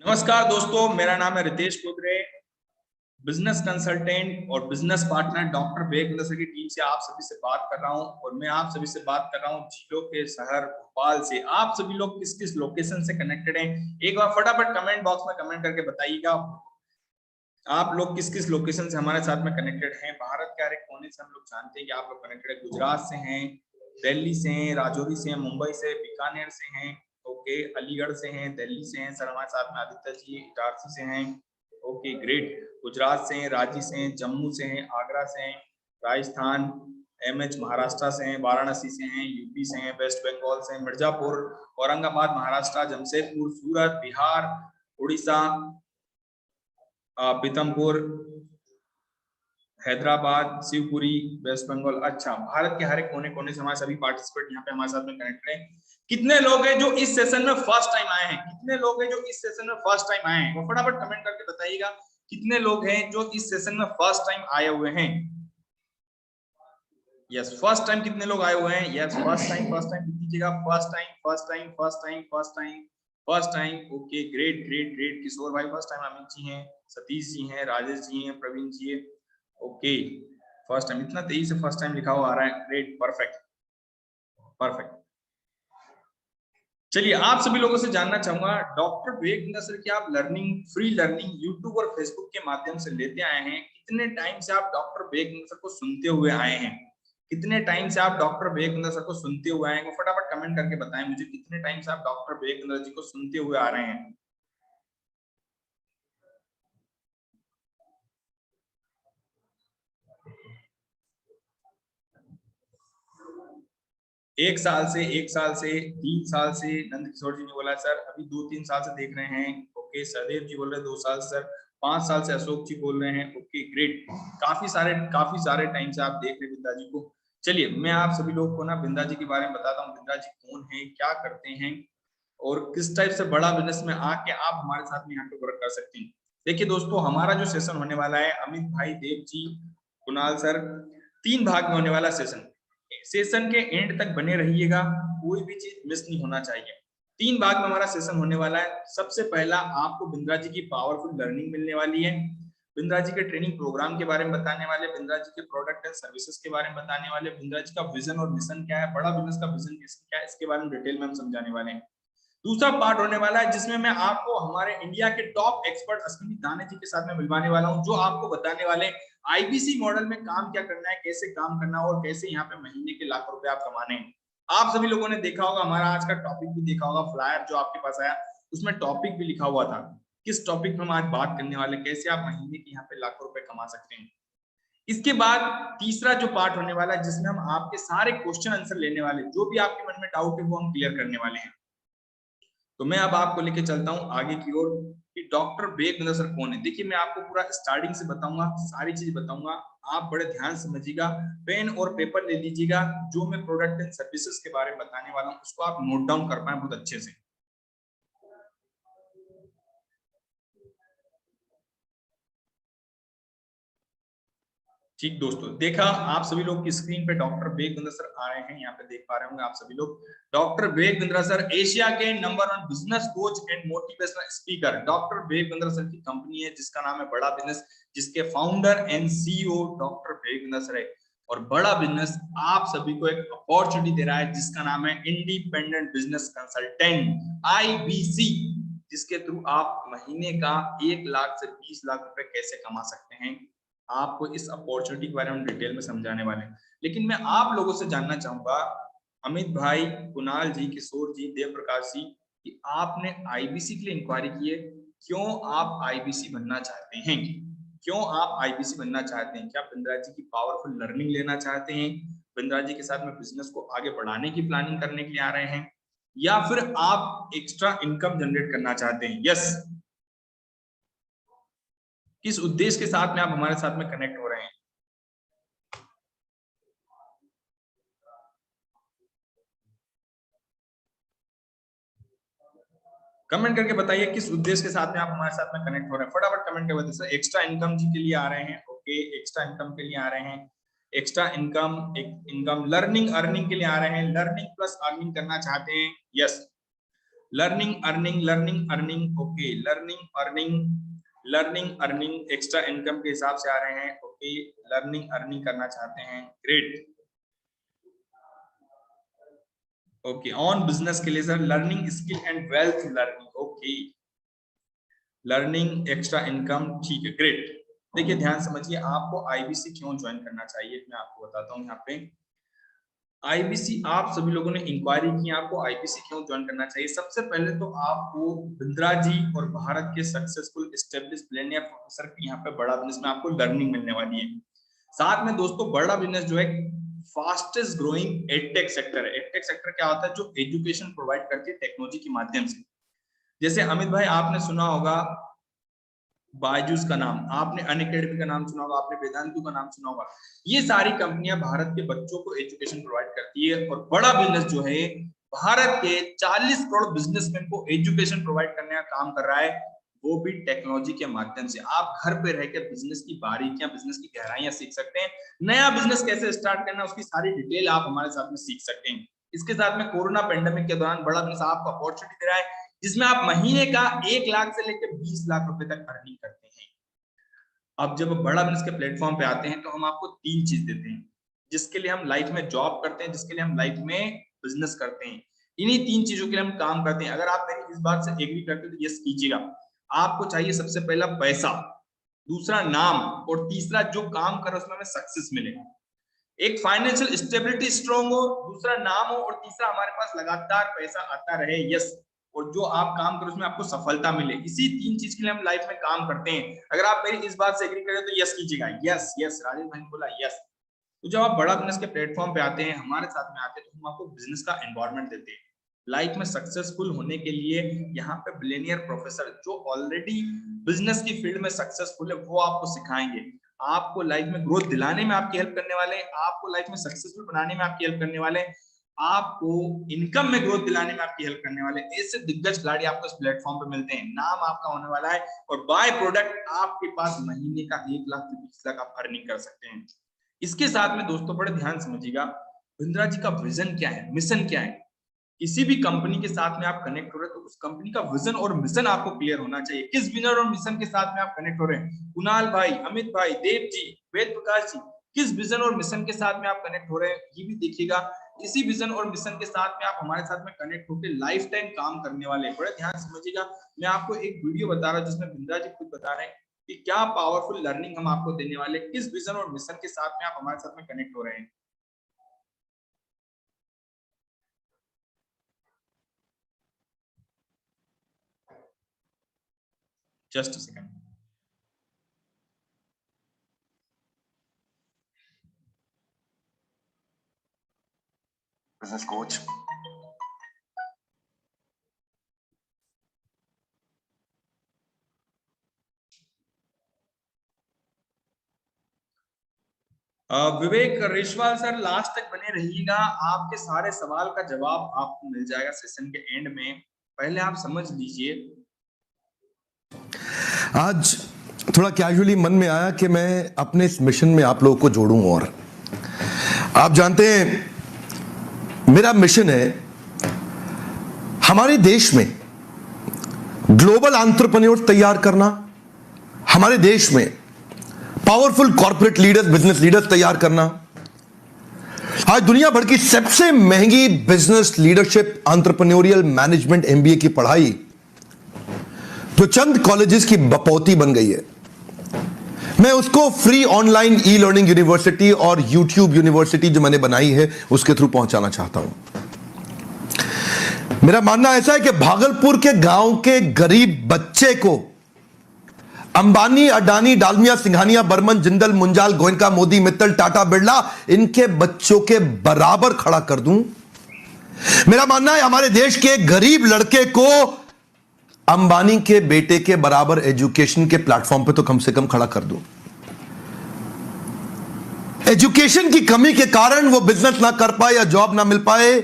नमस्कार दोस्तों, मेरा नाम है रितेश कुद्रे, बिजनेस कंसल्टेंट और बिजनेस पार्टनर डॉक्टर वेग सर की टीम से आप सभी से बात कर रहा हूं। और मैं आप सभी से बात कर रहा हूं जिलों के शहर भोपाल से। आप सभी लोग किस किस लोकेशन से कनेक्टेड हैं, एक बार फटाफट कमेंट बॉक्स में कमेंट करके बताइएगा। आप लोग किस किस लोकेशन से हमारे साथ में कनेक्टेड हैं। भारत के हर एक कोने से हम लोग जानते हैं कि आप लोग कनेक्टेड है। गुजरात से हैं, दिल्ली से हैं, राजौरी से हैं, मुंबई से, बीकानेर से हैं, ओके, अलीगढ़ से हैं, दिल्ली से हैं सर, हमारे साथ में आदित्य जी इटारसी से हैं, ओके ग्रेट। गुजरात से हैं, रांची से हैं, जम्मू से हैं, आगरा से हैं, राजस्थान, एमएच महाराष्ट्र से हैं, वाराणसी से हैं, यूपी से हैं, वेस्ट बंगाल से हैं, मिर्जापुर, औरंगाबाद महाराष्ट्र, जमशेदपुर, सूरत बिहार, उड़ीसा, पीतमपुर, हैदराबाद, शिवपुरी, वेस्ट बंगाल। अच्छा, भारत के हर एक कोने कोने से हमारे सभी पार्टिसिपेंट यहाँ पे हमारे साथ में कनेक्ट हैं। कितने लोग हैं जो इस सेशन में फर्स्ट टाइम आए हैं? कितने लोग हैं जो इस सेशन में फर्स्ट टाइम आए हैं? वो फटाफट कमेंट करके बताइएगा कितने लोग हैं जो इस सेशन में फर्स्ट टाइम आए हुए हैं। यस, फर्स्ट टाइम कितने लोग आए हुए हैं? यस, फर्स्ट टाइम लिख दीजिएगा। First time, first time, first time, first time, first time. Okay great great great. Kishore भाई फर्स्ट टाइम, अमित जी हैं, सतीश जी हैं, राजेश जी हैं, प्रवीण जी है। ओके, फर्स्ट टाइम, इतना तेजी से फर्स्ट टाइम लिखा हुआ आ रहा है। Great, perfect perfect. चलिए, आप सभी लोगों से जानना चाहूंगा, डॉक्टर वेग सर की आप लर्निंग, फ्री लर्निंग यूट्यूब और फेसबुक के माध्यम से लेते आए हैं। कितने टाइम से आप डॉक्टर वेग सर को सुनते हुए आए हैं? कितने टाइम से आप डॉक्टर वेग सर को सुनते हुए आए हैं? फटाफट कमेंट करके बताएं मुझे, कितने टाइम से आप डॉक्टर वेग जी को सुनते हुए आ रहे हैं। एक साल से, 1 साल से, 3 साल से? नंद किशोर जी ने बोला सर अभी 2-3 साल से देख रहे हैं। ओके, सदैव जी बोल रहे हैं 2 साल से सर। 5 साल से अशोक जी बोल रहे हैं। ओके ग्रेट, काफी सारे टाइम से आप देख रहे हैं बिंदा जी को। चलिए, मैं आप सभी लोगों को ना बिंदा जी के बारे में बताता हूँ। बिंदा जी कौन है, क्या करते हैं और किस टाइप से बड़ा बिजनेस में आके आप हमारे साथ में यहाँ पे वर्क कर सकते हैं। देखिए दोस्तों, हमारा जो सेशन होने वाला है, अमित भाई, देव जी, कुणाल सर, 3 भाग में होने वाला सेशन। सेशन के एंड तक बने रहिएगा, कोई भी चीज मिस नहीं होना चाहिए। 3 भाग में हमारा सेशन होने वाला है। सबसे पहला, आपको बिंद्रा जी की पावरफुल लर्निंग मिलने वाली है। बिंद्रा जी के ट्रेनिंग प्रोग्राम के बारे में बताने वाले, बिंद्रा जी के प्रोडक्ट एंड सर्विसेज के बारे में बताने वाले, बिंद्रा जी का विजन और मिशन क्या है, बड़ा बिजनेस का विजन क्या है, इसके बारे में डिटेल में हम समझाने वाले हैं। दूसरा पार्ट होने वाला है जिसमें मैं आपको हमारे इंडिया के टॉप एक्सपर्ट अश्विनी दाने जी के साथ में मिलवाने वाला हूं, जो आपको बताने वाले आईबीसी मॉडल में काम क्या करना है, कैसे काम करना है और कैसे यहाँ पे महीने के लाखों रुपए आप कमाने हैं। आप सभी लोगों ने देखा होगा, हमारा आज का टॉपिक भी देखा होगा, फ्लायर जो आपके पास आया उसमें टॉपिक भी लिखा हुआ था। किस टॉपिक में हम आज बात करने वाले, कैसे आप महीने के यहाँ पे लाखों रुपए कमा सकते हैं। इसके बाद तीसरा जो पार्ट होने वाला है जिसमें हम आपके सारे क्वेश्चन आंसर लेने वाले, जो भी आपके मन में डाउट है वो हम क्लियर करने वाले हैं। तो मैं अब आपको लेके चलता हूं आगे की ओर कि डॉक्टर वेग सर कौन है। देखिए, मैं आपको पूरा स्टार्टिंग से बताऊंगा, सारी चीज बताऊंगा, आप बड़े ध्यान से समझिएगा। पेन और पेपर ले लीजिएगा, जो मैं प्रोडक्ट एंड सर्विसेज के बारे में बताने वाला हूं उसको आप नोट डाउन कर पाए बहुत अच्छे से। ठीक दोस्तों, देखा आप सभी लोग की स्क्रीन पे डॉक्टर वेग बिंद्रा सर आ रहे हैं, यहाँ पे देख पा रहे होंगे आप सभी लोग। डॉक्टर वेग बिंद्रा सर एशिया के number 1 business coach and motivational speaker. Doctor वेग बिंद्रा सर की कंपनी है जिसका नाम है बड़ा बिजनेस, जिसके फाउंडर एंड सीईओ डॉक्टर वेग बिंद्रा सर है। और बड़ा बिजनेस आप सभी को एक अपॉर्चुनिटी दे रहा है जिसका नाम है इंडिपेंडेंट बिजनेस कंसल्टेंट, आईबीसी, जिसके थ्रू आप महीने का 1 लाख से 20 लाख रुपए कैसे कमा सकते हैं। आपको इस अपॉर्चुनिटी के बारे में डिटेल में समझाने वाले हैं। लेकिन मैं आप लोगों से जानना चाहूंगा, अमित भाई, कुणाल जी, किशोर जी, देव प्रकाश जी, कि आपने आईबीसी के लिए इंक्वायरी की है। क्यों आप आईबीसी बनना चाहते हैं? क्यों आप आईबीसी बनना चाहते हैं? क्या बिंद्रा जी की पावरफुल लर्निंग लेना चाहते हैं? बिंद्रा जी के साथ में बिजनेस को आगे बढ़ाने की प्लानिंग करने के लिए आ रहे हैं, या फिर आप एक्स्ट्रा इनकम जनरेट करना चाहते हैं? यस, किस उद्देश्य के साथ में आप हमारे साथ में कनेक्ट हो रहे हैं? कमेंट करके बताइए किस उद्देश्य के साथ में आप हमारे साथ में कनेक्ट हो रहे हैं। फटाफट कमेंट कर बताइए। सर एक्स्ट्रा इनकम जी के लिए आ रहे हैं। ओके, एक्स्ट्रा इनकम के लिए आ रहे हैं। Extra income, income, learning, earning के लिए आ रहे हैं। लर्निंग प्लस अर्निंग करना चाहते हैं। Yes, learning earning, learning earning, okay, learning earning extra income के हिसाब से आ रहे हैं, ओके, लर्निंग अर्निंग करना चाहते हैं, ग्रेट, ओके, ऑन बिजनेस के लिए sir learning skill and wealth learning, okay, learning extra income, ठीक है, ग्रेट। देखिए ध्यान समझिए, आपको आईबीसी क्यों ज्वाइन करना चाहिए, मैं आपको बताता हूँ। यहाँ पे आईबीसी, आप सभी लोगों ने इंक्वायरी की, आपको आईबीसी क्यों ज्वाइन करना चाहिए। सबसे पहले तो आपको बिंद्रा जी और भारत के सक्सेसफुल एस्टेब्लिश बिलियनियर प्रोफेसर की यहाँ पे बड़ा बिजनेस में आपको लर्निंग मिलने वाली है। साथ में दोस्तों बड़ा बिजनेस जो है फास्टेस्ट ग्रोइंग एडटेक सेक्टर है। एडटेक सेक्टर क्या होता है, जो एजुकेशन प्रोवाइड करती है टेक्नोलॉजी के माध्यम से। जैसे अमित भाई आपने सुना होगा बायजूस का नाम, आपने अनअकैडमी का नाम सुना होगा, आपने वेदांतु का नाम सुना होगा। ये सारी कंपनियां भारत के बच्चों को एजुकेशन प्रोवाइड करती है। और बड़ा बिजनेस जो है भारत के 40 करोड़ बिजनेसमैन को एजुकेशन प्रोवाइड करने का काम कर रहा है, वो भी टेक्नोलॉजी के माध्यम से। आप घर पे रहकर बिजनेस की बारीकियां, बिजनेस की गहराइयां सीख सकते हैं। नया बिजनेस कैसे स्टार्ट करना है उसकी सारी डिटेल आप हमारे साथ में सीख सकते हैं। इसके साथ में कोरोना पेंडेमिक के दौरान बड़ा बिजनेस आपको अपॉर्चुनिटी दे रहा है, जिसमें आप महीने का 1 लाख से लेकर 20 लाख रुपए तक अर्निंग करते हैं। अब जब बड़ा बिजनेस के प्लेटफॉर्म पे आते हैं तो हम आपको 3 चीज देते हैं, जिसके लिए हम लाइफ में जॉब करते हैं, जिसके लिए हम लाइफ में बिजनेस करते हैं। इन्हीं 3 चीजों के लिए हम काम करते हैं। अगर आप मेरी इस बात से एग्री करते हो तो यस कीजिएगा। आपको चाहिए सबसे पहला पैसा, दूसरा नाम, और तीसरा जो काम कर उसमें हमें सक्सेस मिले। एक फाइनेंशियल स्टेबिलिटी स्ट्रांग हो, दूसरा नाम हो, और तीसरा हमारे पास लगातार पैसा आता रहे, यस, और जो आप काम करो उसमें आपको सफलता मिले। इसी 3 चीज के लिए हम लाइफ में काम करते हैं। अगर आप मेरी इस बात से एग्री करें तो यस कीजिएगा। यस यस, राजेश भाई ने बोला यस। तो जब आप बड़ा बिजनेस के प्लेटफॉर्म पे आते हैं, हमारे साथ में आते हैं, तो हम आपको बिजनेस का एनवायरनमेंट देते हैं। लाइफ में सक्सेसफुल होने के लिए यहाँ पे बिलियनियर प्रोफेसर जो ऑलरेडी बिजनेस की फील्ड में सक्सेसफुल है, वो आपको सिखाएंगे। आपको लाइफ में ग्रोथ दिलाने में आपकी हेल्प करने वाले, आपको लाइफ में सक्सेसफुल बनाने में आपकी हेल्प करने वाले, आपको इनकम में ग्रोथ दिलाने में आपकी हेल्प करने वाले ऐसे दिग्गज खिलाड़ी आपको इस प्लेटफॉर्म पे मिलते हैं। नाम आपका होने वाला है, और बाय प्रोडक्ट आपके पास महीने का 1 लाख से 20 लाख आप अर्निंग कर सकते हैं। इसके साथ में दोस्तों बड़े ध्यान समझिएगा, बिंद्रा जी का विजन क्या है, मिशन क्या है। किसी भी कंपनी के साथ में आप कनेक्ट हो रहे हैं तो उस कंपनी का विजन और मिशन आपको क्लियर होना चाहिए। किस विजन और मिशन के साथ में आप कनेक्ट हो रहे हैं, कुणाल भाई, अमित भाई, देव जी, वेद प्रकाश जी, किस विजन और मिशन के साथ में आप कनेक्ट हो रहे हैं, ये भी देखिएगा। इसी विजन और मिशन के साथ में आप हमारे साथ में कनेक्ट होकर लाइफ टाइम काम करने वाले। बड़े ध्यान समझिएगा, मैं आपको एक वीडियो बता रहा हूं जिसमें बिंद्रा जी खुद बता रहे हैं कि क्या पावरफुल लर्निंग हम आपको देने वाले, किस विजन और मिशन के साथ में आप हमारे साथ में कनेक्ट हो रहे हैं। Just a second. Business coach, Vivek Reshwal sir last तक बने रहिएगा, आपके सारे सवाल का जवाब आपको मिल जाएगा सेशन के एंड में। पहले आप समझ लीजिए। आज थोड़ा कैजुअली मन में आया कि मैं अपने इस मिशन में आप लोगों को जोड़ूं। और आप जानते हैं मेरा मिशन है हमारे देश में ग्लोबल एंटरप्रेन्योर तैयार करना, हमारे देश में powerful corporate leaders, business leaders तैयार करना। आज दुनिया भर की सबसे महंगी business leadership entrepreneurial management MBA की पढ़ाई जो चंद कॉलेजेस की बपौती बन गई है, मैं उसको free online e learning university और यूट्यूब यूनिवर्सिटी जो मैंने बनाई है उसके थ्रू पहुंचाना चाहता हूं। मेरा मानना ऐसा है कि भागलपुर के गांव के गरीब बच्चे को अंबानी, अडानी, डालमिया, सिंघानिया, बर्मन, जिंदल, मुंजाल, गोयनका, मोदी, मित्तल, टाटा, बिरला, इनके बच्चों के बराबर खड़ा कर दूं। मेरा मानना है हमारे देश के गरीब लड़के को अंबानी के बेटे के बराबर एजुकेशन के प्लेटफॉर्म पे तो कम से कम खड़ा कर दूं। एजुकेशन की कमी के कारण वो बिजनेस ना कर पाए या जॉब ना मिल पाए,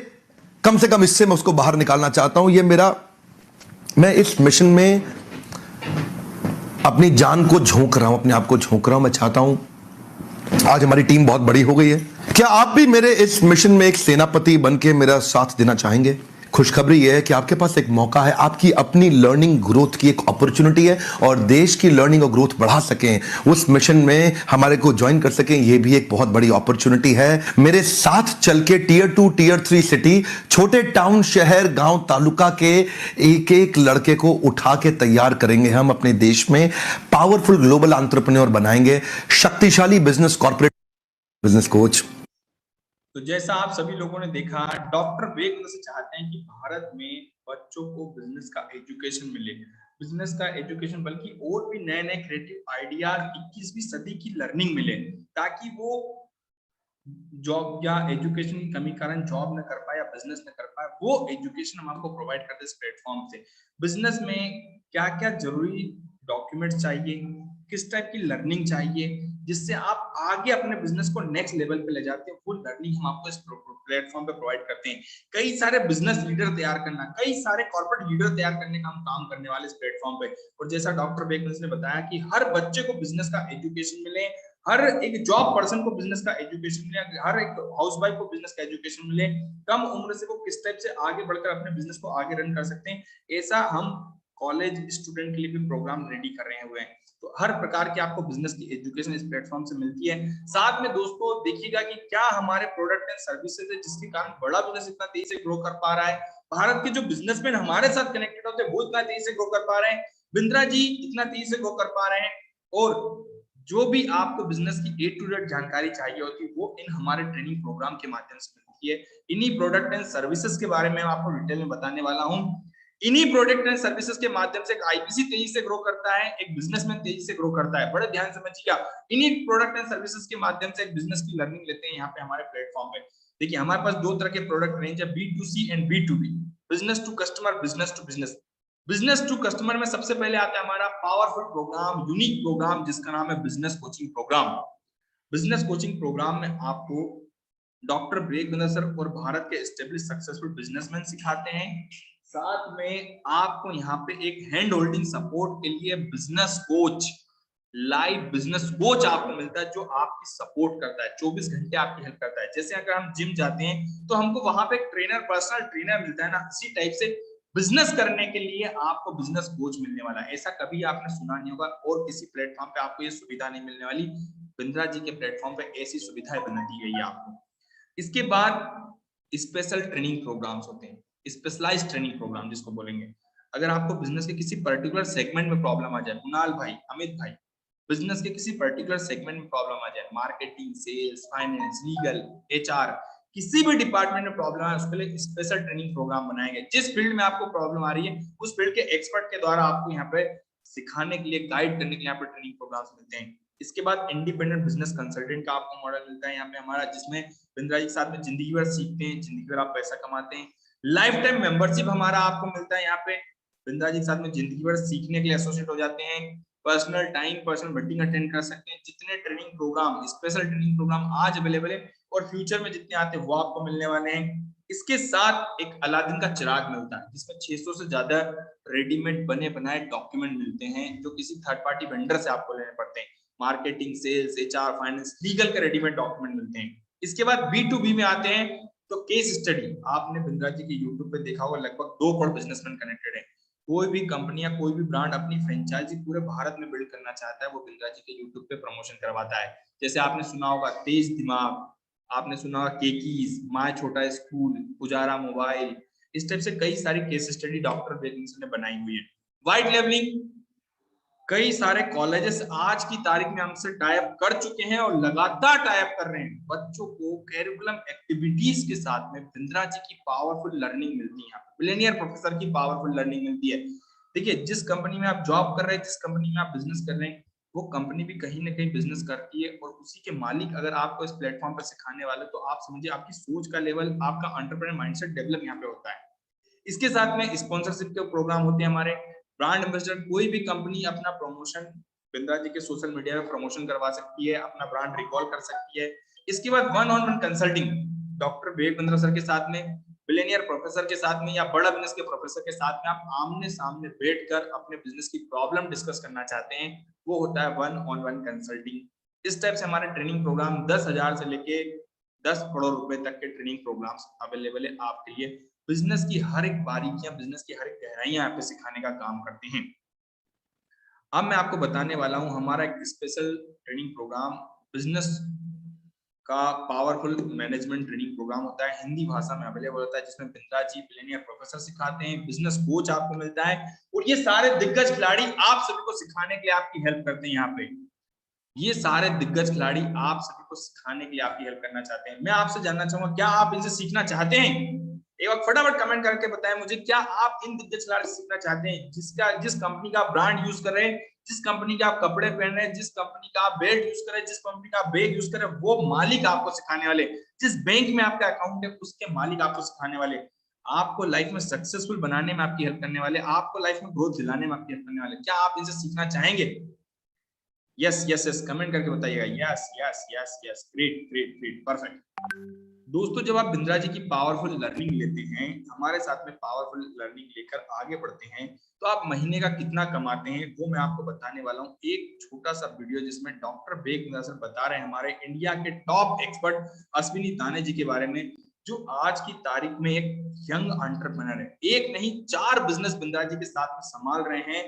कम से कम इससे मैं उसको बाहर निकालना चाहता हूं। मैं इस मिशन में अपनी जान को झोंक रहा हूं, अपने आप को झोंक रहा हूं। मैं चाहता हूं, आज हमारी टीम बहुत बड़ी हो गई है, क्या आप भी मेरे इस मिशन में एक सेनापति बन के मेरा साथ देना चाहेंगे? खुशखबरी यह है कि आपके पास एक मौका है, आपकी अपनी लर्निंग ग्रोथ की एक अपॉर्चुनिटी है, और देश की लर्निंग और ग्रोथ बढ़ा सकें, उस मिशन में हमारे को ज्वाइन कर सकें, यह भी एक बहुत बड़ी अपॉर्चुनिटी है। मेरे साथ चल के टियर 2 टियर 3 सिटी, छोटे टाउन, शहर, गांव, तालुका के एक एक लड़के को उठा के तैयार करेंगे हम अपने देश में, पावरफुल ग्लोबल एंटरप्रेन्योर बनाएंगे, शक्तिशाली बिजनेस कॉर्पोरेट बिजनेस कोच। तो जैसा आप सभी लोगों ने देखा, डॉक्टर वेग से चाहते हैं कि भारत में बच्चों को बिजनेस का एजुकेशन मिले, बिजनेस का एजुकेशन बल्कि और भी नए नए क्रिएटिव आइडिया 21वीं सदी की लर्निंग मिले, ताकि वो जॉब या एजुकेशन की कमी कारण जॉब न कर पाए या बिजनेस न कर पाए, वो एजुकेशन हम आपको प्रोवाइड करते हैं इस प्लेटफॉर्म से। बिजनेस में क्या क्या जरूरी डॉक्यूमेंट्स चाहिए, किस टाइप की लर्निंग चाहिए, जिससे आप आगे अपने बिजनेस को नेक्स्ट लेवल पे ले जाते हैं, वो लर्निंग हम आपको इस प्लेटफॉर्म पे प्रोवाइड करते हैं। कई सारे बिजनेस लीडर तैयार करना, कई सारे कॉर्पोरेट लीडर तैयार करने का हम काम करने वाले इस प्लेटफॉर्म पे। और जैसा डॉक्टर बेकमैन ने बताया कि हर बच्चे को बिजनेस का एजुकेशन मिले, हर एक जॉब पर्सन को बिजनेस का एजुकेशन मिले, हर एक हाउसवाइफ को बिजनेस का एजुकेशन मिले, कम उम्र से वो किस टाइप से आगे बढ़कर अपने बिजनेस को आगे रन कर सकते हैं, ऐसा हम कॉलेज स्टूडेंट के लिए भी प्रोग्राम रेडी कर रहे हुए हैं। तो हर प्रकार की आपको बिजनेस की एजुकेशन इस प्लेटफॉर्म से मिलती है। साथ में दोस्तों देखिएगा कि क्या हमारे प्रोडक्ट एंड सर्विसेज है जिसके कारण बड़ा बिजनेस इतना तेजी से ग्रो कर पा रहा है, भारत के जो बिजनेसमैन हमारे साथ कनेक्टेड होते हैं वो इतना तेजी से ग्रो कर पा रहे हैं, बिंद्रा जी इतना तेजी से ग्रो कर पा रहे हैं, और जो भी आपको बिजनेस की A to Z जानकारी चाहिए होती है वो इन हमारे ट्रेनिंग प्रोग्राम के माध्यम से मिलती है। इन्हीं प्रोडक्ट एंड सर्विसेज के बारे में आपको डिटेल में बताने वाला हूं। इन्हीं प्रोडक्ट एंड सर्विसेज के माध्यम से एक आईपीसी तेजी से ग्रो करता है, एक बिजनेसमैन तेजी से ग्रो करता है। बड़े ध्यान समझिएगा, इन्हीं प्रोडक्ट एंड सर्विसेज के माध्यम से एक बिजनेस की लर्निंग लेते हैं यहाँ पे हमारे प्लेटफॉर्म पे। देखिए हमारे पास दो तरह के प्रोडक्ट रेंज है, B2C and B2B, business to customer, business to business. Business to customer में सबसे पहले आता है हमारा पावरफुल प्रोग्राम, यूनिक प्रोग्राम, जिसका नाम है business coaching program. Business coaching program में आपको डॉक्टर ब्रेक सर और भारत के एस्टेब्लिश सक्सेसफुल बिजनेसमैन सिखाते हैं। साथ में आपको यहाँ पे एक हैंड होल्डिंग सपोर्ट के लिए business coach, live business coach आपको मिलता है, जो आपकी सपोर्ट करता है, 24 घंटे आपकी हेल्प करता है। जैसे अगर हम जिम जाते हैं तो हमको वहां पे एक ट्रेनर, पर्सनल ट्रेनर मिलता है ना, इसी टाइप से बिजनेस करने के लिए आपको बिजनेस कोच मिलने वाला है। ऐसा कभी आपने सुना नहीं होगा और किसी प्लेटफॉर्म पे आपको ये सुविधा नहीं मिलने वाली। बिंद्रा जी के प्लेटफॉर्म पे ऐसी सुविधाएं बना दी गई है आपको। इसके बाद स्पेशल ट्रेनिंग प्रोग्राम्स होते हैं, स्पेशलाइज्ड ट्रेनिंग प्रोग्राम जिसको बोलेंगे। अगर आपको बिजनेस के किसी पर्टिकुलर सेगमेंट में प्रॉब्लम आ जाए, कुणाल भाई, अमित भाई, बिजनेस के किसी पर्टिकुलर सेगमेंट में प्रॉब्लम आ जाए, marketing, sales, finance, legal, HR, किसी भी डिपार्टमेंट में प्रॉब्लम है, उसके लिए स्पेशल ट्रेनिंग प्रोग्राम बनाएंगे। जिस फील्ड में आपको प्रॉब्लम आ रही है उस फील्ड के एक्सपर्ट के द्वारा आपको यहाँ पे सिखाने के लिए, गाइड करने के लिए यहाँ पे ट्रेनिंग प्रोग्राम्स मिलते हैं। इसके बाद इंडिपेंडेंट बिजनेस कंसल्टेंट का आपको मॉडल मिलता है यहाँ पे हमारा, जिसमें बिंद्रा जी के साथ में जिंदगी भर सीखते हैं, जिंदगी भर आप पैसा कमाते हैं। लाइफ टाइम मेंबरशिप हमारा आपको मिलता है यहाँ पे, बिंद्रा जी के साथ में जिंदगी भर सीखने के लिए एसोसिएट हो जाते हैं। Personal time, personal meeting attend कर सकते हैं। जितने training program, special training program आज अवेलेबल है और फ्यूचर में जितने आते हैं वो आपको मिलने वाले हैं। इसके साथ एक अलादीन का चिराग मिलता है, जिसमें 600 से ज्यादा रेडीमेड बने बनाए डॉक्यूमेंट मिलते हैं, जो किसी थर्ड पार्टी वेंडर से आपको लेने पड़ते हैं। Marketing, sales, HR, finance, legal के रेडीमेड डॉक्यूमेंट मिलते हैं। इसके बाद B2B में आते हैं तो केस स्टडी, आपने बिंद्रा जी के यूट्यूब पे देखा होगा, लगभग 2 करोड़ बिजनेसमैन कनेक्टेड है। कोई भी कंपनी या कोई भी ब्रांड अपनी फ्रेंचाइजी पूरे भारत में बिल्ड करना चाहता है, वो बिंद्रा जी के यूट्यूब पे प्रमोशन करवाता है। जैसे आपने सुना होगा तेज दिमाग, आपने सुना होगा केकीज, माय छोटा स्कूल, पुजारा मोबाइल, इस टाइप से कई सारी केस स्टडी डॉक्टर बेकिंग्स ने बनाई हुई है। व्हाइट लेवलिंग, कई सारे कॉलेजेस आज की तारीख में हमसे टाइप कर चुके हैं और लगातार टाइप कर रहे हैं। बच्चों को कैरिकुलम एक्टिविटीज के साथ में बिंद्रा जी की पावरफुल लर्निंग मिलती है, बिलियनियर प्रोफेसर की पावरफुल लर्निंग मिलती है। देखिए जिस कंपनी में आप जॉब कर रहे हैं, जिस कंपनी में आप बिजनेस कर रहे हैं, वो कंपनी भी कहीं ना कहीं बिजनेस करती है, और उसी के मालिक अगर आपको इस प्लेटफॉर्म पर सिखाने वाले, तो आप समझिए आपकी सोच का लेवल, आपका एंटरप्रेन्योर माइंडसेट डेवलप यहाँ पे होता है। इसके साथ में स्पॉन्सरशिप के प्रोग्राम होते हैं हमारे। ब्रांड एम्बेसडर, कोई भी कंपनी अपना प्रमोशन बिंद्रा जी के सोशल मीडिया में प्रमोशन करवा सकती है, अपना ब्रांड रिकॉल कर सकती है। इसके बाद 1-on-1 consulting, doctor Vivek Bindra sir के साथ में, बिलियनियर प्रोफेसर के साथ में, या बड़ा बिजनेस के प्रोफेसर के साथ में आप आमने सामने बैठकर अपने बिजनेस की प्रॉब्लम डिस्कस करना चाहते हैं, वो होता है 1-on-1 कंसल्टिंग। इस टाइप से हमारे ट्रेनिंग प्रोग्राम 10,000 से लेके 10 करोड़ रुपए तक के ट्रेनिंग प्रोग्राम्स अवेलेबल है आपके लिए। बिजनेस की हर एक बारीकियां, बिजनेस की हर एक गहराइयां यहाँ पे सिखाने का काम करते हैं। अब मैं आपको बताने वाला हूं हमारा एक स्पेशल ट्रेनिंग प्रोग्राम, बिजनेस का पावरफुल मैनेजमेंट ट्रेनिंग प्रोग्राम होता है, हिंदी भाषा में अवेलेबल होता है, जिसमें बिंद्रा जी बिलियनियर प्रोफेसर सिखाते हैं, बिजनेस कोच आपको मिलता है और ये सारे दिग्गज खिलाड़ी आप सभी को सिखाने के लिए आपकी हेल्प करते हैं। यहाँ पे ये सारे दिग्गज खिलाड़ी आप सभी को सिखाने के लिए आपकी हेल्प करना चाहते हैं। मैं आपसे जानना चाहूंगा, क्या आप इनसे सीखना चाहते हैं? एक बार फटाफट कमेंट करके बताएं मुझे, क्या आप इन दिग्गज खिलाड़ी से सीखना चाहते हैं, जिस कंपनी का ब्रांड यूज कर रहे हैं, जिस कंपनी के आप कपड़े पहन रहे हैं, जिस कंपनी का आप बेल्ट यूज कर रहे हैं, जिस कंपनी का आप बैग यूज कर रहे हैं, वो मालिक आपको सिखाने वाले, जिस बैंक में आपका अकाउंट है उसके मालिक आपको सिखाने वाले, आपको लाइफ में सक्सेसफुल बनाने में आपकी हेल्प करने वाले, आपको लाइफ में ग्रोथ दिलाने में आपकी हेल्प करने वाले। क्या आप इनसे सीखना चाहेंगे? यस यस यस, कमेंट करके बताइएगा। Yes yes yes yes, great great great, perfect. दोस्तों, जब आप बिंद्रा जी की पावरफुल लर्निंग लेते हैं, हमारे साथ में पावरफुल लर्निंग लेकर आगे बढ़ते हैं, तो आप महीने का कितना कमाते हैं वो मैं आपको बताने वाला हूं। एक छोटा सा वीडियो जिसमें डॉक्टर बेग सर बता रहे हैं हमारे इंडिया के टॉप एक्सपर्ट अश्विनी दाने जी के बारे में, जो आज की तारीख में एक यंग एंटरप्रेन्योर है, एक नहीं 4 बिजनेस बिंद्रा जी के साथ में संभाल रहे हैं,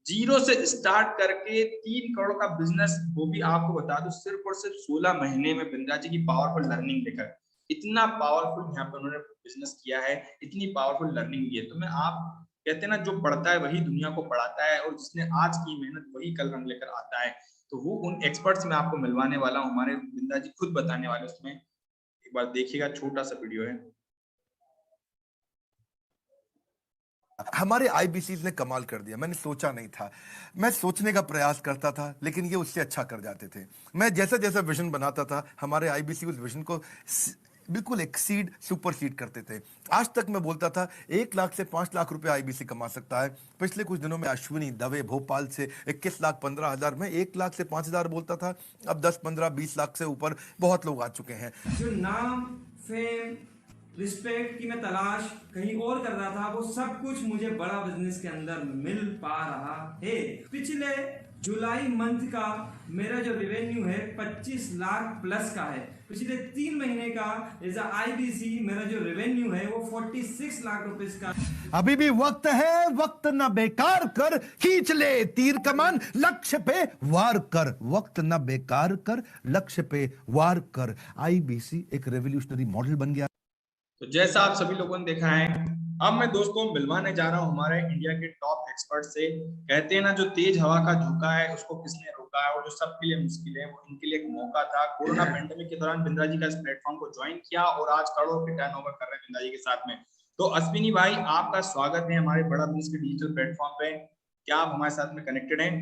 जीरो से स्टार्ट करके 3 करोड़ का बिजनेस, वो भी आपको बता दूं सिर्फ और सिर्फ 16 महीने में बिंद्रा जी की पावरफुल लर्निंग लेकर। इतना पावरफुल यहाँ पे उन्होंने बिजनेस किया है, इतनी पावरफुल लर्निंग ली है। तो मैं, आप कहते हैं ना, जो पढ़ता है वही दुनिया को पढ़ाता है, और जिसने आज की मेहनत वही कल रंग लेकर आता है। तो वो उन एक्सपर्ट्स में आपको मिलवाने वाला हूँ, हमारे बिंद्रा जी खुद बताने वाले, उसमें एक बार देखिएगा, छोटा सा वीडियो है। हमारे आईबीसी ने कमाल कर दिया, मैंने सोचा नहीं था। मैं सोचने का प्रयास करता था लेकिन ये उससे अच्छा कर जाते थे। मैं जैसा जैसा विजन बनाता था, हमारे आईबीसी उस विजन को बिल्कुल एक्सीड सुपरसीड करते थे। आज तक मैं बोलता था 1 लाख से 5 लाख रुपए आईबीसी कमा सकता है। पिछले कुछ दिनों में अश्विनी दवे भोपाल से 21 लाख 15 हजार में 1 लाख से 5 हजार बोलता था, अब 10 15 20 लाख से ऊपर बहुत लोग आ चुके हैं। जो नाम, फेम, रिस्पेक्ट की मैं तलाश कहीं और कर रहा था, वो सब कुछ मुझे बड़ा बिजनेस के अंदर मिल पा रहा है। पिछले जुलाई मंथ का मेरा जो रेवेन्यू है 25 लाख प्लस का है। पिछले 3 महीने का एज आईबीसी मेरा जो रेवेन्यू है वो 46 लाख रुपए का। अभी भी वक्त है, वक्त न बेकार कर, खींच ले तीर कमान, लक्ष्य पे वार कर, वक्त न बेकार कर, लक्ष्य पे वार कर। आईबीसी एक रेवोल्यूशनरी मॉडल बन गया। तो जैसा आप सभी लोगों ने देखा है, अब मैं दोस्तों मिलवाने जा रहा हूं हमारे इंडिया के टॉप एक्सपर्ट से। कहते हैं ना, जो तेज हवा का झोंका है उसको किसने रोका है, और जो सबके लिए मुश्किल है वो इनके लिए एक मौका था। कोरोना पेंडेमिक के दौरान बिंद्रा जी का इस प्लेटफॉर्म को ज्वाइन किया और आज करोड़ों के टर्नओवर कर रहे हैं बिंद्रा जी के साथ में। तो अश्विनी भाई, आपका स्वागत है हमारे बड़ा बिजनेस के डिजिटल प्लेटफॉर्म पे। क्या आप हमारे साथ में कनेक्टेड हैं?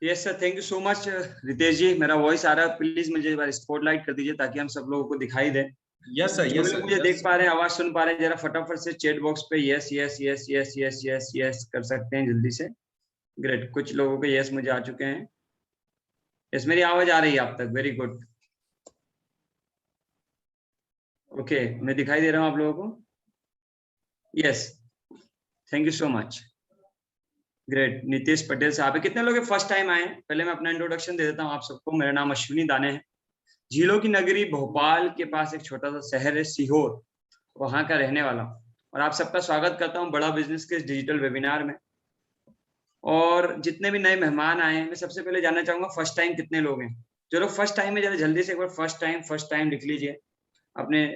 Yes sir, thank you so much Ritesh ji. मेरा वॉइस आ रहा है, प्लीज मुझे एक बार स्पॉटलाइट कर दीजिए ताकि हम सब लोगों को दिखाई दे। Yes sir, yes sir. मुझे देख पा रहे हैं, आवाज सुन पा रहे हैं, जरा फटाफट से चैट बॉक्स पे yes yes yes yes yes yes yes कर सकते हैं जल्दी से। ग्रेट, कुछ लोगों के यस मुझे आ चुके हैं। यस, मेरी आवाज आ रही है आप तक? वेरी गुड, ओके, मैं दिखाई दे रहा हूँ आप लोगों को। Yes, thank you so much. Great, Nitesh Patel साहब है। कितने लोग फर्स्ट टाइम आए हैं? पहले मैं अपना इंट्रोडक्शन दे देता हूँ आप सबको। मेरा नाम अश्विनी दाने है, झीलों की नगरी भोपाल के पास एक छोटा सा शहर है सीहोर, वहां का रहने वाला हूँ। और आप सबका स्वागत करता हूँ बड़ा बिजनेस के इस डिजिटल वेबिनार में। और जितने भी नए मेहमान आए हैं, मैं सबसे पहले जानना चाहूंगा फर्स्ट टाइम कितने लोग हैं। जो लोग फर्स्ट टाइम है, जरा जल्दी से एक बार फर्स्ट टाइम लिख लीजिए अपने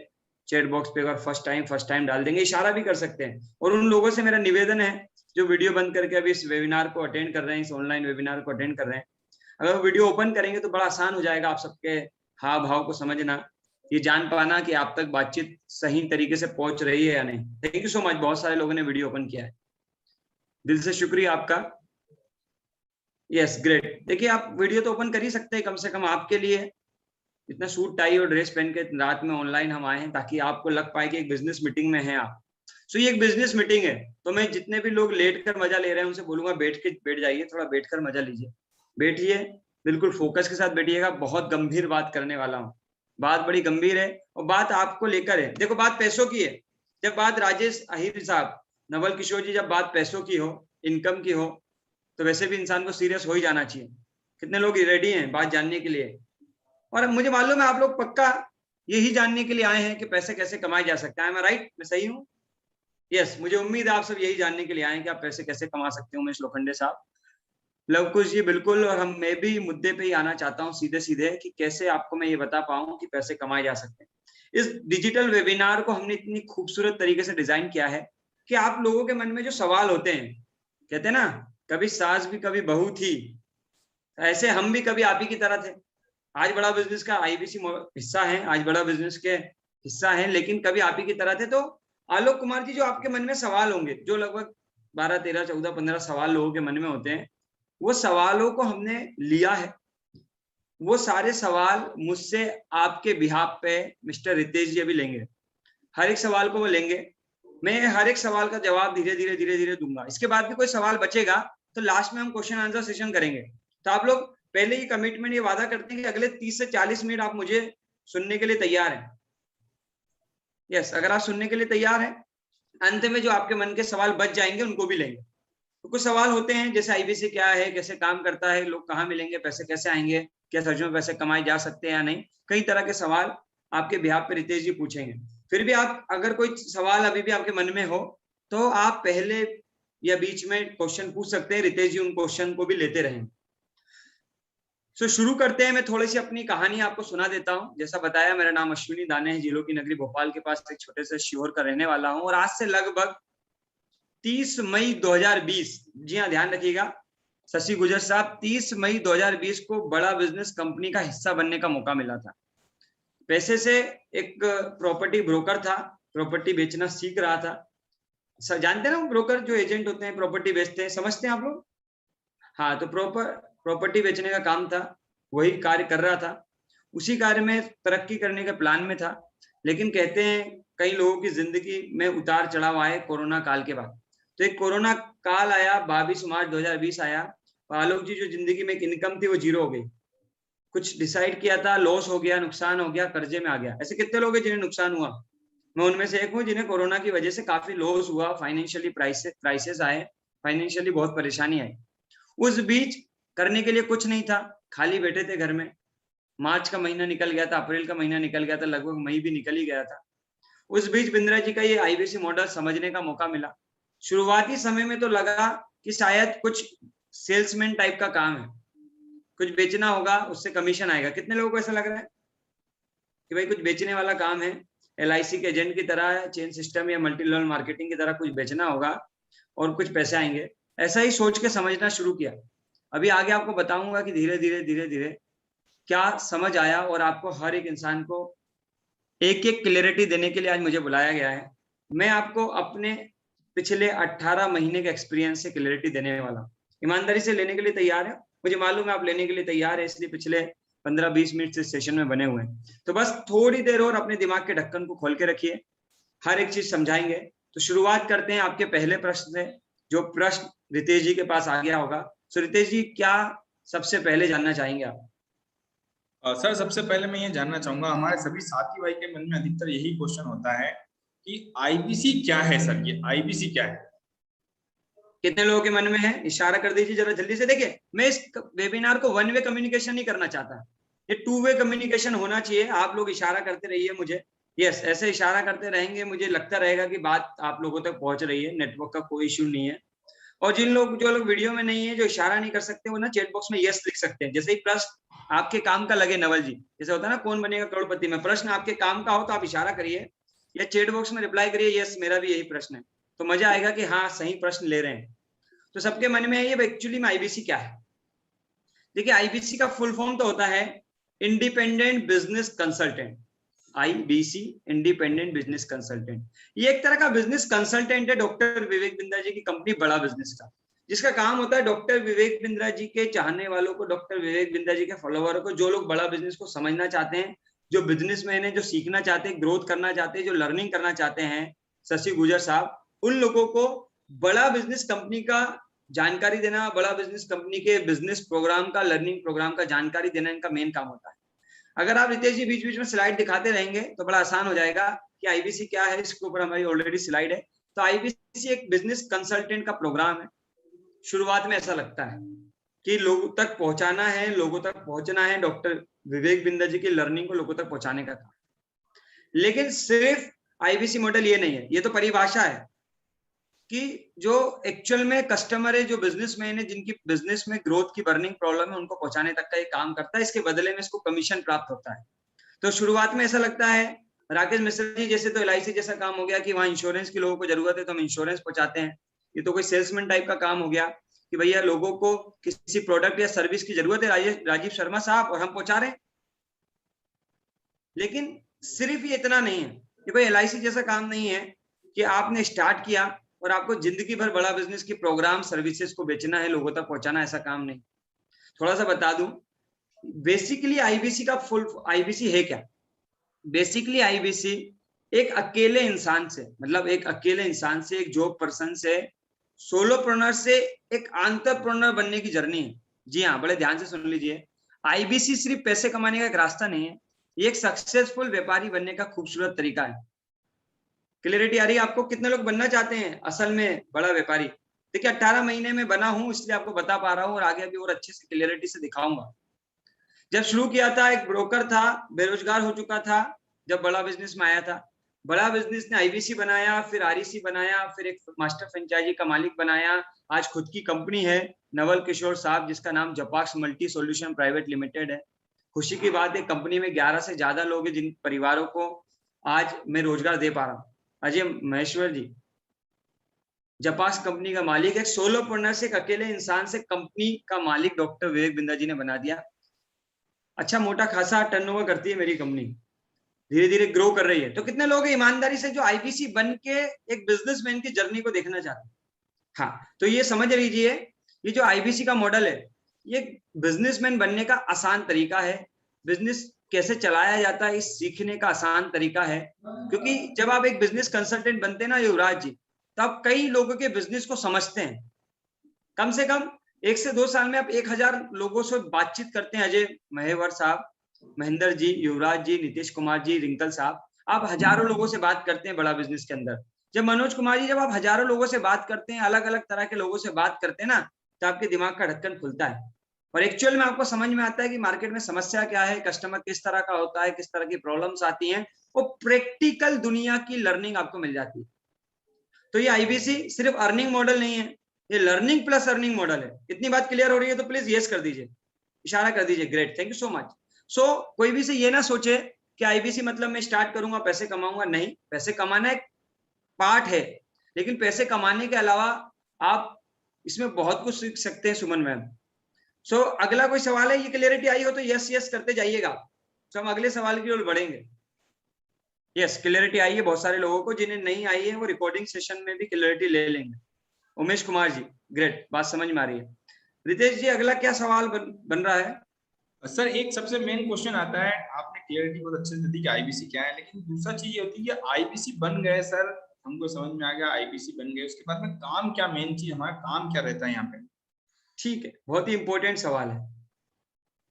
चैट बॉक्स पे। अगर फर्स्ट टाइम डाल देंगे, इशारा भी कर सकते हैं। और उन लोगों से मेरा निवेदन है जो वीडियो बंद करके अभी इस वेबिनार को अटेंड कर रहे हैं, इस ऑनलाइन वेबिनार को अटेंड कर रहे हैं, अगर वीडियो ओपन करेंगे तो बड़ा आसान हो जाएगा आप सबके हाव भाव को समझना, ये जान पाना कि आप तक बातचीत सही तरीके से पहुंच रही है या नहीं। थैंक यू सो मच, बहुत सारे लोगों ने वीडियो ओपन किया है, दिल से शुक्रिया आपका। Yes, great. देखिए, आप वीडियो तो ओपन कर ही सकते हैं, कम से कम आपके लिए इतना सूट टाई और ड्रेस पहन के रात में ऑनलाइन हम आए हैं ताकि आपको लग पाए कि एक बिजनेस मीटिंग में है आप। सो ये एक बिजनेस मीटिंग है, तो मैं जितने भी लोग लेट कर मजा ले रहे हैं उनसे बोलूंगा बैठ जाइए, थोड़ा बैठ कर मजा लीजिए। बैठिए, बिल्कुल फोकस के साथ बैठिएगा। बहुत गंभीर बात करने वाला हूँ, बात बड़ी गंभीर है और बात आपको लेकर है। देखो, बात पैसों की है। जब बात राजेश अहिर साहब, नवल किशोर जी, जब बात पैसों की हो, इनकम की हो, तो वैसे भी इंसान को सीरियस हो ही जाना चाहिए। कितने लोग रेडी हैं बात जानने के लिए? और मुझे मालूम है आप लोग पक्का यही जानने के लिए आए हैं कि पैसे कैसे कमाए जा सकते हैं। मैं राइट, मैं सही हूँ? यस, मुझे उम्मीद है आप सब यही जानने के लिए आए कि आप पैसे कैसे कमा सकते हो उमेश लोखंडे साहब। लवकुश जी बिल्कुल, और मैं भी मुद्दे पे ही आना चाहता हूँ सीधे सीधे कि कैसे आपको मैं ये बता पाऊँ कि पैसे कमाए जा सकते हैं। इस डिजिटल वेबिनार को हमने इतनी खूबसूरत तरीके से डिजाइन किया है कि आप लोगों के मन में जो सवाल होते हैं, कहते हैं ना कभी सास भी कभी बहू थी, ऐसे हम भी कभी आप ही की तरह थे। आज बड़ा बिजनेस का आईबीसी हिस्सा है, आज बड़ा बिजनेस के हिस्सा है, लेकिन कभी आप ही की तरह थे। तो आलोक कुमार जी, जो आपके मन में सवाल होंगे, जो लगभग 12, 13, 14, 15 सवाल लोगों के मन में होते हैं, वो सवालों को हमने लिया है। वो सारे सवाल मुझसे आपके बिहाफ पे मिस्टर रितेश जी अभी लेंगे। हर एक सवाल को वो लेंगे। मैं हर एक सवाल का जवाब धीरे धीरे धीरे धीरे दूंगा। इसके बाद भी कोई सवाल बचेगा तो लास्ट में हम क्वेश्चन आंसर सेशन करेंगे। तो आप लोग पहले ही कमिटमेंट, ये वादा करते हैं कि अगले 30 से 40 मिनट आप मुझे सुनने के लिए तैयार हैं। यस, अगर आप सुनने के लिए तैयार हैं, अंत में जो आपके मन के सवाल बच जाएंगे उनको भी लेंगे। तो कुछ सवाल होते हैं जैसे आईबीसी क्या है, कैसे काम करता है, लोग कहाँ मिलेंगे, पैसे कैसे आएंगे, क्या सच में पैसे कमाए जा सकते हैं या नहीं, कई तरह के सवाल आपके बिहाफ पे रितेश जी पूछेंगे। फिर भी आप अगर कोई सवाल अभी भी आपके मन में हो तो आप पहले या बीच में क्वेश्चन पूछ सकते हैं, रितेश जी उन क्वेश्चन को भी लेते रहेंगे। सो शुरू करते हैं। मैं थोड़ी सी अपनी कहानी आपको सुना देता हूँ। जैसा बताया, मेरा नाम अश्विनी दाने है, जिलों की नगरी भोपाल के पास एक छोटे से शिहोर का रहने वाला हूँ। और आज से लगभग 30 मई 2020, जी हाँ ध्यान रखिएगा शशि गुजर साहब, 30 मई 2020 को बड़ा बिजनेस कंपनी का हिस्सा बनने का मौका मिला था। पैसे से एक प्रॉपर्टी ब्रोकर था, प्रॉपर्टी बेचना सीख रहा था। जानते हैं ना ब्रोकर जो एजेंट होते हैं, प्रॉपर्टी बेचते हैं, समझते हैं आप लोग? हाँ, तो प्रॉपर्टी बेचने का काम था, वही कार्य कर रहा था। उसी कार्य में तरक्की करने के प्लान में था। लेकिन कहते हैं कई लोगों की जिंदगी में उतार चढ़ाव आए कोरोना काल के बाद। तो एक कोरोना काल आया, 22 मार्च 2020 आया। आलोक जी, जो जिंदगी में एक इनकम थी वो जीरो हो गई। कुछ डिसाइड किया था, लॉस हो गया, नुकसान हो गया, कर्जे में आ गया। ऐसे कितने लोग हैं जिन्हें नुकसान हुआ? मैं उनमें से एक हूँ जिन्हें कोरोना की वजह से काफी लॉस हुआ, फाइनेंशियली क्राइसिस आए, फाइनेंशियली बहुत परेशानी आई। उस बीच करने के लिए कुछ नहीं था, खाली बैठे थे घर में। मार्च का महीना निकल गया था, अप्रैल का महीना निकल गया था, लगभग मई भी निकल ही गया था। उस बीच बिंद्रा जी का ये आईबीसी मॉडल समझने का मौका मिला। शुरुआती समय में तो लगा कि शायद कुछ सेल्समैन टाइप का काम है, कुछ बेचना होगा, उससे कमीशन आएगा। कितने लोगों को ऐसा लग रहा है कि भाई कुछ बेचने वाला काम है, LIC के एजेंट की तरह, चेन सिस्टम या मल्टी लेवल मार्केटिंग की तरह कुछ बेचना होगा और कुछ पैसे आएंगे? ऐसा ही सोच के समझना शुरू किया। अभी आगे आपको बताऊंगा कि धीरे धीरे धीरे धीरे क्या समझ आया, और आपको हर एक इंसान को एक एक क्लैरिटी देने के लिए आज मुझे बुलाया गया है। मैं आपको अपने पिछले 18 महीने के एक्सपीरियंस से क्लैरिटी देने वाला हूँ। ईमानदारी से लेने के लिए तैयार है? मुझे मालूम है आप लेने के लिए तैयार है, इसलिए पिछले 15-20 मिनट से सेशन में बने हुए हैं। तो बस थोड़ी देर और अपने दिमाग के ढक्कन को खोल के रखिए, हर एक चीज समझाएंगे। तो शुरुआत करते हैं आपके पहले प्रश्न से, जो प्रश्न रितेश जी के पास आ गया होगा। सो रितेश जी, क्या सबसे पहले जानना चाहेंगे आप? सर, सबसे पहले मैं ये जानना चाहूंगा, हमारे सभी साथी भाई के मन में अधिकतर यही क्वेश्चन होता है कि आईबीसी क्या है सर, ये आईबीसी क्या है? कितने लोगों के मन में है? इशारा कर दीजिए जरा जल्दी से। देखिए, मैं इस वेबिनार को वन वे कम्युनिकेशन नहीं करना चाहता, ये 2 वे कम्युनिकेशन होना चाहिए। आप लोग इशारा करते रहिए मुझे, यस, ऐसे इशारा करते रहेंगे, मुझे लगता रहेगा कि बात आप लोगों तक पहुंच रही है, नेटवर्क का कोई इश्यू नहीं है। और जो लोग वीडियो में नहीं है, जो इशारा नहीं कर सकते, वो ना चैट बॉक्स में यस लिख सकते हैं। जैसे ही प्रश्न आपके काम का लगे, नवल जी, जैसे होता है ना कौन बनेगा करोड़पति में, प्रश्न आपके काम का हो तो आप इशारा करिए या चैट बॉक्स में रिप्लाई करिए, यस मेरा भी यही प्रश्न है। तो मजा आएगा कि हाँ सही प्रश्न ले रहे हैं। तो सबके मन में है ये एक्चुअली में आईबीसी क्या है। देखिए, आईबीसी का फुल फॉर्म तो होता है independent business consultant. IBC, independent business consultant, ये एक तरह का बिजनेस कंसल्टेंट है डॉक्टर विवेक बिंद्रा जी की कंपनी बड़ा बिजनेस का, जिसका काम होता है डॉक्टर विवेक बिंद्रा जी के चाहने वालों को, डॉक्टर विवेक बिंद्रा जी के फॉलोअरों को, जो लोग बड़ा बिजनेस को समझना चाहते हैं, जो बिजनेसमैन है, जो सीखना चाहते हैं, ग्रोथ करना चाहते हैं, जो लर्निंग करना चाहते हैं, शशि गुजर साहब, उन लोगों को बड़ा बिजनेस कंपनी का जानकारी देना, बड़ा बिजनेस कंपनी के बिजनेस प्रोग्राम का, लर्निंग प्रोग्राम का जानकारी देना इनका मेन काम होता है। अगर आप रितेश जी बीच बीच में स्लाइड दिखाते रहेंगे तो बड़ा आसान हो जाएगा कि आईबीसी क्या है। इसके ऊपर हमारी ऑलरेडी स्लाइड है। तो आईबीसी एक बिजनेस कंसल्टेंट का प्रोग्राम है। शुरुआत में ऐसा लगता है कि लोगों तक पहुंचाना है, लोगों तक पहुंचना है, डॉक्टर विवेक बिंद्रा जी की लर्निंग को लोगों तक पहुंचाने का काम। लेकिन सिर्फ आईबीसी मॉडल ये नहीं है, ये तो परिभाषा है। कि जो एक्चुअल में कस्टमर है, जो बिजनेसमैन है, जिनकी बिजनेस में ग्रोथ की बर्निंग प्रॉब्लम है, उनको पहुंचाने तक का ये काम करता है। इसके बदले में इसको कमीशन प्राप्त होता है। तो शुरुआत में ऐसा लगता है राकेश मिश्रा जी जैसे तो LIC जैसा काम हो गया कि वहाँ इंश्योरेंस की लोगों को जरूरत है तो हम इंश्योरेंस पहुंचाते हैं। ये तो कोई सेल्समैन टाइप का काम हो गया कि भैया लोगों को किसी प्रोडक्ट या सर्विस की जरूरत है राजीव शर्मा साहब, और हम पहुंचा रहे हैं। लेकिन सिर्फ ये इतना नहीं है कि भाई LIC जैसा काम नहीं है कि आपने स्टार्ट किया और आपको जिंदगी भर बड़ा बिजनेस की प्रोग्राम सर्विसेज को बेचना है, लोगों तक पहुंचाना, ऐसा काम नहीं। थोड़ा सा बता दूं, बेसिकली IBC का फुल IBC है क्या? बेसिकली IBC एक अकेले इंसान से, मतलब एक अकेले इंसान से, एक जॉब पर्सन से, सोलोप्रेन्योर से एक एंटरप्रेन्योर बनने की जर्नी है। जी हाँ, बड़े ध्यान से सुन लीजिए। IBC सिर्फ पैसे कमाने का एक रास्ता नहीं है, ये एक सक्सेसफुल व्यापारी बनने का खूबसूरत तरीका है। क्लियरिटी आ रही है आपको? कितने लोग बनना चाहते हैं असल में बड़ा व्यापारी? देखिए 18 महीने में बना हूं इसलिए आपको बता पा रहा हूं, और आगे भी और अच्छे से क्लियरिटी से दिखाऊंगा। जब शुरू किया था एक ब्रोकर था, बेरोजगार हो चुका था, जब बड़ा बिजनेस में आया था, बड़ा बिजनेस ने IBC बनाया, फिर REC बनाया, फिर एक मास्टर फ्रेंचाइजी का मालिक बनाया। आज खुद की कंपनी है नवल किशोर साहब, जिसका नाम जपाक्स मल्टी सॉल्यूशन प्राइवेट लिमिटेड है। खुशी की बात है कंपनी में 11 से ज्यादा लोग हैं जिन परिवारों को आज मैं रोजगार दे पा रहा हूँ। अजय महेश्वर जी जपाक्स कंपनी का मालिक, एक सोलोप्रेन्योर से, एक अकेले इंसान से कंपनी का मालिक डॉक्टर विवेक बिंद्रा जी ने बना दिया। अच्छा मोटा खासा टर्नओवर करती है मेरी कंपनी, धीरे धीरे ग्रो कर रही है। तो कितने लोग ईमानदारी से जो IBC बन के एक बिजनेसमैन की जर्नी को देखना चाहते हैं? हाँ, तो ये समझ लीजिए, ये जो IBC का मॉडल है ये बिजनेसमैन बनने का आसान तरीका है। बिजनेस कैसे चलाया जाता है इस सीखने का आसान तरीका है। क्योंकि जब आप एक बिजनेस कंसल्टेंट बनते हैं ना युवराज जी, तो आप कई लोगों के बिजनेस को समझते हैं। कम से कम 1 से 2 साल में आप 1000 लोगों से बातचीत करते हैं। अजय महेश्वर साहब, महेंद्र जी, युवराज जी, नीतीश कुमार जी, रिंकल साहब, आप हजारों लोगों से बात करते हैं बड़ा बिजनेस के अंदर। जब मनोज कुमार जी, जब आप हजारों लोगों से बात करते हैं, अलग अलग तरह के लोगों से बात करते हैं ना, तो आपके दिमाग का ढक्कन खुलता है और एक्चुअल में आपको समझ में आता है कि मार्केट में समस्या क्या है, कस्टमर किस तरह का होता है, किस तरह की प्रॉब्लम्स आती हैं। वो प्रैक्टिकल दुनिया की लर्निंग आपको मिल जाती है। तो ये IBC सिर्फ अर्निंग मॉडल नहीं है, ये लर्निंग प्लस अर्निंग मॉडल है। इतनी बात क्लियर हो रही है तो प्लीज यस कर दीजिए, इशारा कर दीजिए। Great, thank you so much. So कोई भी से ये ना सोचे कि IBC मतलब मैं स्टार्ट करूंगा पैसे कमाऊंगा। नहीं, पैसे कमाना एक पार्ट है, लेकिन पैसे कमाने के अलावा आप इसमें बहुत कुछ सीख सकते हैं सुमन मैम। सो अगला कोई सवाल है? ये क्लियरिटी आई हो तो यस यस करते जाइएगा। सो हम अगले सवाल की ओर बढ़ेंगे। यस, क्लियरिटी आई है बहुत सारे लोगों को, जिन्हें नहीं आई है वो रिकॉर्डिंग सेशन में भी क्लियरिटी ले लेंगे। उमेश कुमार जी, ग्रेट, बात समझ में आ रही है। रितेश जी अगला क्या सवाल बन रहा है? सर एक सबसे मेन क्वेश्चन आता है, आपने क्लियरिटी बहुत अच्छे से दी कि IBC क्या है, लेकिन दूसरा चीज ये होती है कि IBC बन गए सर, हमको समझ में आ गया IBC बन गए, उसके बाद में काम क्या, मेन चीज हमारा काम क्या रहता है यहाँ पे? ठीक है, बहुत ही इंपॉर्टेंट सवाल है।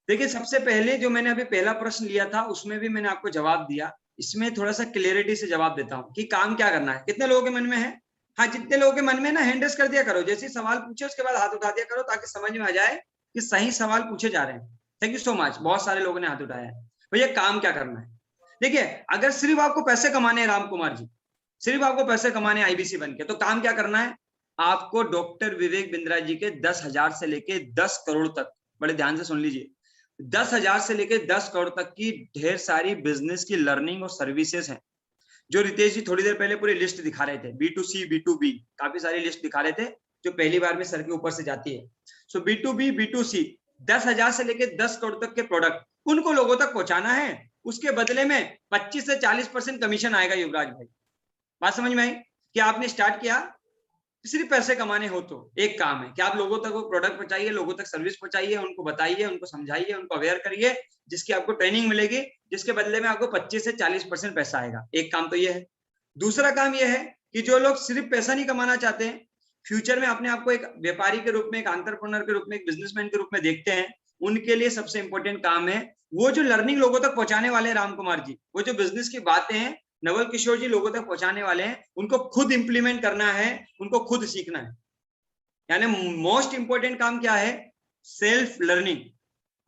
देखिए सबसे पहले जो मैंने अभी पहला प्रश्न लिया था उसमें भी मैंने आपको जवाब दिया, इसमें थोड़ा सा क्लियरिटी से जवाब देता हूँ कि काम क्या करना है। कितने लोगों के मन में है? हाँ, जितने लोगों के मन में ना हैंड रेस कर दिया करो, जैसे सवाल पूछे उसके बाद हाथ उठा दिया करो ताकि समझ में आ जाए कि सही सवाल पूछे जा रहे हैं। थैंक यू सो मच, बहुत सारे लोगों ने हाथ उठाया है। भैया काम क्या करना है? देखिए अगर सिर्फ आपको पैसे कमाने हैं राम कुमार जी, सिर्फ आपको पैसे कमाने IBC बन के, तो काम क्या करना है? आपको डॉक्टर विवेक बिंद्रा जी के 10,000 से लेके 10 करोड़ तक, बड़े ध्यान से सुन लीजिए, 10,000 से लेके 10 करोड़ तक की ढेर सारी बिजनेस की लर्निंग और सर्विसेज हैं, जो रितेश जी थोड़ी देर पहले पूरी लिस्ट दिखा रहे थे। B2C, B2B, काफी सारी लिस्ट दिखा रहे थे जो पहली बार में सर के ऊपर से जाती है। सो B2B, B2C, 10,000 से लेके 10 करोड़ तक के प्रोडक्ट उनको लोगों तक पहुंचाना है। उसके बदले में 25 से 40% कमीशन आएगा। युवराज भाई, बात समझ में आई कि आपने स्टार्ट किया सिर्फ पैसे कमाने हो तो एक काम है कि आप लोगों तक वो प्रोडक्ट पहुंचाइए, लोगों तक सर्विस पहुंचाइए, उनको बताइए, उनको समझाइए, उनको अवेयर करिए, जिसकी आपको ट्रेनिंग मिलेगी, जिसके बदले में आपको 25 से 40% पैसा आएगा। एक काम तो ये है। दूसरा काम ये है कि जो लोग सिर्फ पैसा नहीं कमाना चाहते हैं, फ्यूचर में अपने आपको एक व्यापारी के रूप में, एक एंटरप्रेन्योर के रूप में, एक बिजनेसमैन के रूप में देखते हैं, उनके लिए सबसे इंपॉर्टेंट काम है वो जो लर्निंग लोगों तक पहुंचाने वाले हैं राम कुमार जी, वो जो बिजनेस की बातें हैं नवल किशोर जी लोगों तक पहुंचाने वाले हैं, उनको खुद इंप्लीमेंट करना है, उनको खुद सीखना है। यानी मोस्ट इंपॉर्टेंट काम क्या है? Self learning.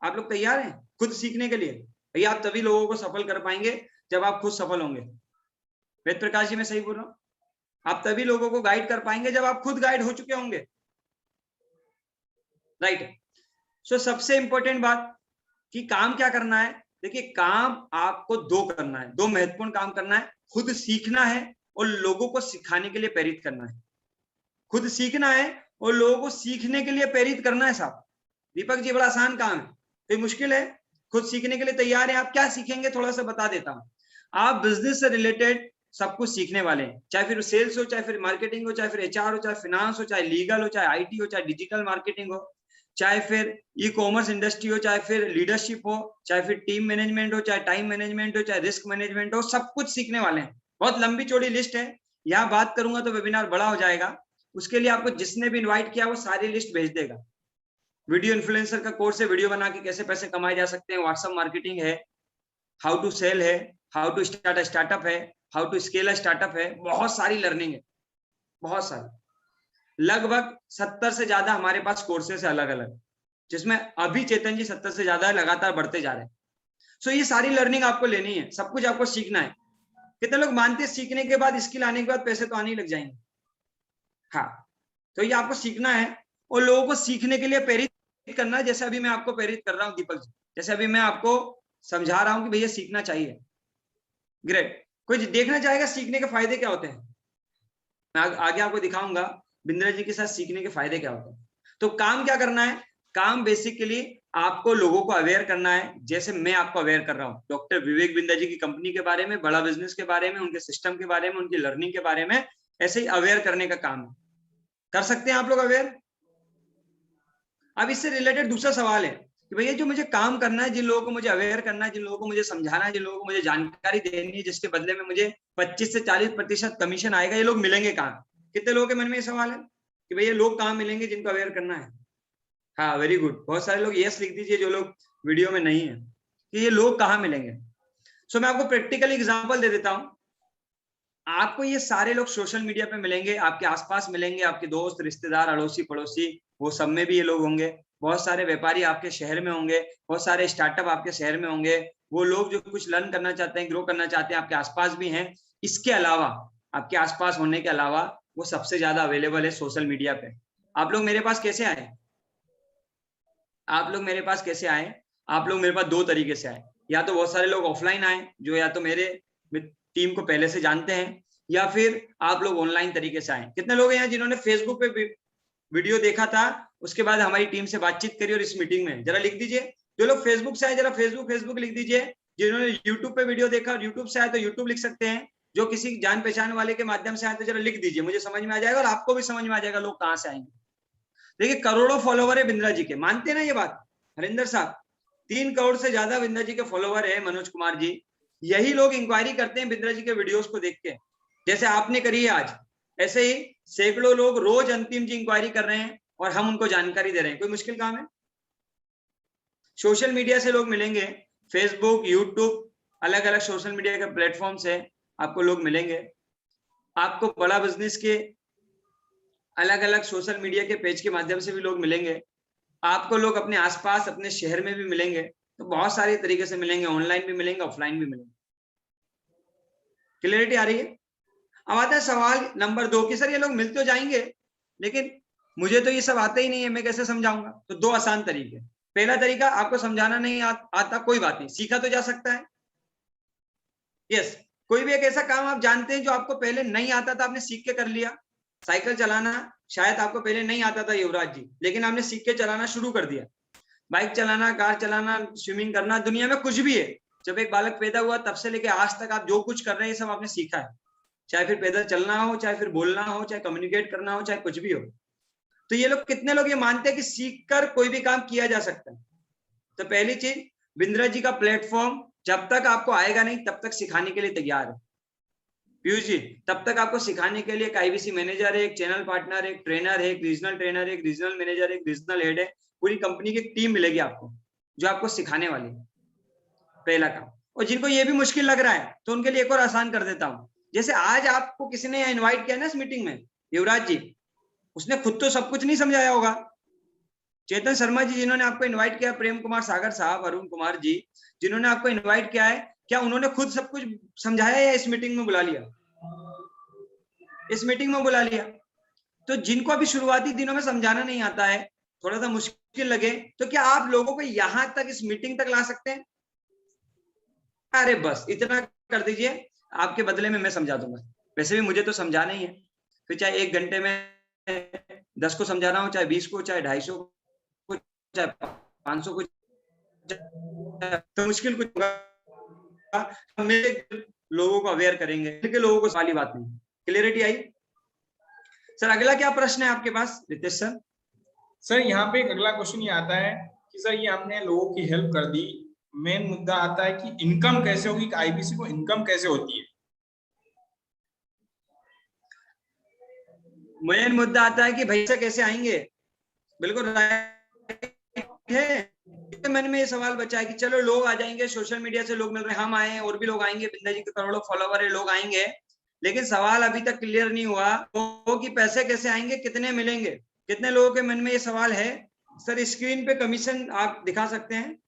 आप लोग तैयार हैं खुद सीखने के लिए? भैया आप तभी लोगों को सफल कर पाएंगे जब आप खुद सफल होंगे। वेद प्रकाश जी मैं सही बोल रहा हूँ? आप तभी लोगों को गाइड कर पाएंगे जब आप खुद गाइड हो चुके होंगे, राइट। सो सबसे इंपॉर्टेंट बात कि काम क्या करना है, देखिए काम आपको दो करना है, दो महत्वपूर्ण काम करना है, खुद सीखना है और लोगों को सिखाने के लिए प्रेरित करना है। खुद सीखना है और लोगों को सीखने के लिए प्रेरित करना है। साहब दीपक जी बड़ा आसान काम है, कोई मुश्किल है? खुद सीखने के लिए तैयार है? आप क्या सीखेंगे थोड़ा सा बता देता हूं। आप बिजनेस से रिलेटेड सब कुछ सीखने वाले हैं, चाहे फिर सेल्स हो, चाहे फिर मार्केटिंग हो, चाहे फिर एचआर हो, चाहे फिनांस हो, चाहे लीगल हो, चाहे आईटी हो, चाहे डिजिटल मार्केटिंग हो, चाहे फिर ई कॉमर्स इंडस्ट्री हो, चाहे फिर लीडरशिप हो, चाहे फिर टीम मैनेजमेंट हो, चाहे टाइम मैनेजमेंट हो, चाहे रिस्क मैनेजमेंट हो, सब कुछ सीखने वाले हैं। बहुत लंबी चौड़ी लिस्ट है, यहाँ बात करूंगा तो वेबिनार बड़ा हो जाएगा। उसके लिए आपको जिसने भी इन्वाइट किया वो सारी लिस्ट भेज देगा। वीडियो इन्फ्लुएंसर का कोर्स है, वीडियो बना के कैसे पैसे कमाए जा सकते हैं, व्हाट्सएप मार्केटिंग है, हाउ टू सेल है, how to start a startup है, how to scale a startup है, बहुत सारी लर्निंग है, बहुत सारी। लगभग 70 से ज्यादा हमारे पास कोर्सेस है अलग अलग, जिसमें अभी चेतन जी 70 से ज्यादा लगातार बढ़ते जा रहे हैं। सो ये सारी लर्निंग आपको लेनी है, सब कुछ आपको सीखना है। कितने लोग मानते हैं सीखने के बाद, स्किल आने के बाद पैसे तो आने ही लग जाएंगे? हाँ, तो ये आपको सीखना है और लोगों को सीखने के लिए प्रेरित करना है। जैसे अभी मैं आपको प्रेरित कर रहा हूँ दीपक जी, जैसे अभी मैं आपको समझा रहा हूँ कि भैया सीखना चाहिए। ग्रेट। कोई देखना चाहेगा सीखने के फायदे क्या होते हैं? मैं आगे आपको दिखाऊंगा बिंद्रा जी के साथ सीखने के फायदे क्या होते हैं। तो काम क्या करना है? काम बेसिकली आपको लोगों को अवेयर करना है, जैसे मैं आपको अवेयर कर रहा हूँ डॉक्टर विवेक बिंद्रा जी की कंपनी के बारे में, बड़ा बिजनेस के बारे में, उनके सिस्टम के बारे में, उनकी लर्निंग के बारे में, ऐसे ही अवेयर करने का काम है। कर सकते हैं आप लोग अवेयर? अब इससे रिलेटेड दूसरा सवाल है कि भैया जो मुझे काम करना है, जिन लोगों को मुझे अवेयर करना है, जिन लोगों को मुझे समझाना है, जिन लोगों को मुझे जानकारी देनी है, जिसके बदले में मुझे 25 से 40% कमीशन आएगा, ये लोग मिलेंगे कहाँ? कितने लोगों के मन में ये सवाल है कि भैया लोग कहाँ मिलेंगे जिनको अवेयर करना है? हाँ, वेरी गुड, बहुत सारे लोग यस लिख दीजिए जो लोग वीडियो में नहीं है, कि ये लोग कहाँ मिलेंगे। सो मैं आपको प्रैक्टिकल एग्जाम्पल दे देता हूँ। आपको ये सारे लोग सोशल मीडिया पे मिलेंगे, आपके आसपास मिलेंगे, आपके दोस्त, रिश्तेदार, अड़ोसी पड़ोसी, वो सब में भी ये लोग होंगे। बहुत सारे व्यापारी आपके शहर में होंगे, बहुत सारे स्टार्टअप आपके शहर में होंगे। वो लोग जो कुछ लर्न करना चाहते हैं, ग्रो करना चाहते हैं, आपके आसपास भी हैं। इसके अलावा, आपके आसपास होने के अलावा, वो सबसे ज्यादा अवेलेबल है सोशल मीडिया पे। आप लोग मेरे पास कैसे आए? आप लोग मेरे पास कैसे आए? आप लोग मेरे पास दो तरीके से आए। या तो बहुत सारे लोग ऑफलाइन आए, जो या तो मेरे टीम को पहले से जानते हैं, या फिर आप लोग ऑनलाइन तरीके से आए। कितने लोग हैं यहाँ जिन्होंने फेसबुक पे वीडियो देखा था, उसके बाद हमारी टीम से बातचीत करी और इस मीटिंग में? जरा लिख दीजिए। जो लोग फेसबुक से आए जरा फेसबुक लिख दीजिए। जिन्होंने यूट्यूब पे वीडियो देखा और यूट्यूब से आए तो यूट्यूब लिख सकते हैं। जो किसी जान पहचान वाले के माध्यम से आए तो जरा लिख दीजिए, मुझे समझ में आ जाएगा और आपको भी समझ में आ जाएगा लोग कहाँ से आएंगे। देखिए करोड़ों फॉलोवर है बिंद्रा जी के, मानते हैं ना ये बात हरिंदर साहब? 3 करोड़ से ज्यादा बिंद्रा जी के फॉलोवर है, मनोज कुमार जी। यही लोग इंक्वायरी करते हैं बिंद्रा जी के वीडियोस को देख के, जैसे आपने करी है आज। ऐसे ही सैकड़ों लोग रोज अंतिम जी इंक्वायरी कर रहे हैं और हम उनको जानकारी दे रहे हैं। कोई मुश्किल काम है? सोशल मीडिया से लोग मिलेंगे, फेसबुक, यूट्यूब, अलग अलग सोशल मीडिया के प्लेटफॉर्म से आपको लोग मिलेंगे। आपको बड़ा बिजनेस के अलग अलग सोशल मीडिया के पेज के माध्यम से भी लोग मिलेंगे। आपको लोग अपने आसपास, अपने शहर में भी मिलेंगे। तो बहुत सारे तरीके से मिलेंगे, ऑनलाइन भी मिलेंगे, ऑफलाइन भी मिलेंगे। क्लियरिटी आ रही है? अब आता है सवाल नंबर 2 कि सर ये लोग मिल तो जाएंगे, लेकिन मुझे तो ये सब आता ही नहीं है, मैं कैसे समझाऊंगा? तो 2 आसान तरीके। पहला तरीका, आपको समझाना नहीं आता, कोई बात नहीं, सीखा तो जा सकता है। यस, कोई भी एक ऐसा काम आप जानते हैं जो आपको पहले नहीं आता था, आपने सीख के कर लिया। साइकिल चलाना शायद आपको पहले नहीं आता था युवराज जी, लेकिन आपने सीख के चलाना शुरू कर दिया। बाइक चलाना, कार चलाना, स्विमिंग करना, दुनिया में कुछ भी है, जब एक बालक पैदा हुआ तब से लेके आज तक आप जो कुछ कर रहे हैं ये सब आपने सीखा है। चाहे फिर पैदल चलना हो, चाहे फिर बोलना हो, चाहे कम्युनिकेट करना हो, चाहे कुछ भी हो। तो ये लोग, कितने लोग ये मानते हैं कि सीखकर कोई भी काम किया जा सकता है? तो पहली चीज, बिंद्रा जी का प्लेटफॉर्म जब तक आपको आएगा नहीं तब तक सिखाने के लिए तैयार है। पीयूष जी, तब तक आपको सिखाने के लिए एक आईबीसी मैनेजर है, एक चैनल पार्टनर, एक ट्रेनर है, एक रीजनल ट्रेनर है, एक रीजनल मैनेजर, एक रीजनल हेड है, पूरी कंपनी की टीम मिलेगी आपको जो आपको सिखाने वाली है। पहला काम। और जिनको ये भी मुश्किल लग रहा है तो उनके लिए एक और आसान कर देता हूं। जैसे आज आपको किसी ने इनवाइट किया ना इस मीटिंग में, युवराज जी, उसने खुद तो सब कुछ नहीं समझाया होगा। चेतन शर्मा जी जिन्होंने आपको इनवाइट किया, प्रेम कुमार सागर साहब, अरुण कुमार जी जिन्होंने आपको इनवाइट किया है, क्या उन्होंने खुद सब कुछ समझाया या इस मीटिंग में बुला लिया? इस मीटिंग में बुला लिया। तो जिनको अभी शुरुआती दिनों में समझाना नहीं आता है, थोड़ा सा मुश्किल लगे, तो क्या आप लोगों को यहां तक इस मीटिंग तक ला सकते हैं? अरे बस इतना कर दीजिए, आपके बदले में मैं समझा दूंगा। वैसे भी मुझे तो समझाना ही है, फिर चाहे 1 घंटे में 10 को समझा रहा हूँ, चाहे 20 को, चाहे 250 को, चाहे 500 को, तो मुश्किल कुछ होगा, मेरे लोगों को अवेयर करेंगे, के लोगों को वाली बात नहीं। क्लियरिटी आई? सर अगला क्या प्रश्न है आपके पास रितेश सर? सर यहाँ पे एक अगला क्वेश्चन ये आता है कि सर ये हमने लोगों की हेल्प कर दी, मेन मुद्दा आता है कि इनकम कैसे होगी, आईबीसी को इनकम कैसे होती है? मेन मुद्दा आता है कि भैया कैसे आएंगे। बिल्कुल राइट है। मन में ये सवाल बचा है कि चलो लोग आ जाएंगे, सोशल मीडिया से लोग मिल रहे हैं, हम आए और भी लोग आएंगे, बिंदा जी के करोड़ों फॉलोवर है, लोग आएंगे, लेकिन सवाल अभी तक क्लियर नहीं हुआ तो कि पैसे कैसे आएंगे, कितने मिलेंगे। कितने लोगों के मन में ये सवाल है? सर स्क्रीन पे कमीशन आप दिखा सकते हैं,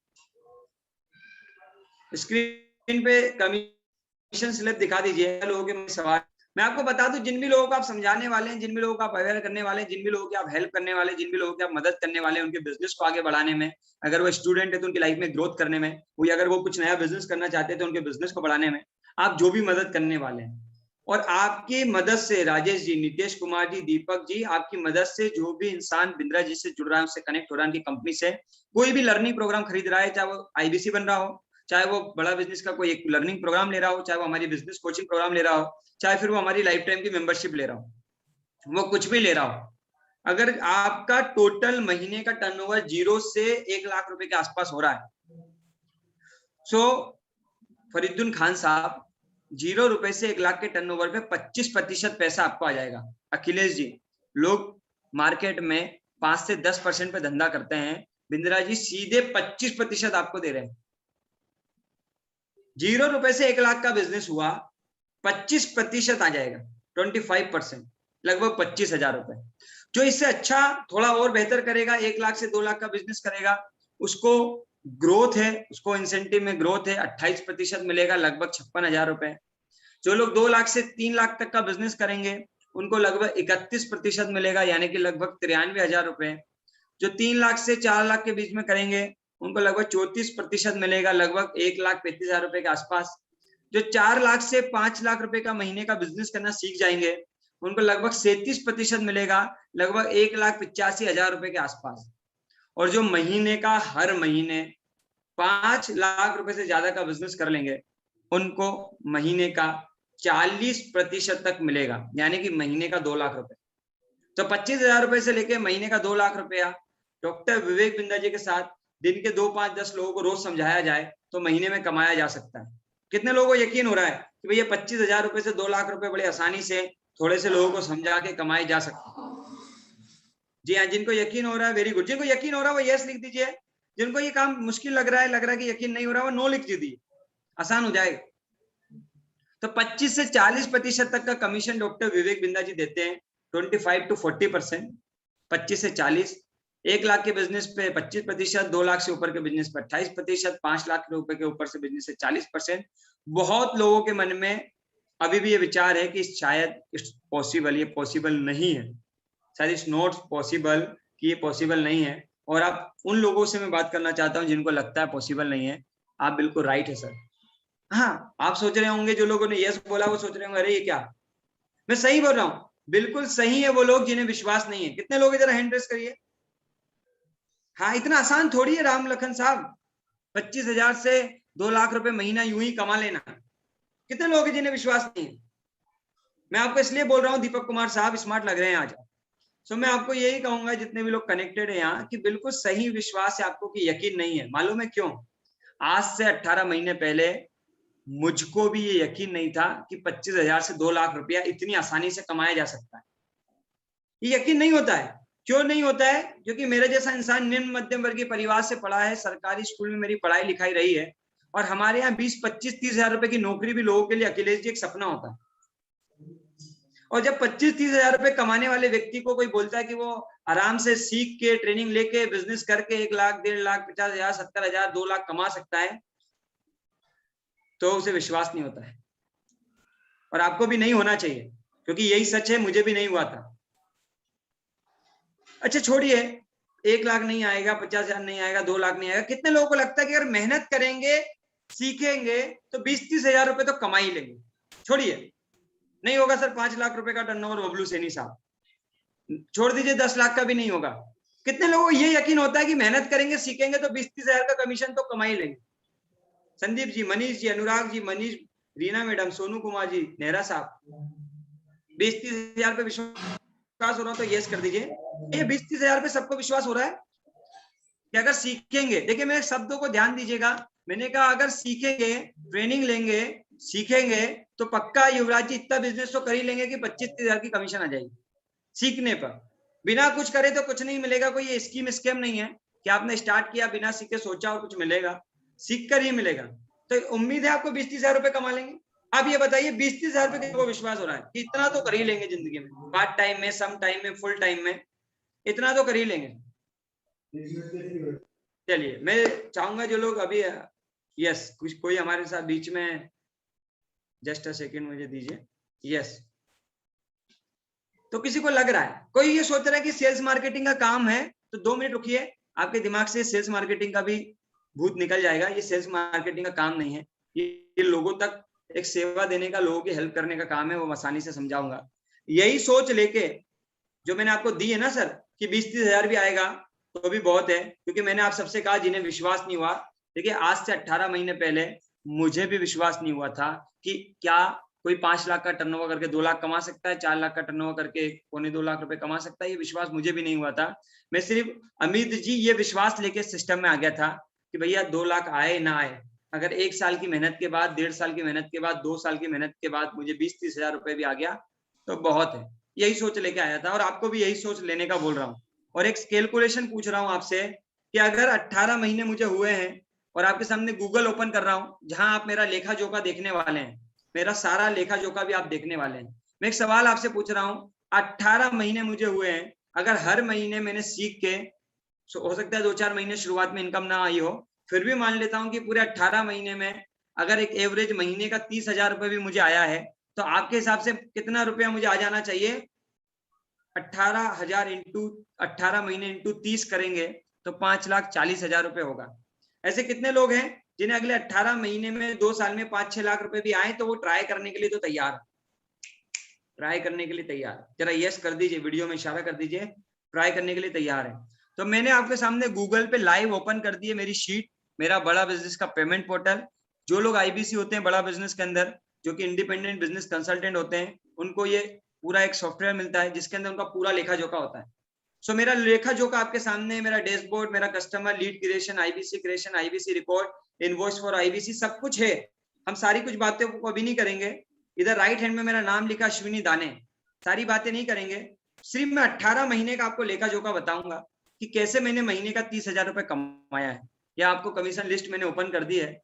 स्क्रीन पे कमीशन स्लिप दिखा दीजिए। लोगों के सवाल मैं आपको बता दूं, जिन भी लोगों को आप समझाने वाले हैं, जिन भी लोगों को आप अवेयर करने वाले हैं, जिन भी लोगों की आप हेल्प करने वाले हैं, जिन भी लोगों की आप मदद करने वाले हैं, उनके बिजनेस को आगे बढ़ाने में, अगर वो स्टूडेंट है तो उनकी लाइफ में ग्रोथ करने में, वो अगर वो कुछ नया बिजनेस करना चाहते हैं तो उनके बिजनेस को बढ़ाने में आप जो भी मदद करने वाले हैं, और आपकी मदद से राजेश जी, नीतीश कुमार जी, दीपक जी, आपकी मदद से जो भी इंसान बिंद्रा जी से जुड़ रहा है, उससे कनेक्ट हो रहा है, उनकी कंपनी से कोई भी लर्निंग प्रोग्राम खरीद रहा है, चाहे वो आईबीसी बन रहा हो, चाहे वो बड़ा बिजनेस का कोई एक लर्निंग प्रोग्राम ले रहा हो, चाहे वो हमारी बिजनेस कोचिंग प्रोग्राम ले रहा हो, चाहे फिर वो हमारी लाइफ टाइम की मेंबरशिप ले रहा हो, वो कुछ भी ले रहा हो, अगर आपका टोटल महीने का टर्नओवर 0 से 1 लाख रुपए के आसपास हो रहा है, सो फरीदुन खान साहब 0 रुपए से 1 लाख के टर्नओवर पे 25% पैसा आपको आ जाएगा। अखिलेश जी, लोग मार्केट में 5 से 10% पे धंधा करते हैं, बिंद्रा जी सीधे 25% आपको दे रहे हैं। 0 रुपए से 1 लाख का बिजनेस हुआ, 25% आ जाएगा, 25%, लगभग 25,000 रुपए। जो इससे अच्छा थोड़ा और बेहतर करेगा, 1 लाख से 2 लाख का बिजनेस करेगा, उसको ग्रोथ है, उसको इंसेंटिव में ग्रोथ है, 28% मिलेगा, लगभग 56,000 रुपए। जो लोग 2 लाख से 3 लाख तक का बिजनेस करेंगे, उनको लगभग 31% मिलेगा, यानी कि लगभग 93,000 रुपए। जो 3 लाख से 4 लाख के बीच में करेंगे, उनको लगभग 34% मिलेगा, लगभग 1,35,000 रुपए के आसपास। जो 4 लाख से 5 लाख रुपए का महीने का बिजनेस करना सीख जाएंगे, उनको लगभग 37% मिलेगा, लगभग 1,85,000 रुपए के आसपास। और जो महीने का हर महीने 5 लाख रुपए से ज्यादा का बिजनेस कर लेंगे, उनको महीने का 40% तक मिलेगा, यानी कि महीने का 2 लाख रुपए। तो 25,000 रुपए से लेके महीने का 2 लाख रुपया डॉक्टर विवेक बिंदा जी के साथ दिन के 2, 5, 10 लोगों को रोज समझाया जाए तो महीने में कमाया जा सकता है। कितने लोगों को यकीन हो रहा है कि भैया 25,000 रुपए से 2 लाख रुपए बड़े आसानी से थोड़े से लोगों को समझा के कमाए जा सकते हैं? जी हाँ, जिनको यकीन हो रहा है वेरी गुड। जिनको यकीन हो रहा है वो यस लिख दीजिए, जिनको ये काम मुश्किल लग रहा है कि यकीन नहीं हो रहा है, वो नो लिख दीजिए, आसान हो जाएगा। तो 25 से 40% तक का कमीशन डॉक्टर विवेक बिंदा जी देते हैं, 25 to 40%, 25 से 40, 1 लाख के बिजनेस पे 25%, 2 लाख से ऊपर के बिजनेस पे 28%, 5 लाख रुपए के ऊपर से बिजनेस से 40%। बहुत लोगों के मन में अभी भी ये विचार है कि शायद इट्स पॉसिबल, ये पॉसिबल नहीं है, शायद इट्स नॉट पॉसिबल, कि ये पॉसिबल नहीं है। और आप उन लोगों से मैं बात करना चाहता हूं जिनको लगता है पॉसिबल नहीं है, आप बिल्कुल राइट है सर। हाँ, आप सोच रहे होंगे, जो लोगों ने यस बोला वो सोच रहे होंगे अरे ये क्या, मैं सही बोल रहा हूँ, बिल्कुल सही है वो लोग जिन्हें विश्वास नहीं है। कितने लोग इधर हैंड रेस करिए। हाँ, इतना आसान थोड़ी है राम लखन साहब, 25,000 से 2 लाख रुपए महीना यूं ही कमा लेना। कितने लोग हैं जिन्हें विश्वास नहीं है? मैं आपको इसलिए बोल रहा हूँ दीपक कुमार साहब स्मार्ट लग रहे हैं आज। सो मैं आपको यही कहूंगा, जितने भी लोग कनेक्टेड है यहाँ, कि बिल्कुल सही विश्वास है आपको कि यकीन नहीं है। मालूम है क्यों? आज से 18 महीने पहले मुझको भी ये यकीन नहीं था कि 25,000 से 2 लाख रुपया इतनी आसानी से कमाया जा सकता है। ये यकीन नहीं होता है। क्यों नहीं होता है? क्योंकि मेरे जैसा इंसान निम्न मध्यम वर्गीय परिवार से पढ़ा है, सरकारी स्कूल में मेरी पढ़ाई लिखाई रही है, और हमारे यहाँ 20, 25, 30,000 रुपए की नौकरी भी लोगों के लिए अखिलेश जी एक सपना होता है। और जब 25, 30,000 रुपए कमाने वाले व्यक्ति को कोई बोलता है कि वो आराम से सीख के ट्रेनिंग लेके बिजनेस करके 1 लाख, 1.5 लाख, 50,000, 70,000, 2 लाख कमा सकता है, तो उसे विश्वास नहीं होता है। और आपको भी नहीं होना चाहिए, क्योंकि यही सच है, मुझे भी नहीं हुआ था। अच्छा छोड़िए, 1 लाख नहीं आएगा, 50,000 नहीं आएगा, 2 लाख नहीं आएगा। कितने लोगों को लगता है कि अगर मेहनत करेंगे, सीखेंगे तो 20-30 हजार रुपए तो कमा ही लेंगे? छोड़िए, नहीं होगा सर 5 लाख रुपए का टर्नओवर बबलू सैनी साहब, छोड़ दीजिए 10 लाख का भी नहीं होगा। कितने लोगों को ये यकीन होता है कि मेहनत करेंगे, सीखेंगे तो 20-30 हजार का कमीशन तो कमा ही लेंगे? संदीप जी, मनीष जी, अनुराग जी, मनीष, रीना मैडम, सोनू कुमार जी, नेहरा साहब, 20-30 हजार पे विश्वास हो रहा हो तो यस कर दीजिए। ये 20-30 हजार पे सबको विश्वास हो रहा है कि अगर सीखेंगे, देखिए मेरे शब्दों को ध्यान दीजिएगा, मैंने कहा अगर सीखेंगे, ट्रेनिंग लेंगे, सीखेंगे तो पक्का युवराज जी इतना बिजनेस तो कर ही लेंगे कि 25-30 हजार की कमीशन आ जाएगी सीखने पर। बिना कुछ करे तो कुछ नहीं मिलेगा। कोई ये स्कीम नहीं है कि आपने स्टार्ट किया बिना सीखे सोचा और कुछ मिलेगा, सीख कर ही मिलेगा। तो उम्मीद है आपको 20-30 हजार रुपए कमा लेंगे। आप ये बताइए 20-30 हजार रुपए किसको विश्वास हो रहा है कि इतना तो कर ही लेंगे जिंदगी में, पार्ट टाइम में, सम टाइम में, फुल टाइम में, इतना तो कर ही लेंगे। चलिए मैं चाहूंगा जो लोग अभी यस, कुछ कोई हमारे साथ बीच में, जस्ट अ सेकेंड मुझे दीजिए। यस, तो किसी को लग रहा है, कोई ये सोच रहा है कि सेल्स मार्केटिंग का काम है, तो 2 मिनट रुकिए, आपके दिमाग से सेल्स मार्केटिंग का भी भूत निकल जाएगा। ये सेल्स मार्केटिंग का काम नहीं है, ये लोगों तक एक सेवा देने का, लोगों की हेल्प करने का काम है, वो आसानी से समझाऊंगा। यही सोच लेके जो मैंने आपको दी है ना सर कि 20-30 हजार भी आएगा तो भी बहुत है, क्योंकि मैंने आप सबसे कहा जिन्हें विश्वास नहीं हुआ, देखिए आज से 18 महीने पहले मुझे भी विश्वास नहीं हुआ था कि क्या कोई 5 लाख का टर्नओवर करके 2 लाख कमा सकता है, 4 लाख का टर्नओवर करके 1.25-2 लाख रुपए कमा सकता है। ये विश्वास मुझे भी नहीं हुआ था। मैं सिर्फ अमित जी ये विश्वास लेके सिस्टम में आ गया था कि भैया 2 लाख आए ना आए, अगर 1 साल की मेहनत के बाद, 1.5 साल की मेहनत के बाद, 2 साल की मेहनत के बाद मुझे 20-30 हजार रुपए भी आ गया तो बहुत है। यही सोच लेके आया था और आपको भी यही सोच लेने का बोल रहा हूँ। और एक कैलकुलेशन पूछ रहा हूँ आपसे कि अगर 18 महीने मुझे हुए हैं और आपके सामने गूगल ओपन कर रहा हूँ जहां आप मेरा लेखा जोखा देखने वाले हैं, मेरा सारा लेखा जोखा भी आप देखने वाले हैं। मैं एक सवाल आपसे पूछ रहा हूँ, 18 महीने मुझे हुए हैं, अगर हर महीने मैंने सीख के, हो सकता है 2-4 महीने शुरुआत में इनकम ना आई हो, फिर भी मान लेता हूँ कि पूरे 18 महीने में अगर एक एवरेज महीने का 30 हजार रुपए भी मुझे आया है, तो आपके हिसाब से कितना रुपया मुझे आ जाना चाहिए? 18,000 इंटू 18 महीने इंटू 30 करेंगे तो 5,40,000 रुपए होगा। ऐसे कितने लोग हैं जिन्हें अगले 18 महीने में, 2 साल में 5-6 लाख रुपए भी आए तो वो ट्राई करने के लिए तो तैयार है, ट्राई करने के लिए तैयार। जरा यस कर दीजिए, वीडियो में इशारा कर दीजिए, ट्राई करने के लिए तैयार है। तो मैंने आपके सामने गूगल पे लाइव ओपन कर दी है मेरी शीट, मेरा बड़ा बिजनेस का पेमेंट पोर्टल। जो लोग आईबीसी होते हैं बड़ा बिजनेस के अंदर, जो कि इंडिपेंडेंट बिजनेस कंसल्टेंट होते हैं, उनको ये पूरा एक सॉफ्टवेयर मिलता है जिसके अंदर उनका पूरा लेखा जोखा होता है। सो मेरा लेखा जोखा आपके सामने, मेरा डैशबोर्ड, मेरा customer lead creation, IBC record, invoice for IBC, सब कुछ है। हम सारी कुछ बातें को अभी नहीं करेंगे। इधर राइट हैंड में मेरा नाम लिखा अश्विनी दाने, सारी बातें नहीं करेंगे। सिर्फ मैं 18 महीने का आपको लेखा जोखा बताऊंगा कि कैसे मैंने महीने का 30 हजार रुपए कमाया है। या आपको कमीशन लिस्ट मैंने ओपन कर दी है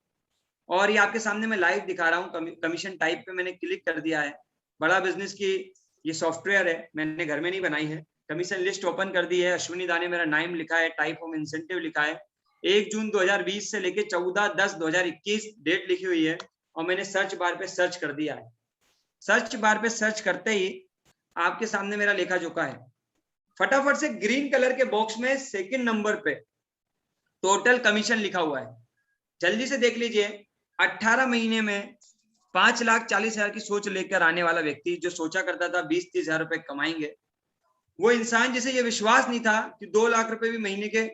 और ये आपके सामने मैं लाइव दिखा रहा हूँ। कमीशन टाइप पे मैंने क्लिक कर दिया है। बड़ा बिजनेस की ये सॉफ्टवेयर है, मैंने घर में नहीं बनाई है। कमीशन लिस्ट ओपन कर दी है, अश्विनी दाने मेरा नाम लिखा है, टाइप ऑफ इंसेंटिव लिखा है, 1 जून 2020 से लेके 14/10/2021 डेट लिखी हुई है और मैंने सर्च बार पे सर्च कर दिया है। सर्च बार पे सर्च करते ही आपके सामने मेरा लेखा जोखा है। फटाफट से ग्रीन कलर के बॉक्स में सेकंड नंबर पे टोटल कमीशन लिखा हुआ है, जल्दी से देख लीजिए। 18 महीने में 5,40,000 की सोच लेकर आने वाला व्यक्ति, जो सोचा करता था 20-30 हजार रुपए कमाएंगे, वो इंसान जिसे ये विश्वास नहीं था कि 2 लाख रुपए भी महीने के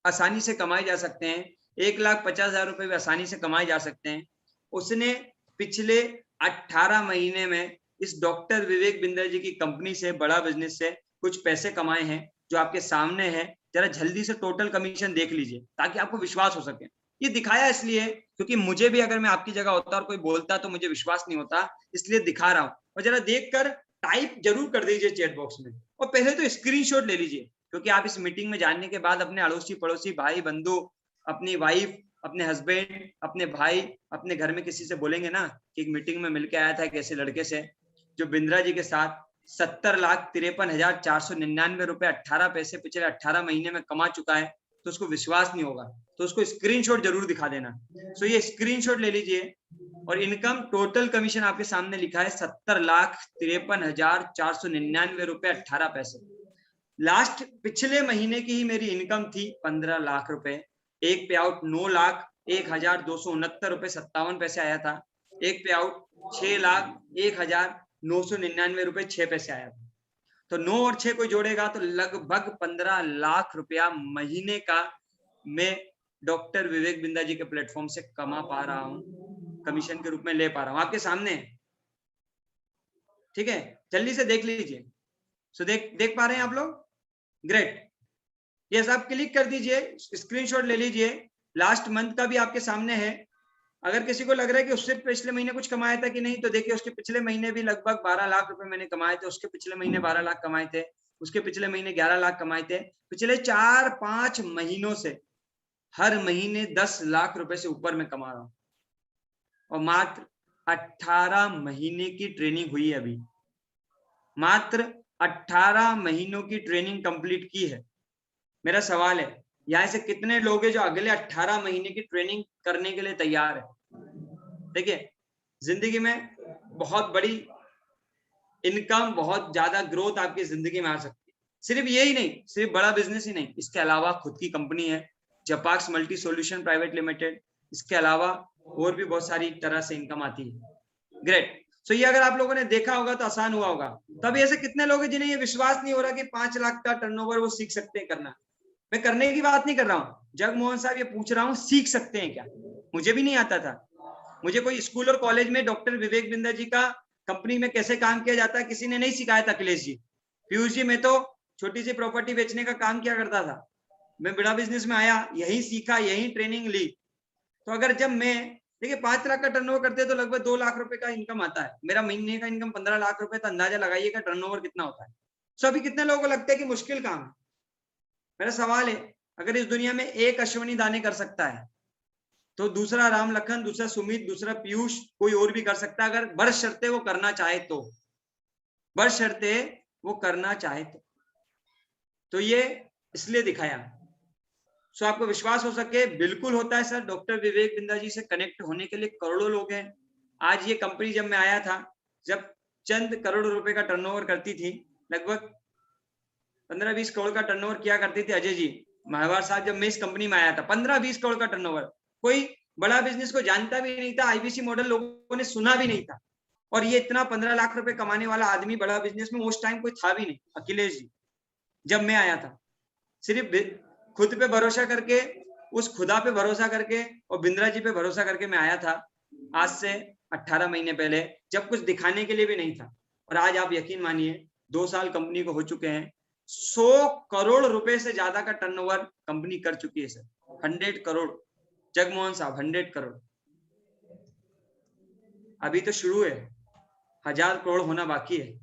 आसानी से कमाए जा सकते हैं, 1,50,000 रुपए भी आसानी से कमाए जा सकते हैं, उसने पिछले 18 महीने में इस डॉक्टर विवेक बिंदर जी की कंपनी से, बड़ा बिजनेस से कुछ पैसे कमाए हैं जो आपके सामने है। जरा जल्दी से टोटल कमीशन देख लीजिए ताकि आपको विश्वास हो सके। ये दिखाया इसलिए क्योंकि मुझे भी अगर मैं आपकी जगह होता और कोई बोलता तो मुझे विश्वास नहीं होता, इसलिए दिखा रहा हूं। और जरा देखकर टाइप जरूर कर दीजिए चैट बॉक्स में, और पहले तो स्क्रीनशॉट ले लीजिए, क्योंकि आप इस मीटिंग में जानने के बाद अपने अड़ोसी पड़ोसी, भाई बंधु, अपनी वाइफ, अपने हस्बैंड, अपने भाई, अपने घर में किसी से बोलेंगे ना कि एक मीटिंग में मिलकर आया था एक ऐसे लड़के से जो बिंद्रा जी के साथ 70,53,499 रुपए 18 पैसे पिछले 18 महीने में कमा चुका है। तो उसको विश्वास नहीं होगा, तो उसको स्क्रीनशॉट जरूर दिखा देना। सो ये स्क्रीनशॉट ले लीजिए। और इनकम टोटल कमीशन आपके सामने लिखा है 70,53,499 रुपए 18 पैसे। लास्ट पिछले महीने की ही मेरी इनकम थी 15 लाख रुपए। एक पे आउट 9,01,269 रुपए 57 पैसे आया था। एक पे आउट 6,01,999 रुपए 6 पैसे आया था। तो 9 और 6 को जोड़ेगा तो लगभग 15 लाख रुपया महीने का मैं डॉक्टर विवेक बिंदा जी के प्लेटफॉर्म से कमा पा रहा हूं, कमीशन के रूप में ले पा रहा हूं, आपके सामने। ठीक है, जल्दी से देख लीजिए। सो देख पा रहे हैं आप लोग? ग्रेट। यस, आप क्लिक कर दीजिए, स्क्रीनशॉट ले लीजिए। लास्ट मंथ का भी आपके सामने है। अगर किसी को लग रहा है कि उससे पिछले महीने कुछ कमाया था कि नहीं, तो देखिए उसके पिछले महीने भी लगभग 12 लाख रुपए मैंने कमाए थे, उसके पिछले महीने 12 लाख कमाए थे, उसके पिछले महीने 11 लाख कमाए थे। पिछले 4-5 महीनों से हर महीने 10 लाख रुपए से ऊपर मैं कमा रहा हूं। और मात्र 18 महीने की ट्रेनिंग हुई है अभी, मात्र 18 महीनों की ट्रेनिंग कंप्लीट की है। मेरा सवाल है, यहाँ से कितने लोग हैं जो अगले 18 महीने की ट्रेनिंग करने के लिए तैयार है? देखिए, जिंदगी में बहुत बड़ी इनकम, बहुत ज्यादा ग्रोथ आपकी जिंदगी में आ सकती है। सिर्फ यही नहीं, सिर्फ बड़ा बिजनेस ही नहीं, इसके अलावा खुद की कंपनी है जपाक्स मल्टी सॉल्यूशन प्राइवेट लिमिटेड। इसके अलावा और भी बहुत सारी तरह से इनकम आती है। ग्रेट। सो ये अगर आप लोगों ने देखा होगा तो आसान हुआ होगा। तब ऐसे कितने लोग हैं जिन्हें ये विश्वास नहीं हो रहा कि 5 लाख का टर्नओवर वो सीख सकते हैं करना? मैं करने की बात नहीं कर रहा हूँ, जगमोहन साहब ये पूछ रहा हूँ, सीख सकते हैं क्या? मुझे भी नहीं आता था। मुझे कोई स्कूल और कॉलेज में डॉक्टर विवेक बिंदा जी का कंपनी में कैसे काम किया जाता है किसी ने नहीं सिखाया था। अखिलेश जी, पीयूष जी, मैं तो छोटी सी प्रॉपर्टी बेचने का काम किया करता था। मैं बड़ा बिजनेस में आया, यही सीखा, यही ट्रेनिंग ली। तो अगर जब मैं देखिए 5 लाख का टर्नओवर करते हैं तो लगभग 2 लाख रुपए का इनकम आता है। मेरा महीने का इनकम 15 लाख रुपए, तो अंदाजा लगाइएगा टर्नओवर कितना होता है। सो अभी कितने लोगों को लगता है कि मुश्किल काम है? मेरा सवाल है, अगर इस दुनिया में एक अश्विनी दाने कर सकता है तो दूसरा राम लखन, दूसरा सुमित, दूसरा पीयूष, कोई और भी कर सकता है, अगर बशर्ते वो करना चाहे तो। बशर्ते वो करना चाहे तो ये इसलिए दिखाया। सो आपको विश्वास हो सके, बिल्कुल होता है सर। डॉक्टर विवेक बिंदा जी से कनेक्ट होने के लिए करोड़ों लोग हैं। आज ये कंपनी जब मैं आया था, जब चंद करोड़ रुपए का टर्नओवर करती थी, लगभग 15-20 करोड़ का टर्नओवर किया करती थी अजय जी महावार साहब, जब मैं इस कंपनी में आया था 15-20 करोड़ का टर्नओवर। कोई बड़ा बिजनेस को जानता भी नहीं था, आईबीसी मॉडल लोगों ने सुना भी नहीं था। और ये इतना 15 लाख रुपए कमाने वाला आदमी बड़ा बिजनेस में उस टाइम कोई था भी नहीं, अखिलेश जी, जब मैं आया था। सिर्फ खुद पे भरोसा करके, उस खुदा पे भरोसा करके और बिंद्रा जी पे भरोसा करके मैं आया था, आज से 18 महीने पहले, जब कुछ दिखाने के लिए भी नहीं था। और आज आप यकीन मानिए 2 साल कंपनी को हो चुके हैं, 100 करोड़ रुपए से ज्यादा का टर्नओवर कंपनी कर चुकी है सर। 100 करोड़ जगमोहन साहब, 100 करोड़। अभी तो शुरू है, 1000 करोड़ होना बाकी है,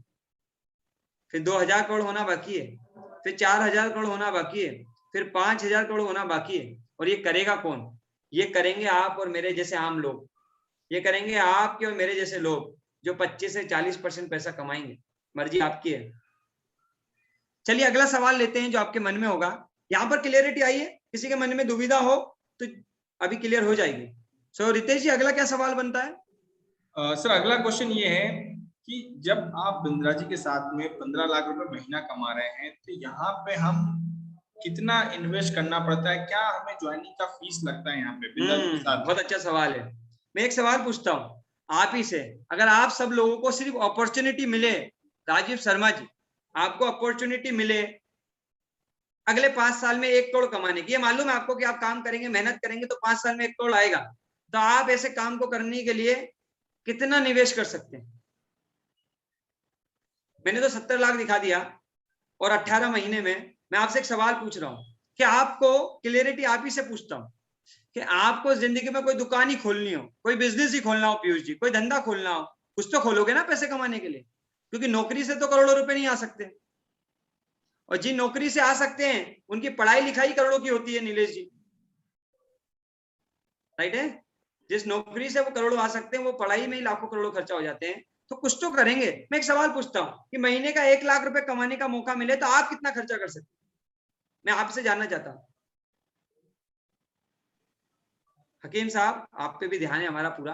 फिर 2000 करोड़ होना बाकी है, फिर 4000 करोड़ होना बाकी है, फिर 5000 करोड़ होना बाकी है। और ये करेगा कौन? ये करेंगे आप और मेरे जैसे आम लोग। ये करेंगे आपके और मेरे जैसे लोग जो 25 से 40% पैसा कमाएंगे। मर्जी आपकी है। चलिए अगला सवाल लेते हैं जो आपके मन में होगा। यहाँ पर क्लियरिटी आई है? किसी के मन में दुविधा हो तो अभी क्लियर हो जाएगी। सो रितेश जी, अगला क्या सवाल बनता है? सर अगला क्वेश्चन ये है कि जब आप बिंद्रा जी के साथ में 15 लाख रुपए महीना कमा रहे हैं, तो यहाँ पे हम कितना इन्वेस्ट करना पड़ता है? क्या हमें ज्वाइनिंग का फीस लगता है यहाँ पे बिंद्रा जी के साथ? बहुत अच्छा सवाल है। मैं एक सवाल पूछता हूँ आप ही से, अगर आप सब लोगों को सिर्फ अपॉर्चुनिटी मिले, राजीव शर्मा जी, आपको अपॉर्चुनिटी मिले अगले 5 साल में 1 करोड़ कमाने की, ये मालूम है आपको कि आप काम करेंगे, मेहनत करेंगे तो 5 साल में 1 करोड़ आएगा, तो आप ऐसे काम को करने के लिए कितना निवेश कर सकते हैं? मैंने तो 70 लाख दिखा दिया और 18 महीने में। मैं आपसे एक सवाल पूछ रहा हूं कि आपको क्लियरिटी आप ही से पूछता हूं कि आपको जिंदगी में कोई दुकान ही खोलनी हो, कोई बिजनेस ही खोलना हो, पीयूष जी, कोई धंधा खोलना हो, कुछ तो खोलोगे ना पैसे कमाने के लिए, क्योंकि नौकरी से तो करोड़ों रुपए नहीं आ सकते। और जिन नौकरी से आ सकते हैं उनकी पढ़ाई लिखाई करोड़ों की होती है, नीलेश जी, राइट है? जिस नौकरी से वो करोड़ों आ सकते हैं वो पढ़ाई में ही लाखों करोड़ों खर्चा हो जाते हैं। तो कुछ तो करेंगे। मैं एक सवाल पूछता हूं कि महीने का 1 लाख रुपए कमाने का मौका मिले तो आप कितना खर्चा कर सकते हैं? मैं आपसे जानना चाहता हूं। हकीम साहब आप पे भी ध्यान है हमारा पूरा,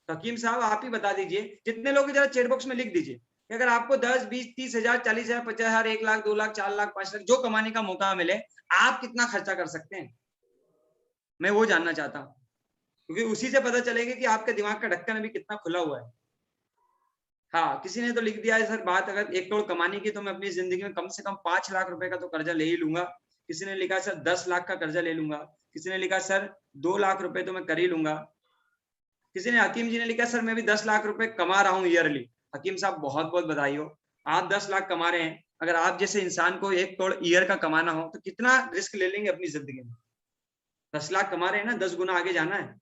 तो हकीम साहब आप ही बता दीजिए, जितने लोग जरा चैट बॉक्स में लिख दीजिए कि अगर आपको 10, 20, 30 हजार, 40 हजार, 50 हजार, 1 लाख, 2 लाख, 4 लाख, 5 लाख जो कमाने का मौका मिले, आप कितना खर्चा कर सकते हैं, मैं वो जानना चाहता हूँ, क्योंकि उसी से पता चलेगा कि आपके दिमाग का ढक्कन अभी कितना खुला हुआ है। हाँ, किसी ने तो लिख दिया है सर बात अगर 1 करोड़ कमाने की तो मैं अपनी जिंदगी में कम से कम 5 लाख रुपए का तो कर्जा ले ही लूंगा। किसी ने लिखा सर 10 लाख का कर्जा ले लूंगा। किसी ने लिखा सर 2 लाख रुपए तो मैं कर ही लूंगा। किसी ने, हकीम जी ने लिखा सर मैं भी 10 लाख रुपए कमा रहा हूँ ईयरली। हकीम साहब बहुत बहुत बधाई हो, आप 10 लाख कमा रहे हैं। अगर आप जैसे इंसान को 1 करोड़ ईयर का कमाना हो तो कितना रिस्क ले लेंगे अपनी जिंदगी में। 10 लाख कमा रहे हैं ना, 10 गुना आगे जाना है।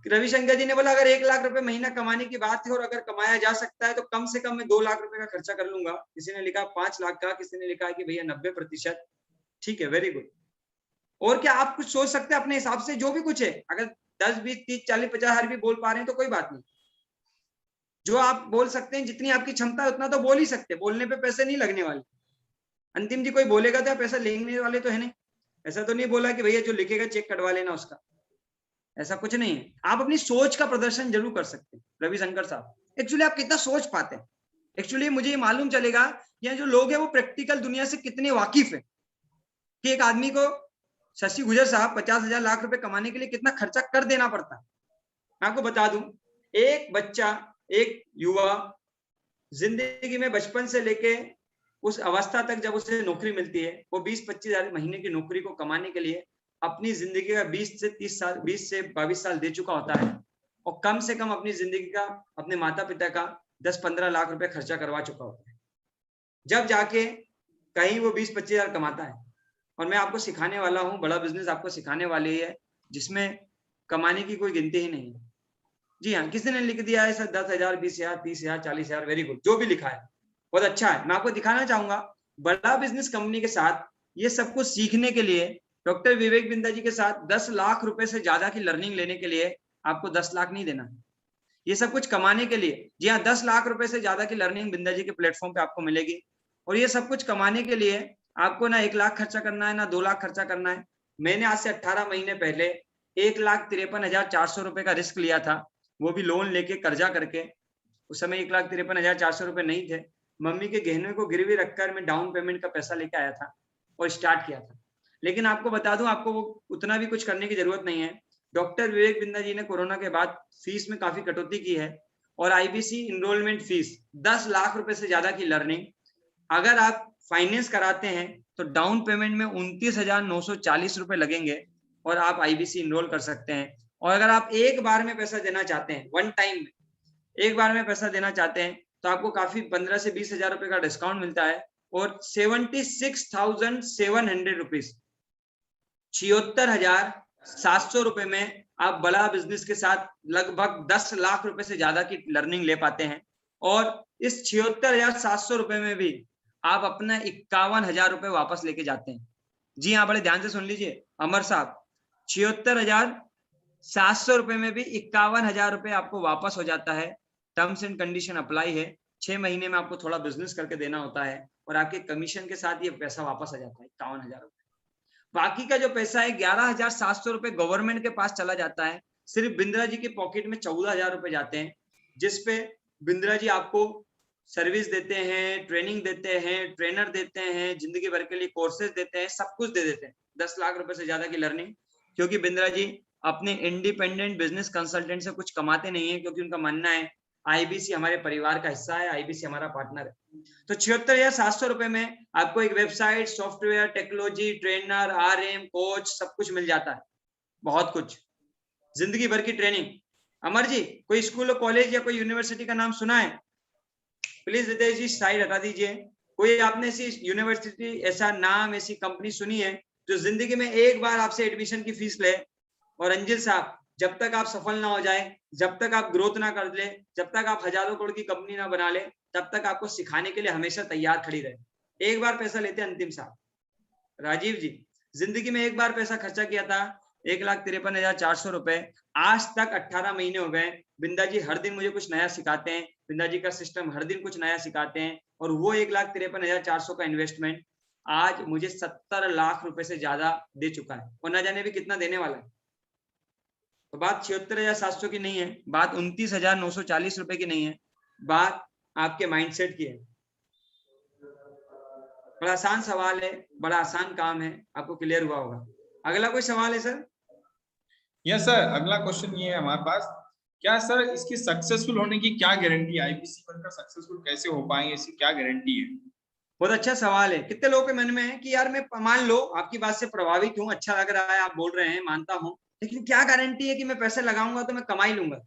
रविशंकर जी ने बोला अगर 1 लाख रुपए महीना कमाने की बात है और अगर कमाया जा सकता है तो कम से कम मैं 2 लाख रुपए का खर्चा कर लूंगा। किसी ने लिखा 5 लाख का, किसी ने लिखा कि भैया 90%। ठीक है, वेरी गुड। और क्या आप कुछ सोच सकते हैं अपने हिसाब से, जो भी कुछ है, अगर 10, 20, 30, 40, 50 हजार भी बोल पा रहे हैं तो कोई बात नहीं। जो आप बोल सकते हैं, जितनी आपकी क्षमता है उतना तो बोल ही सकते हैं, बोलने पे पैसे नहीं लगने वाले। अंतिम जी कोई बोलेगा तो पैसा लेने वाले तो है नहीं, ऐसा तो नहीं बोला कि भैया जो लिखेगा चेक कटवा लेना उसका, ऐसा कुछ नहीं है। आप अपनी सोच का प्रदर्शन जरूर कर सकते हैं रविशंकर साहब। एक्चुअली आप कितना सोच पाते हैं, एक्चुअली मुझे ये मालूम चलेगा यहाँ जो लोग हैं वो प्रैक्टिकल दुनिया से कितने वाकिफ है कि एक आदमी को, शशि गुजर साहब 50,000 लाख रुपए कमाने के लिए कितना खर्चा कर देना पड़ता है। मैं आपको बता दूं, एक बच्चा, एक युवा जिंदगी में बचपन से लेके उस अवस्था तक जब उसे नौकरी मिलती है, वो 20-25 हजार महीने की नौकरी को कमाने के लिए अपनी जिंदगी का 20 से 30 साल, 20 से 22 साल दे चुका होता है और कम से कम अपनी जिंदगी का, अपने माता पिता का 10-15 लाख रुपए खर्चा करवा चुका होता है, जब जाके कहीं वो 20-25 हजार कमाता है। और मैं आपको सिखाने वाला हूँ, बड़ा बिजनेस आपको सिखाने वाली है जिसमें कमाने की कोई गिनती ही नहीं है। जी हाँ, किसी ने लिख दिया है सर 10,000, 20,000, 30,000, 40,000, वेरी गुड, जो भी लिखा है बहुत अच्छा है। मैं आपको दिखाना चाहूंगा बड़ा बिजनेस कंपनी के साथ ये सब कुछ सीखने के लिए, डॉक्टर विवेक बिंदा जी के साथ 10 लाख रुपए से ज्यादा की लर्निंग लेने के लिए आपको 10 लाख नहीं देना, ये सब कुछ कमाने के लिए। जी हाँ, 10 लाख रुपए से ज्यादा की लर्निंग बिंदा जी के प्लेटफॉर्म पे आपको मिलेगी। और ये सब कुछ कमाने के लिए आपको ना 1 लाख खर्चा करना है, ना 2 लाख खर्चा करना है। मैंने आज से 18 महीने पहले 1,53,400 रुपए का रिस्क लिया था, वो भी लोन लेके, कर्जा करके। उस समय 1,53,400 रुपए नहीं थे, मम्मी के गहने को गिरवी रखकर मैं डाउन पेमेंट का पैसा लेके आया था और स्टार्ट किया था। लेकिन आपको बता दूं, आपको उतना भी कुछ करने की जरूरत नहीं है। डॉक्टर विवेक बिंदा जी ने कोरोना के बाद फीस में काफी कटौती की है और आईबीसी इनरोलमेंट फीस 10 लाख रुपए से ज्यादा की लर्निंग अगर आप फाइनेंस कराते हैं तो डाउन पेमेंट में 29,940 रुपए लगेंगे और आप आईबीसी इनरोल कर सकते हैं। और अगर आप एक बार में पैसा देना चाहते हैं, वन टाइम में एक बार में पैसा देना चाहते हैं, तो आपको काफी 15 से 20 हजार रुपए का डिस्काउंट मिलता है और 76,700 रुपीज, 76,700 रुपए में आप बड़ा बिजनेस के साथ लगभग 10 लाख रुपए से ज्यादा की लर्निंग ले पाते हैं। और इस 76,700 रुपए में भी आप अपना 51,000 रुपए वापस लेके जाते हैं। जी हाँ, बड़े ध्यान से सुन लीजिए अमर साहब, 76,700 रुपए में भी 51,000 रुपए आपको वापस हो जाता है। टर्म्स एंड कंडीशन अप्लाई है, 6 महीने में आपको थोड़ा बिजनेस करके देना होता है और आपके कमीशन के साथ ये पैसा वापस आ जाता है 51,000 रुपए। बाकी का जो पैसा है 11,700 रुपए गवर्नमेंट के पास चला जाता है। सिर्फ बिंद्रा जी के पॉकेट में 14,000 रुपए जाते हैं, जिसपे बिंद्रा जी आपको सर्विस देते हैं, ट्रेनिंग देते हैं, ट्रेनर देते हैं, जिंदगी भर के लिए कोर्सेज देते हैं, सब कुछ दे देते हैं। 10 लाख रुपए से ज्यादा की लर्निंग, क्योंकि बिंद्रा जी अपने इंडिपेंडेंट बिजनेस कंसल्टेंट से कुछ कमाते नहीं है, क्योंकि उनका मानना है आईबीसी हमारे परिवार का हिस्सा है, आईबीसी हमारा पार्टनर है। तो 76,700 रुपए में आपको एक website, software, technology, trainer, RM, coach, सब कुछ मिल जाता है, बहुत कुछ, जिंदगी भर की ट्रेनिंग। अमर जी, कोई स्कूल, कॉलेज या कोई यूनिवर्सिटी का नाम सुना है? प्लीज रितेश जी साइड हटा दीजिए। कोई आपने ऐसी यूनिवर्सिटी, ऐसा नाम, ऐसी कंपनी सुनी है जो जिंदगी में एक बार आपसे एडमिशन की फीस ले? और अंजिल साहब, जब तक आप सफल ना हो जाए, जब तक आप ग्रोथ ना कर ले, जब तक आप हजारों करोड़ की कंपनी ना बना ले, तब तक आपको सिखाने के लिए हमेशा तैयार खड़ी रहे। एक बार पैसा लेते अंतिम साहब। राजीव जी, जिंदगी में एक बार पैसा खर्चा किया था 1,53,400 रुपए, आज तक 18 महीने हो गए। बिंदा जी हर दिन मुझे कुछ नया सिखाते हैं, बिंदा जी का सिस्टम हर दिन कुछ नया सिखाते हैं, और वो 1,53,400 का इन्वेस्टमेंट आज मुझे 70 लाख रुपए से ज्यादा दे चुका है और न जाने भी कितना देने वाला है। तो बात 76,700 की नहीं है, बात 29,940 रुपए की नहीं है, बात आपके माइंडसेट की है। बड़ा आसान सवाल है, बड़ा आसान काम है, आपको क्लियर हुआ होगा। अगला कोई सवाल है सर? यस सर, अगला क्वेश्चन ये है हमारे पास, क्या सर इसकी सक्सेसफुल होने की क्या गारंटी है? आईपीसी बनकर सक्सेसफुल कैसे हो पाएंगे, इसकी क्या गारंटी है? बहुत अच्छा सवाल है। कितने लोगों के मन में है कि यार मैं मान लो आपकी बात से प्रभावित हूँ, अच्छा लग रहा है, आप बोल रहे हैं, मानता हूँ, लेकिन क्या गारंटी है कि मैं पैसे लगाऊंगा तो मैं कमा ही लूंगा?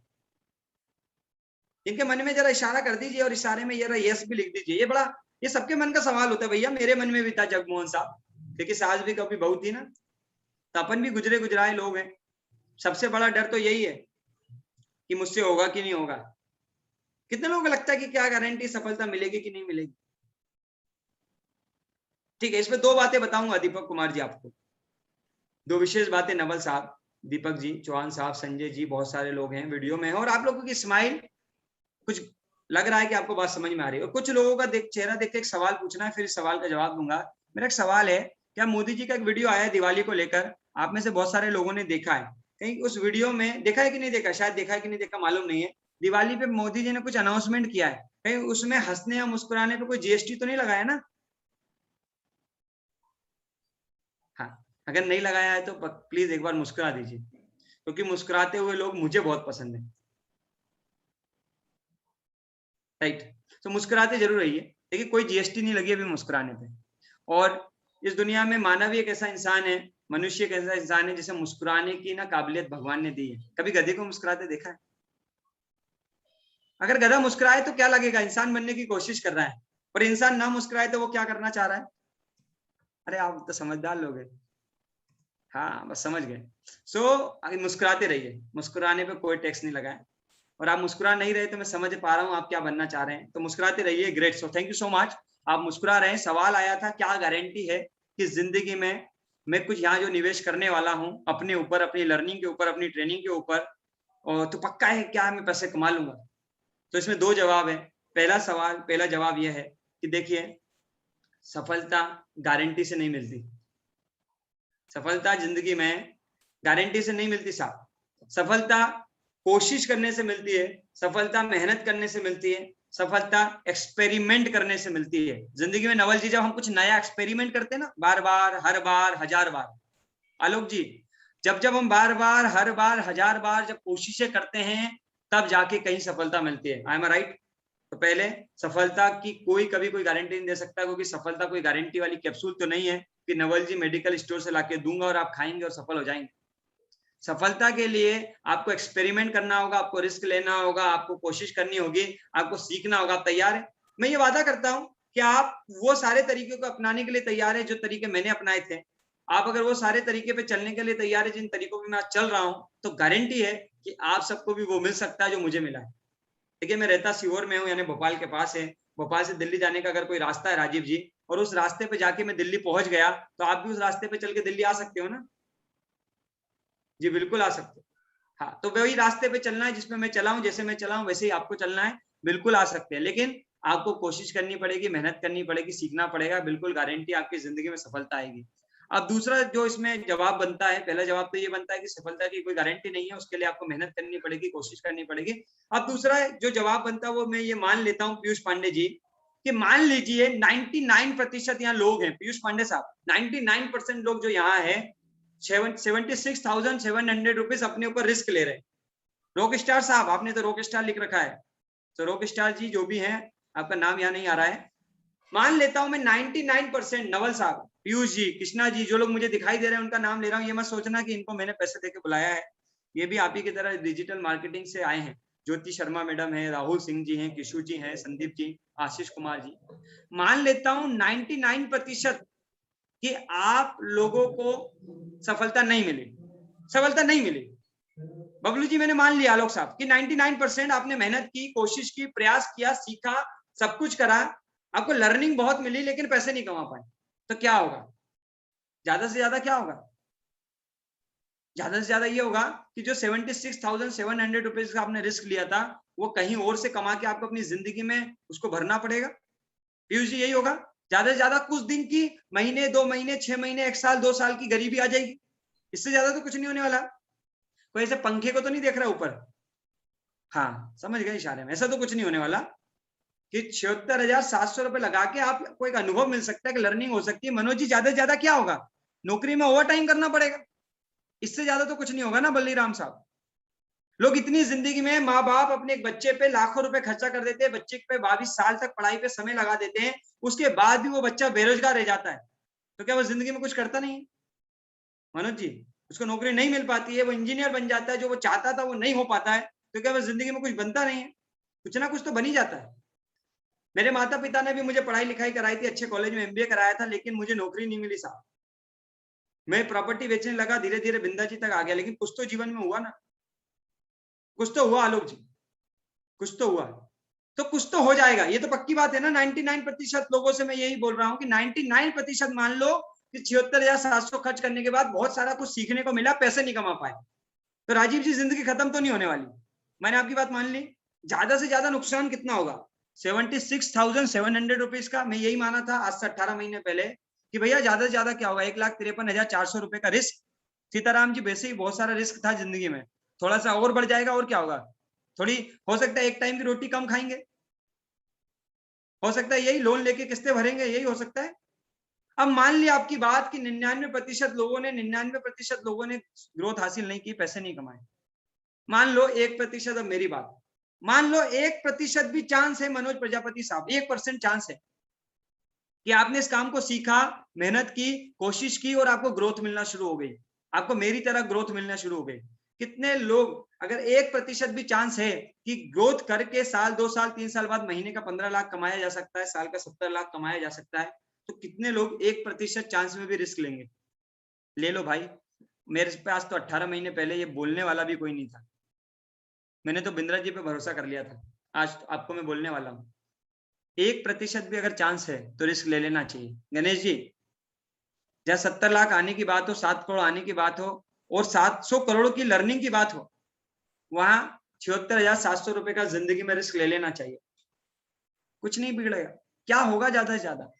इनके मन में जरा इशारा कर दीजिए और इशारे में जरा यस भी लिख दीजिए। ये सबके मन का सवाल होता है भैया, मेरे मन में भी था जगमोहन साहब, क्योंकि सास भी कभी बहू थी ना, तो अपन भी गुजरे गुजराए लोग हैं। सबसे बड़ा डर तो यही है कि मुझसे होगा कि नहीं होगा। कितने लोगों को लगता है कि क्या गारंटी सफलता मिलेगी कि नहीं मिलेगी? ठीक है, इसमें दो बातें बताऊंगा दीपक कुमार जी आपको, दो विशेष बातें। नवल साहब, दीपक जी, चौहान साहब, संजय जी, बहुत सारे लोग हैं वीडियो में, और आप लोगों की स्माइल, कुछ लग रहा है कि आपको बात समझ में आ रही है। और कुछ लोगों का चेहरा देख के एक सवाल पूछना है, फिर इस सवाल का जवाब दूंगा। मेरा एक सवाल है, क्या मोदी जी का एक वीडियो आया है दिवाली को लेकर, आप में से बहुत सारे लोगों ने देखा है, कहीं उस वीडियो में देखा है कि नहीं देखा, शायद देखा है कि नहीं देखा मालूम नहीं है। दिवाली पे मोदी जी ने कुछ अनाउंसमेंट किया है, कहीं उसमें हंसने या मुस्कुराने पे कोई जीएसटी तो नहीं लगाया ना? हाँ, अगर नहीं लगाया है तो प्लीज एक बार मुस्कुरा दीजिए, क्योंकि मुस्कुराते हुए लोग मुझे बहुत पसंद है। राइट, तो मुस्कुराते जरूर रहिए, देखिए कोई जीएसटी नहीं लगी अभी मुस्कुराने पे। और इस दुनिया में मानव एक ऐसा इंसान है, मनुष्य एक ऐसा इंसान है जिसे मुस्कुराने की ना काबिलियत भगवान ने दी है। कभी गधे को मुस्कुराते देखा है? अगर गधा मुस्कुराए तो क्या लगेगा, इंसान बनने की कोशिश कर रहा है, और इंसान ना मुस्कुराए तो वो क्या करना चाह रहा है? अरे आप तो समझदार लोग हैं, हाँ बस समझ गए। सो मुस्कुराते रहिए, मुस्कुराने पे कोई टैक्स नहीं लगा है, और आप मुस्कुरा नहीं रहे तो मैं समझ पा रहा हूँ आप क्या बनना चाह रहे हैं, तो मुस्कुराते रहिए। Great, so thank you so much, आप मुस्कुरा रहे हैं। सवाल आया था क्या गारंटी है कि जिंदगी में मैं कुछ यहाँ जो निवेश करने वाला हूँ अपने ऊपर, अपनी लर्निंग के ऊपर, अपनी ट्रेनिंग के ऊपर, और तो पक्का है क्या मैं पैसे कमा लूंगा? तो इसमें दो जवाब है। पहला जवाब यह है कि देखिए, सफलता गारंटी से नहीं मिलती। सफलता जिंदगी में गारंटी से नहीं मिलती साहब। सफलता कोशिश करने से मिलती है, सफलता मेहनत करने से मिलती है, सफलता एक्सपेरिमेंट करने से मिलती है। जिंदगी में नवल जी, जब हम कुछ नया एक्सपेरिमेंट करते हैं ना, बार बार, हर बार, हजार बार, आलोक जी, जब हम बार बार, हर बार, हजार बार जब कोशिशें करते हैं, तब जाके कहीं सफलता मिलती है। I M right? तो पहले, सफलता की कभी कोई गारंटी नहीं दे सकता, क्योंकि सफलता कोई गारंटी वाली कैप्सूल तो नहीं है कि नवल जी मेडिकल स्टोर से लाके दूंगा और आप खाएंगे और सफल हो जाएंगे। सफलता के लिए आपको एक्सपेरिमेंट करना होगा, आपको रिस्क लेना होगा, आपको कोशिश करनी होगी, आपको सीखना होगा। आप तैयार है? मैं ये वादा करता हूं कि आप वो सारे तरीके को अपनाने के लिए तैयार है जो तरीके मैंने अपनाए थे। आप अगर वो सारे तरीके पे चलने के लिए तैयार है जिन तरीकों पे मैं आज चल रहा हूं, तो गारंटी है कि आप सबको भी वो मिल सकता है जो मुझे मिला है। देखिए, मैं रहता सीहोर में हूँ, यानी भोपाल के पास है। भोपाल से दिल्ली जाने का अगर कोई रास्ता है राजीव जी, और उस रास्ते पे जाके मैं दिल्ली पहुंच गया, तो आप भी उस रास्ते पे चल के दिल्ली आ सकते हो ना? जी बिल्कुल आ सकते हो। हाँ, तो वही रास्ते पे चलना है जिसमें मैं चला हूँ, जैसे मैं चला हूँ वैसे ही आपको चलना है। बिल्कुल आ सकते हैं, लेकिन आपको कोशिश करनी पड़ेगी, मेहनत करनी पड़ेगी, सीखना पड़ेगा। बिल्कुल गारंटी आपकी जिंदगी में सफलता आएगी। अब दूसरा जो इसमें जवाब बनता है, पहला जवाब तो ये बनता है कि सफलता की कोई गारंटी नहीं है, उसके लिए आपको मेहनत करनी पड़ेगी, कोशिश करनी पड़ेगी। अब दूसरा जो जवाब बनता है वो मैं ये मान लेता हूँ पीयूष पांडे जी, कि मान लीजिए 99% यहाँ लोग हैं, पीयूष पांडे साहब, 99% लोग जो यहाँ है 76,700 रुपीज अपने ऊपर रिस्क ले रहे हैं। रॉक स्टार साहब, आपने तो रॉक स्टार लिख रखा है, तो रॉक स्टार जी जो भी हैं, आपका नाम यहाँ नहीं आ रहा है, मान लेता हूं मैं 99%। नवल साहब, पीयूष जी, कृष्णा जी, जो लोग मुझे दिखाई दे रहे हैं उनका नाम ले रहा हूँ। ये मत सोचना कि इनको मैंने पैसे देके बुलाया है, ये भी आप ही की तरह डिजिटल मार्केटिंग से आए हैं। ज्योति शर्मा मैडम है, राहुल सिंह जी हैं, किशु जी हैं, संदीप जी, आशीष कुमार जी। मान लेता हूं 99% कि आप लोगों को सफलता नहीं मिली। बबलू जी, मैंने मान लिया आलोक साहब कि 99% आपने मेहनत की, कोशिश की, प्रयास किया, सीखा, सब कुछ करा, आपको लर्निंग बहुत मिली, लेकिन पैसे नहीं कमा पाए। तो क्या होगा? ज्यादा से ज्यादा क्या होगा? ज्यादा से ज्यादा ये होगा कि जो 76,700 रुपीज का आपने रिस्क लिया था, वो कहीं और से कमा के आपको अपनी जिंदगी में उसको भरना पड़ेगा। पीयूष जी, यही होगा? ज्यादा से ज्यादा कुछ दिन की, महीने 2 महीने 6 महीने 1 साल 2 साल की गरीबी आ जाएगी, इससे ज्यादा तो कुछ नहीं होने वाला। कोई ऐसे पंखे को तो नहीं देख रहा ऊपर, हाँ समझ गए इशारे में, ऐसा तो कुछ नहीं होने वाला कि 76,700 रुपए लगा के आपको एक अनुभव मिल सकता है कि लर्निंग हो सकती है। मनोज जी ज्यादा से ज्यादा क्या होगा, नौकरी में ओवर टाइम करना पड़ेगा, इससे ज्यादा तो कुछ नहीं होगा ना बल्लीराम साहब। लोग इतनी जिंदगी में माँ बाप अपने एक बच्चे पे लाखों रुपए खर्चा कर देते हैं, बच्चे पे 22 साल तक पढ़ाई पे समय लगा देते हैं, उसके बाद भी वो बच्चा बेरोजगार रह जाता है, तो क्या वो जिंदगी में कुछ करता नहीं है मनोज जी? उसको नौकरी नहीं मिल पाती है, वो इंजीनियर बन जाता है, जो वो चाहता था वो नहीं हो पाता है, तो क्या वो जिंदगी में कुछ बनता नहीं है? कुछ ना कुछ तो बन ही जाता है। मेरे माता पिता ने भी मुझे पढ़ाई लिखाई कराई थी, अच्छे कॉलेज में MBA कराया था, लेकिन मुझे नौकरी नहीं मिली साहब। मैं प्रॉपर्टी बेचने लगा, धीरे धीरे बिंदा जी तक आ गया, लेकिन कुछ तो जीवन में हुआ ना, कुछ तो हुआ आलोक जी, कुछ तो हुआ, तो कुछ तो हो जाएगा, ये तो पक्की बात है ना। 99% लोगों से मैं यही बोल रहा हूँ कि 99% मान लो कि 76,700 खर्च करने के बाद बहुत सारा कुछ सीखने को मिला, पैसे नहीं कमा पाए, तो राजीव जी जिंदगी खत्म तो नहीं होने वाली। मैंने आपकी बात मान ली, ज्यादा से ज्यादा नुकसान कितना होगा, 76,700 रुपीज का। मैं यही माना था आज से 18 महीने पहले कि भैया ज्यादा से ज्यादा क्या होगा, 1,53,400 रुपए का रिस्क। सीताराम जी वैसे ही बहुत सारा रिस्क था जिंदगी में, थोड़ा सा और बढ़ जाएगा और क्या होगा, थोड़ी हो सकता है एक टाइम की रोटी कम खाएंगे, हो सकता है यही लोन लेके किस्तें भरेंगे, यही हो सकता है। अब मान लिया आपकी बात कि 99% लोगों ने ग्रोथ हासिल नहीं की, पैसे नहीं कमाए, मान लो 1%। अब मेरी बात मान लो 1% भी चांस है मनोज प्रजापति साहब, 1% चांस है कि आपने इस काम को सीखा, मेहनत की, कोशिश की और आपको ग्रोथ मिलना शुरू हो गई, आपको मेरी तरह ग्रोथ मिलना शुरू हो गई। कितने लोग, अगर 1% भी चांस है कि ग्रोथ करके साल 2 साल 3 साल बाद महीने का 15 लाख कमाया जा सकता है, साल का 70 लाख कमाया जा सकता है, तो कितने लोग 1% चांस में भी रिस्क लेंगे? ले लो भाई, मेरे पास तो 18 महीने पहले ये बोलने वाला भी कोई नहीं था, मैंने तो बिंद्रा जी पे भरोसा कर लिया था। आज तो आपको मैं बोलने वाला हूँ, 1% भी अगर चांस है तो रिस्क ले लेना चाहिए। गणेश जी, जहाँ 70 लाख आने की बात हो, 7 करोड़ आने की बात हो और 700 करोड़ की लर्निंग की बात हो, वहां 76,700 रुपए का जिंदगी में रिस्क ले लेना चाहिए, कुछ नहीं बिगड़ेगा। क्या होगा ज्यादा से ज्यादा?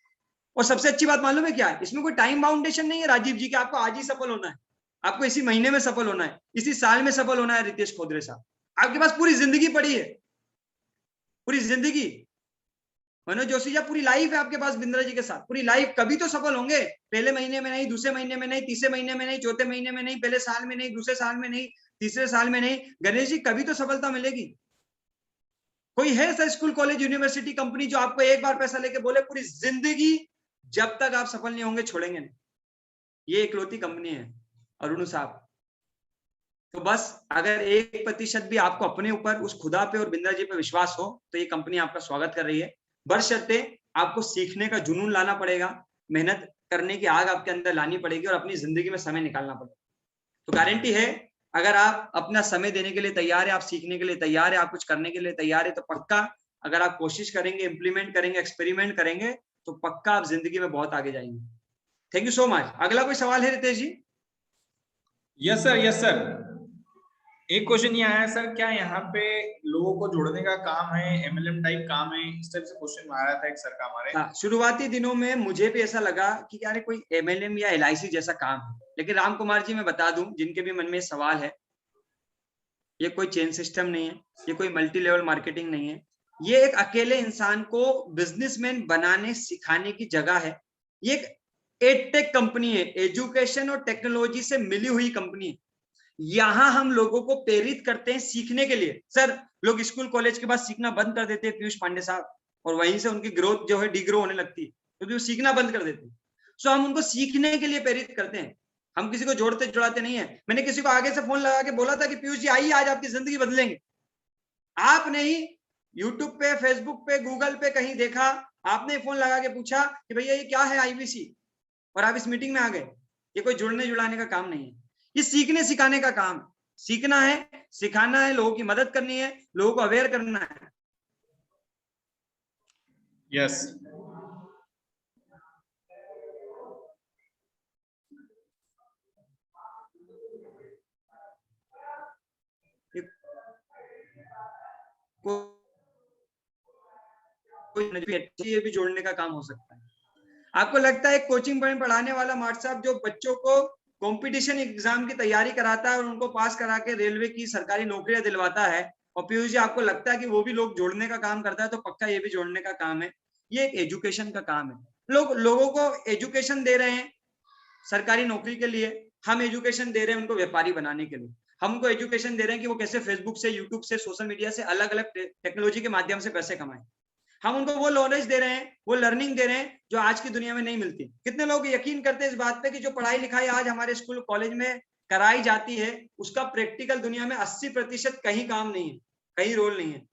और सबसे अच्छी बात मालूम है क्या है, इसमें कोई टाइम बाउंडेशन नहीं है राजीव जी कि आपको आज ही सफल होना है, आपको इसी महीने में सफल होना है, इसी साल में सफल होना है। रितेश खोदरे साहब, आपके पास पूरी जिंदगी पड़ी है, पूरी जिंदगी। मनोज जोशी जी, पूरी लाइफ है आपके पास बिंद्रा जी के साथ, पूरी लाइफ। कभी तो सफल होंगे, पहले महीने में नहीं, दूसरे महीने में नहीं, तीसरे महीने में नहीं, चौथे महीने में नहीं, पहले साल में नहीं, दूसरे साल में नहीं, तीसरे साल में नहीं। गणेश जी, कभी तो सफलता मिलेगी। कोई है ऐसा स्कूल कॉलेज यूनिवर्सिटी कंपनी जो आपको एक बार पैसा लेके बोले पूरी जिंदगी जब तक आप सफल नहीं होंगे छोड़ेंगे नहीं? ये इकलौती कंपनी है अरुण साहब। तो बस अगर 1% भी आपको अपने ऊपर, उस खुदा पे और बिंद्रा जी पे विश्वास हो, तो ये कंपनी आपका स्वागत कर रही है। बशर्ते आपको सीखने का जुनून लाना पड़ेगा, मेहनत करने की आग आपके अंदर लानी पड़ेगी और अपनी जिंदगी में समय निकालना पड़ेगा। तो गारंटी है, अगर आप अपना समय देने के लिए तैयार है, आप सीखने के लिए तैयार है, आप कुछ करने के लिए तैयार है, तो पक्का अगर आप कोशिश करेंगे, इंप्लीमेंट करेंगे, एक्सपेरिमेंट करेंगे, तो पक्का आप जिंदगी में बहुत आगे जाएंगे। Thank you so much. अगला कोई सवाल है Ritesh ji? Yes sir, yes sir. एक क्वेश्चन ये आया सर, क्या यहाँ पे लोगों को जोड़ने का काम है, MLM टाइप काम है, इस टाइप से क्वेश्चन आया था एक सर का हमारे। हाँ, शुरुआती दिनों में मुझे भी ऐसा लगा कि यार कोई MLM या LIC जैसा काम है, लेकिन राम कुमार जी मैं बता दूं, जिनके भी मन में सवाल है, ये कोई चेन सिस्टम नहीं है, ये कोई मल्टी लेवल मार्केटिंग नहीं है, ये एक अकेले इंसान को बिजनेसमैन बनाने सिखाने की जगह है। ये एक एडटेक कंपनी है, एजुकेशन और टेक्नोलॉजी से मिली हुई कंपनी है। यहाँ हम लोगों को प्रेरित करते हैं सीखने के लिए। सर, लोग स्कूल कॉलेज के बाद सीखना बंद कर देते हैं पीयूष पांडे साहब, और वहीं से उनकी ग्रोथ जो है डिग्रो होने लगती है, क्योंकि वो सीखना बंद कर देते हैं। सो हम उनको सीखने के लिए प्रेरित करते हैं, हम किसी को जोड़ते जुड़ाते नहीं है। मैंने किसी को आगे से फोन लगा के बोला था कि पीयूष जी आइए, आज आपकी जिंदगी बदलेंगे। आपने ही यूट्यूब पे, फेसबुक पे, गूगल पे कहीं देखा, आपने फोन लगा के पूछा कि भैया ये क्या है IBC, और आप इस मीटिंग में आ गए। ये कोई जुड़ने जुड़ाने का काम नहीं है, ये सीखने सिखाने का काम है। सीखना है, सिखाना है, लोगों की मदद करनी है, लोगों को अवेयर करना है। यस। कोई भी जोड़ने का काम हो सकता है। आपको लगता है कोचिंग पढ़ाने वाला मास्टर साहब जो बच्चों को कंपटीशन एग्जाम की तैयारी कराता है और उनको पास करा के रेलवे की सरकारी नौकरियां दिलवाता है, और पीयूष जी आपको लगता है कि वो भी लोग जोड़ने का काम करता है, तो पक्का ये भी जोड़ने का काम है। ये एक एजुकेशन का काम है। लोगों को एजुकेशन दे रहे हैं सरकारी नौकरी के लिए, हम एजुकेशन दे रहे हैं उनको व्यापारी बनाने के लिए। हम उनको एजुकेशन दे रहे हैं कि वो कैसे फेसबुक से, यूट्यूब से, सोशल मीडिया से, अलग अलग टेक्नोलॉजी के माध्यम से पैसे कमाएं। हम उनको वो नॉलेज दे रहे हैं, वो लर्निंग दे रहे हैं जो आज की दुनिया में नहीं मिलती। कितने लोग यकीन करते हैं इस बात पे कि जो पढ़ाई लिखाई आज हमारे स्कूल कॉलेज में कराई जाती है, उसका प्रैक्टिकल दुनिया में 80% कहीं काम नहीं है, कहीं रोल नहीं है।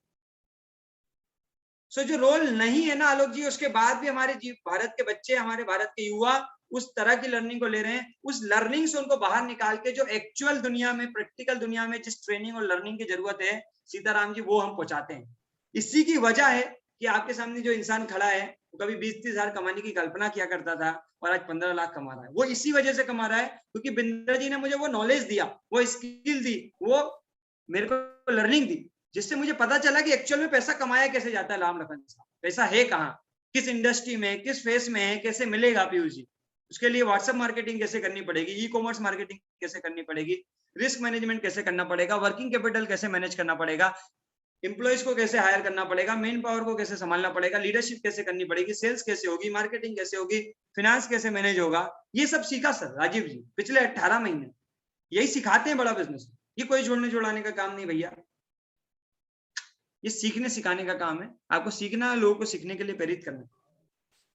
सो जो रोल नहीं है ना आलोक जी, उसके बाद भी हमारे भारत के बच्चे, हमारे भारत के युवा उस तरह की लर्निंग को ले रहे हैं। उस लर्निंग से उनको बाहर निकाल के जो एक्चुअल दुनिया में, प्रैक्टिकल दुनिया में जिस ट्रेनिंग और लर्निंग की जरूरत है सीताराम जी, वो हम पहुंचाते हैं। इसी की वजह है कि आपके सामने जो इंसान खड़ा है वो कभी 20-30 हजार कमाने की कल्पना किया करता था और आज 15 लाख कमा रहा है। वो इसी वजह से कमा रहा है क्योंकि बिंद्रा जी ने मुझे वो नॉलेज दिया, वो स्किल दी, वो मेरे को लर्निंग दी, जिससे मुझे पता चला कि एक्चुअल में पैसा कमाया कैसे जाता है। राम लखन साहब, पैसा है कहाँ, किस इंडस्ट्री में, किस फेस में है, कैसे मिलेगा पीयूष जी। उसके लिए व्हाट्सएप मार्केटिंग कैसे करनी पड़ेगी, ई कॉमर्स मार्केटिंग कैसे करनी पड़ेगी, रिस्क मैनेजमेंट कैसे करना पड़ेगा, वर्किंग कैपिटल कैसे मैनेज करना पड़ेगा, एम्प्लॉइज को कैसे हायर करना पड़ेगा, मेन पावर को कैसे संभालना पड़ेगा, लीडरशिप कैसे करनी पड़ेगी, सेल्स कैसे होगी, मार्केटिंग कैसे होगी, फाइनेंस कैसे मैनेज होगा, ये सब सीखा सर राजीव जी पिछले 18 महीने। यही सिखाते हैं बड़ा बिजनेस। ये कोई जोड़ने जोड़ाने का काम नहीं भैया, ये सीखने सिखाने का काम है। आपको सीखना है, लोगों को सीखने के लिए प्रेरित करना।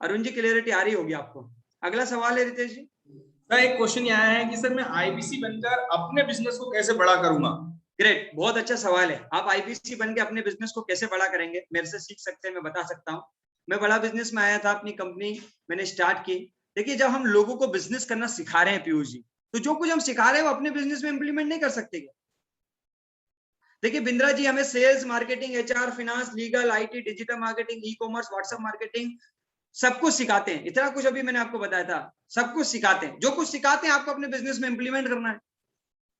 अरुण जी क्लियरिटी आ रही होगी आपको। अगला सवाल है रितेश जी। सर एक क्वेश्चन ये आया है कि सर मैं आईबीसी बनकर अपने बिजनेस को कैसे बड़ा करूंगा। ग्रेट, बहुत अच्छा सवाल है। आप आईबीसी बन के अपने बिजनेस को कैसे बड़ा करेंगे, मेरे से सीख सकते हैं, मैं बता सकता हूँ। मैं बड़ा बिजनेस में आया था, अपनी कंपनी मैंने स्टार्ट की। देखिए जब हम लोगों को बिजनेस करना सिखा रहे हैं पीयूष जी, तो जो कुछ हम सिखा रहे हैं वो अपने बिजनेस में इंप्लीमेंट नहीं कर सकते क्या? देखिए बिंद्रा जी हमें sales, marketing, HR, finance, legal, IT, digital marketing, e commerce, WhatsApp marketing, सब कुछ सिखाते हैं। इतना कुछ अभी मैंने आपको बताया था, सब कुछ सिखाते हैं। जो कुछ सिखाते हैं आपको अपने बिजनेस में इंप्लीमेंट करना है।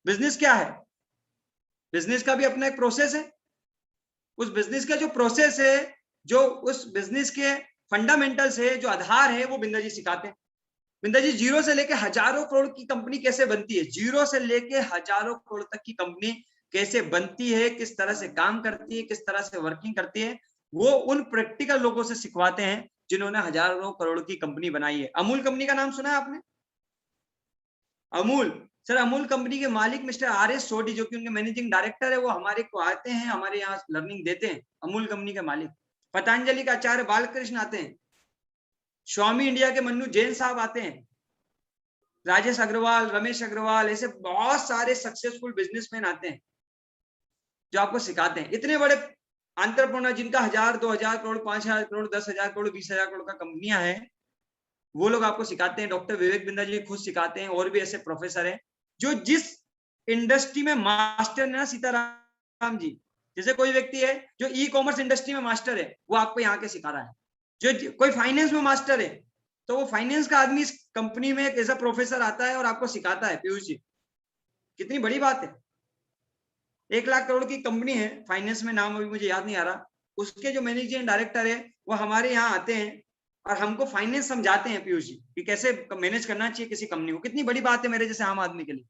बिजनेस क्या है? बिजनेस का भी अपना एक प्रोसेस है। उस बिजनेस का जो प्रोसेस है, जो उस बिजनेस के फंडामेंटल्स है, जो आधार है, वो बिंद्रा जी सिखाते हैं। बिंद्रा जी जीरो से लेके हजारों करोड़ की कंपनी कैसे बनती है, जीरो से लेके हजारों करोड़ तक की कंपनी कैसे बनती है, किस तरह से काम करती है, किस तरह से वर्किंग करती है, वो उन प्रैक्टिकल लोगों से सिखवाते हैं जिन्होंने हजारों करोड़ की कंपनी बनाई है। अमूल कंपनी का नाम सुना है आपने? अमूल, सर अमूल कंपनी के मालिक मिस्टर आर.एस. सोढी, जो कि उनके मैनेजिंग डायरेक्टर है, वो हमारे को आते हैं, हमारे यहाँ लर्निंग देते हैं। अमूल कंपनी के मालिक। पतंजलि का आचार्य बालकृष्ण आते हैं, स्वामी इंडिया के मन्नू जैन साहब आते हैं, राजेश अग्रवाल, रमेश अग्रवाल, ऐसे बहुत सारे सक्सेसफुल बिजनेसमैन आते हैं जो आपको सिखाते हैं। इतने बड़े एंटरप्रेन्योर जिनका 1000, 2000 करोड़, 5000 करोड़, 10,000 करोड़, 20,000 करोड़ का कंपनियां हैं, वो लोग आपको सिखाते हैं। डॉक्टर विवेक बिंद्रा जी खुद सिखाते हैं, और भी ऐसे प्रोफेसर हैं जो जिस इंडस्ट्री में मास्टर है ना सीताराम जी, जैसे कोई व्यक्ति है जो ई कॉमर्स इंडस्ट्री में मास्टर है, वो आपको यहाँ के सिखा रहा है। जो कोई फाइनेंस में मास्टर है, तो वो फाइनेंस का आदमी इस कंपनी में एक ऐसा प्रोफेसर आता है और आपको सिखाता है। पीयूष जी कितनी बड़ी बात है। 1 लाख करोड़ की कंपनी है फाइनेंस में, नाम अभी मुझे याद नहीं आ रहा, उसके जो मैनेजिंग डायरेक्टर है वो हमारे यहाँ आते हैं और हमको फाइनेंस समझाते हैं पीयूष जी कि कैसे मैनेज करना चाहिए किसी कंपनी को। कितनी बड़ी बात है मेरे जैसे आम आदमी के लिए,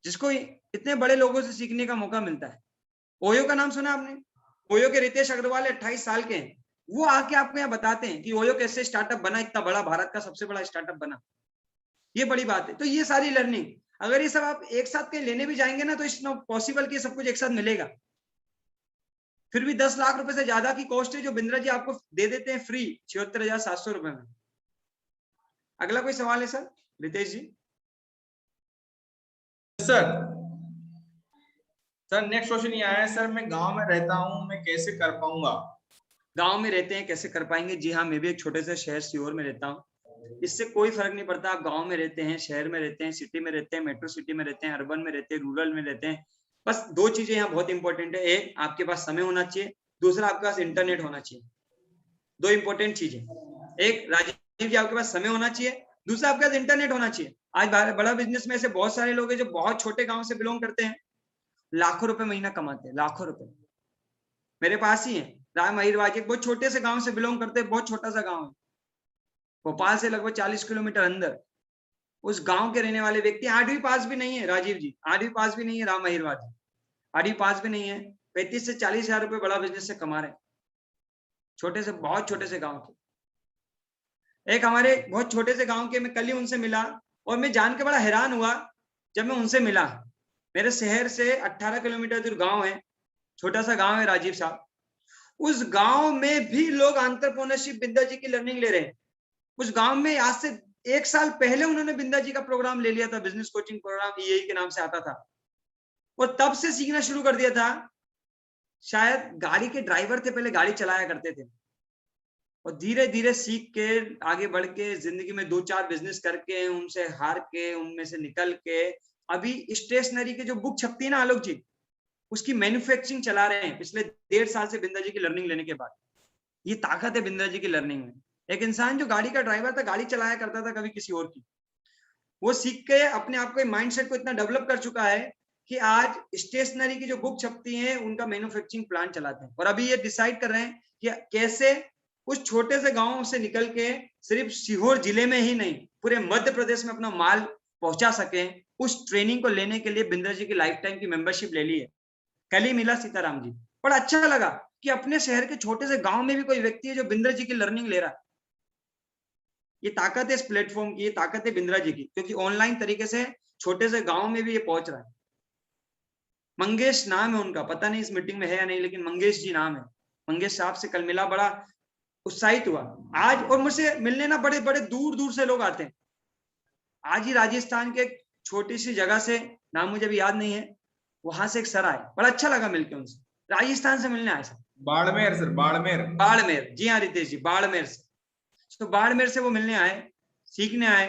जिसको इतने बड़े लोगों से सीखने का मौका मिलता है। ओयो का नाम सुना आपने? ओयो के रितेश अग्रवाल 28 साल के हैं, वो आके आपको यहाँ बताते हैं कि ओयो कैसे स्टार्टअप बना, इतना बड़ा, भारत का सबसे बड़ा स्टार्टअप बना। ये बड़ी बात है। तो ये सारी लर्निंग अगर ये सब आप एक साथ कहीं लेने भी जाएंगे ना, तो इट्स नॉट पॉसिबल कि सब कुछ एक साथ मिलेगा। फिर भी 10 लाख रुपए से ज्यादा की कॉस्ट है जो बिंद्रा जी आपको दे देते हैं फ्री 76,700 रुपए में। अगला कोई सवाल है सर? रितेश जी। सर नेक्स्ट क्वेश्चन ये आया है, सर मैं गांव में रहता हूं, मैं कैसे कर पाऊंगा? गांव में रहते हैं, कैसे कर पाएंगे? जी हाँ, मैं भी एक छोटे से शहर सीहोर में रहता हूँ। इससे कोई फर्क नहीं पड़ता आप गांव में रहते हैं, शहर में रहते हैं, सिटी में रहते हैं, मेट्रो सिटी में रहते हैं, अर्बन में रहते हैं, रूरल में रहते हैं। बस 2 चीजें यहाँ बहुत इंपॉर्टेंट है। एक, आपके पास समय होना चाहिए, दूसरा आपके पास इंटरनेट होना चाहिए। 2 इंपॉर्टेंट चीजें, एक राजीव जी आपके पास समय होना चाहिए, दूसरा आपके पास इंटरनेट होना चाहिए। आज बड़ा बिजनेस में ऐसे बहुत सारे लोग हैं जो बहुत छोटे गांव से बिलोंग करते हैं, लाखों रुपए महीना कमाते हैं, लाखों रुपए। मेरे पास ही है राम अहिरवाज, एक बहुत छोटे से गांव से बिलोंग करते हैं, बहुत छोटा सा गांव है, भोपाल से लगभग 40 किलोमीटर अंदर उस गांव के रहने वाले व्यक्ति, 8वीं पास भी नहीं है राजीव जी, 8वीं पास भी नहीं है राम महिरवार जी, 8वीं पास भी नहीं है, 35 से 40 हजार रुपए बड़ा बिजनेस से कमा रहे हैं, छोटे से, बहुत छोटे से गांव के। एक हमारे बहुत छोटे से गांव के, मैं कल ही उनसे मिला और मैं जान के बड़ा हैरान हुआ जब मैं उनसे मिला। मेरे शहर से 18 किलोमीटर दूर गांव है, छोटा सा गांव है राजीव साहब। उस गांव में भी लोग एंटरप्रेन्योरशिप बिंदा जी की लर्निंग ले रहे हैं। उस गांव में आज से 1 साल पहले उन्होंने बिंदा जी का प्रोग्राम ले लिया था, बिजनेस कोचिंग प्रोग्राम EAE के नाम से आता था, और तब से सीखना शुरू कर दिया था। शायद गाड़ी के ड्राइवर थे, पहले गाड़ी चलाया करते थे, और धीरे धीरे सीख के आगे बढ़ के जिंदगी में 2-4 बिजनेस करके, उनसे हार के, उनमें से निकल के अभी स्टेशनरी के जो बुक छपती है ना आलोक जी, उसकी मैन्युफैक्चरिंग चला रहे हैं पिछले 1.5 साल से बिंदा जी की लर्निंग लेने के बाद। ये ताकत है बिंदा जी की लर्निंग में। एक इंसान जो गाड़ी का ड्राइवर था, गाड़ी चलाया करता था कभी किसी और की, वो सीख के अपने आप को माइंडसेट को इतना डेवलप कर चुका है कि आज स्टेशनरी की जो बुक छपती हैं उनका मैन्युफैक्चरिंग प्लांट चलाते हैं। और अभी ये डिसाइड कर रहे हैं कि कैसे उस छोटे से गांव से निकल के सिर्फ सीहोर जिले में ही नहीं, पूरे मध्य प्रदेश में अपना माल पहुंचा सके। उस ट्रेनिंग को लेने के लिए बिंदा जी की लाइफ टाइम की मेंबरशिप ले ली है। कल ही मिला सीताराम जी, बड़ा अच्छा लगा कि अपने शहर के छोटे से गांव में भी कोई व्यक्ति है जो बिंद्रा जी की लर्निंग ले रहा है। ये ताकत है इस प्लेटफॉर्म की, ये ताकत है बिंद्रा जी की, क्योंकि ऑनलाइन तरीके से छोटे से गांव में भी ये पहुंच रहा है। मंगेश नाम है उनका, पता नहीं इस मीटिंग में है या नहीं, लेकिन मंगेश जी नाम है। मंगेश साहब से कल मिला, बड़ा उत्साहित हुआ आज। और मुझसे मिलने ना बड़े बड़े दूर दूर से लोग आते हैं। आज ही राजस्थान के छोटी सी जगह से, नाम मुझे भी याद नहीं है, वहां से एक सर आए, बड़ा अच्छा लगा मिलकर उनसे, राजस्थान से मिलने आए सर। बाड़मेर सर, बाड़मेर। बाड़मेर, जी हाँ रितेश जी, बाड़मेर से। तो बाड़मेर से वो मिलने आए, सीखने आए।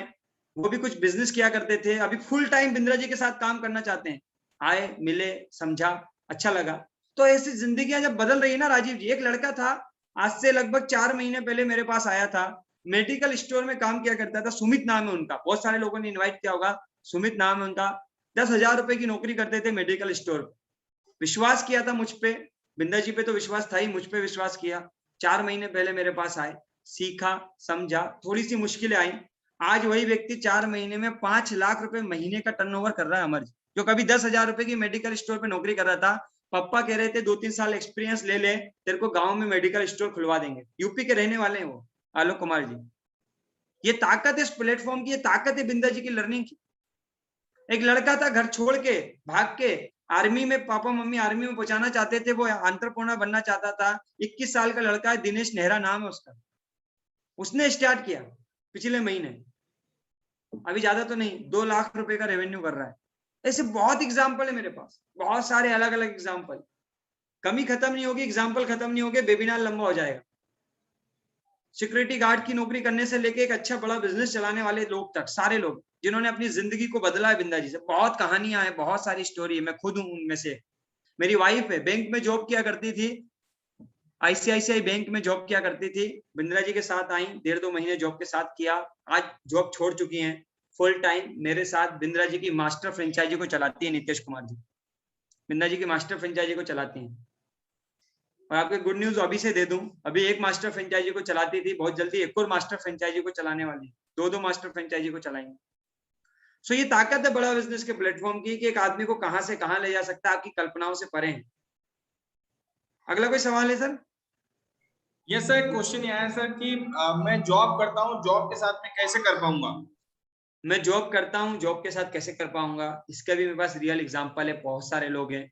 वो भी कुछ बिजनेस किया करते थे, अभी फुल टाइम बिंद्रा जी के साथ काम करना चाहते हैं। आए, मिले, समझा, अच्छा लगा। तो ऐसी जिंदगियां जब बदल रही है ना राजीव जी। एक लड़का था, आज से लगभग 4 महीने पहले मेरे पास आया था, मेडिकल स्टोर में काम किया करता था, सुमित नाम है उनका, बहुत सारे लोगों ने इन्वाइट किया होगा, सुमित नाम है उनका। 10,000 रुपए की नौकरी करते थे मेडिकल स्टोर। विश्वास किया था मुझ पे, बिंदा जी पे तो विश्वास था ही, मुझ पे विश्वास किया। 4 महीने पहले मेरे पास आए, सीखा, समझा, थोड़ी सी मुश्किलें आई। आज वही व्यक्ति 4 महीने में 5 लाख रुपए महीने का टर्नओवर कर रहा है अमर जी। जो कभी 10,000 रुपए की मेडिकल स्टोर पे नौकरी कर रहा था, पापा कह रहे थे 2-3 साल एक्सपीरियंस ले ले, तेरे को गांव में मेडिकल स्टोर खुलवा देंगे। यूपी के रहने वाले हैं वो, आलोक कुमार जी। ये ताकत है इस प्लेटफॉर्म की, ये ताकत है बिंदा जी की लर्निंग की। एक लड़का था, घर छोड़ के भाग के आर्मी में, पापा मम्मी आर्मी में पहुंचाना चाहते थे, वो एंटरप्रेन्योर बनना चाहता था। 21 साल का लड़का है, दिनेश नेहरा नाम है उसका। उसने स्टार्ट किया पिछले महीने, अभी ज्यादा तो नहीं, 2 लाख रुपए का रेवेन्यू कर रहा है। ऐसे बहुत एग्जाम्पल है मेरे पास, बहुत सारे अलग अलग एग्जाम्पल। कमी खत्म नहीं होगी, एग्जाम्पल खत्म नहीं होगी, वेबिनार लंबा हो जाएगा। सिक्योरिटी गार्ड की नौकरी करने से लेके एक अच्छा बड़ा बिजनेस चलाने वाले लोग तक, सारे लोग जिन्होंने अपनी जिंदगी को बदला है बिंदा जी से। बहुत कहानियां हैं, बहुत सारी स्टोरी है, मैं खुद हूं उनमें से। मेरी वाइफ है, बैंक में जॉब किया करती थी, ICICI बैंक में जॉब किया करती थी, बिंद्रा जी के साथ आई, 1.5-2 महीने जॉब के साथ किया, आज जॉब छोड़ चुकी हैं, फुल टाइम मेरे साथ बिंद्रा जी की मास्टर फ्रेंचाइजी को चलाती है। नीतीश कुमार जी बिंद्रा जी की मास्टर फ्रेंचाइजी को चलाती हैं। और आपको गुड न्यूज अभी से दे दूं, अभी एक मास्टर फ्रेंचाइजी को चलाती थी, बहुत जल्दी एक और मास्टर फ्रेंचाइजी को चलाने वाली है, 2 मास्टर फ्रेंचाइजी को चलाएंगे। सो ये ताकत है बड़ा बिजनेस के प्लेटफॉर्म की, कि एक आदमी को कहां से कहां ले जा सकता है, आपकी कल्पनाओं से परे है। अगला कोई सवाल है सर? यस सर, एक क्वेश्चन ये आया सर कि मैं जॉब करता हूँ, जॉब के साथ मैं कैसे कर पाऊंगा? मैं जॉब करता हूँ, जॉब के साथ कैसे कर पाऊंगा, इसका भी मेरे पास रियल एग्जांपल है। बहुत सारे लोग हैं,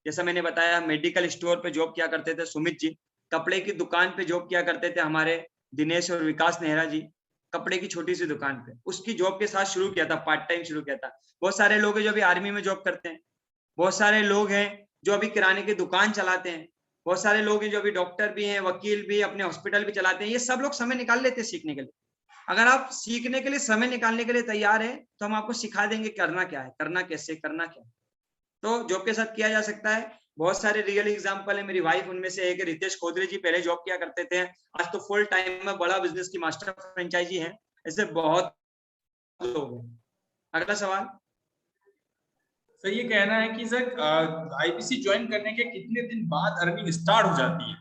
जैसा मैंने बताया, मेडिकल स्टोर पे जॉब किया करते थे सुमित जी, कपड़े की दुकान पे जॉब किया करते थे हमारे दिनेश और विकास नेहरा जी, कपड़े की छोटी सी दुकान पे, उसकी जॉब के साथ शुरू किया था, पार्ट टाइम शुरू किया था। बहुत सारे लोग हैं जो अभी आर्मी में जॉब करते हैं, बहुत सारे लोग हैं जो अभी किराने की दुकान चलाते हैं, बहुत सारे लोग हैं जो अभी डॉक्टर भी हैं, वकील भी, अपने हॉस्पिटल भी चलाते हैं। ये सब लोग समय निकाल लेते हैं सीखने के लिए। अगर आप सीखने के लिए समय निकालने के लिए तैयार है तो हम आपको सिखा देंगे करना क्या है, करना कैसे, करना क्या है। तो जॉब के साथ किया जा सकता है। बहुत सारे रियल एग्जांपल है, मेरी वाइफ उनमें से एक, रितेश खोदरे जी पहले जॉब किया करते थे, आज तो फुल टाइम में बड़ा बिजनेस की मास्टर फ्रेंचाइजी है। ऐसे बहुत लोग हैं। अगला सवाल सर, ये कहना है कि सर IPC ज्वाइन करने के कितने दिन बाद अर्निंग स्टार्ट हो जाती है?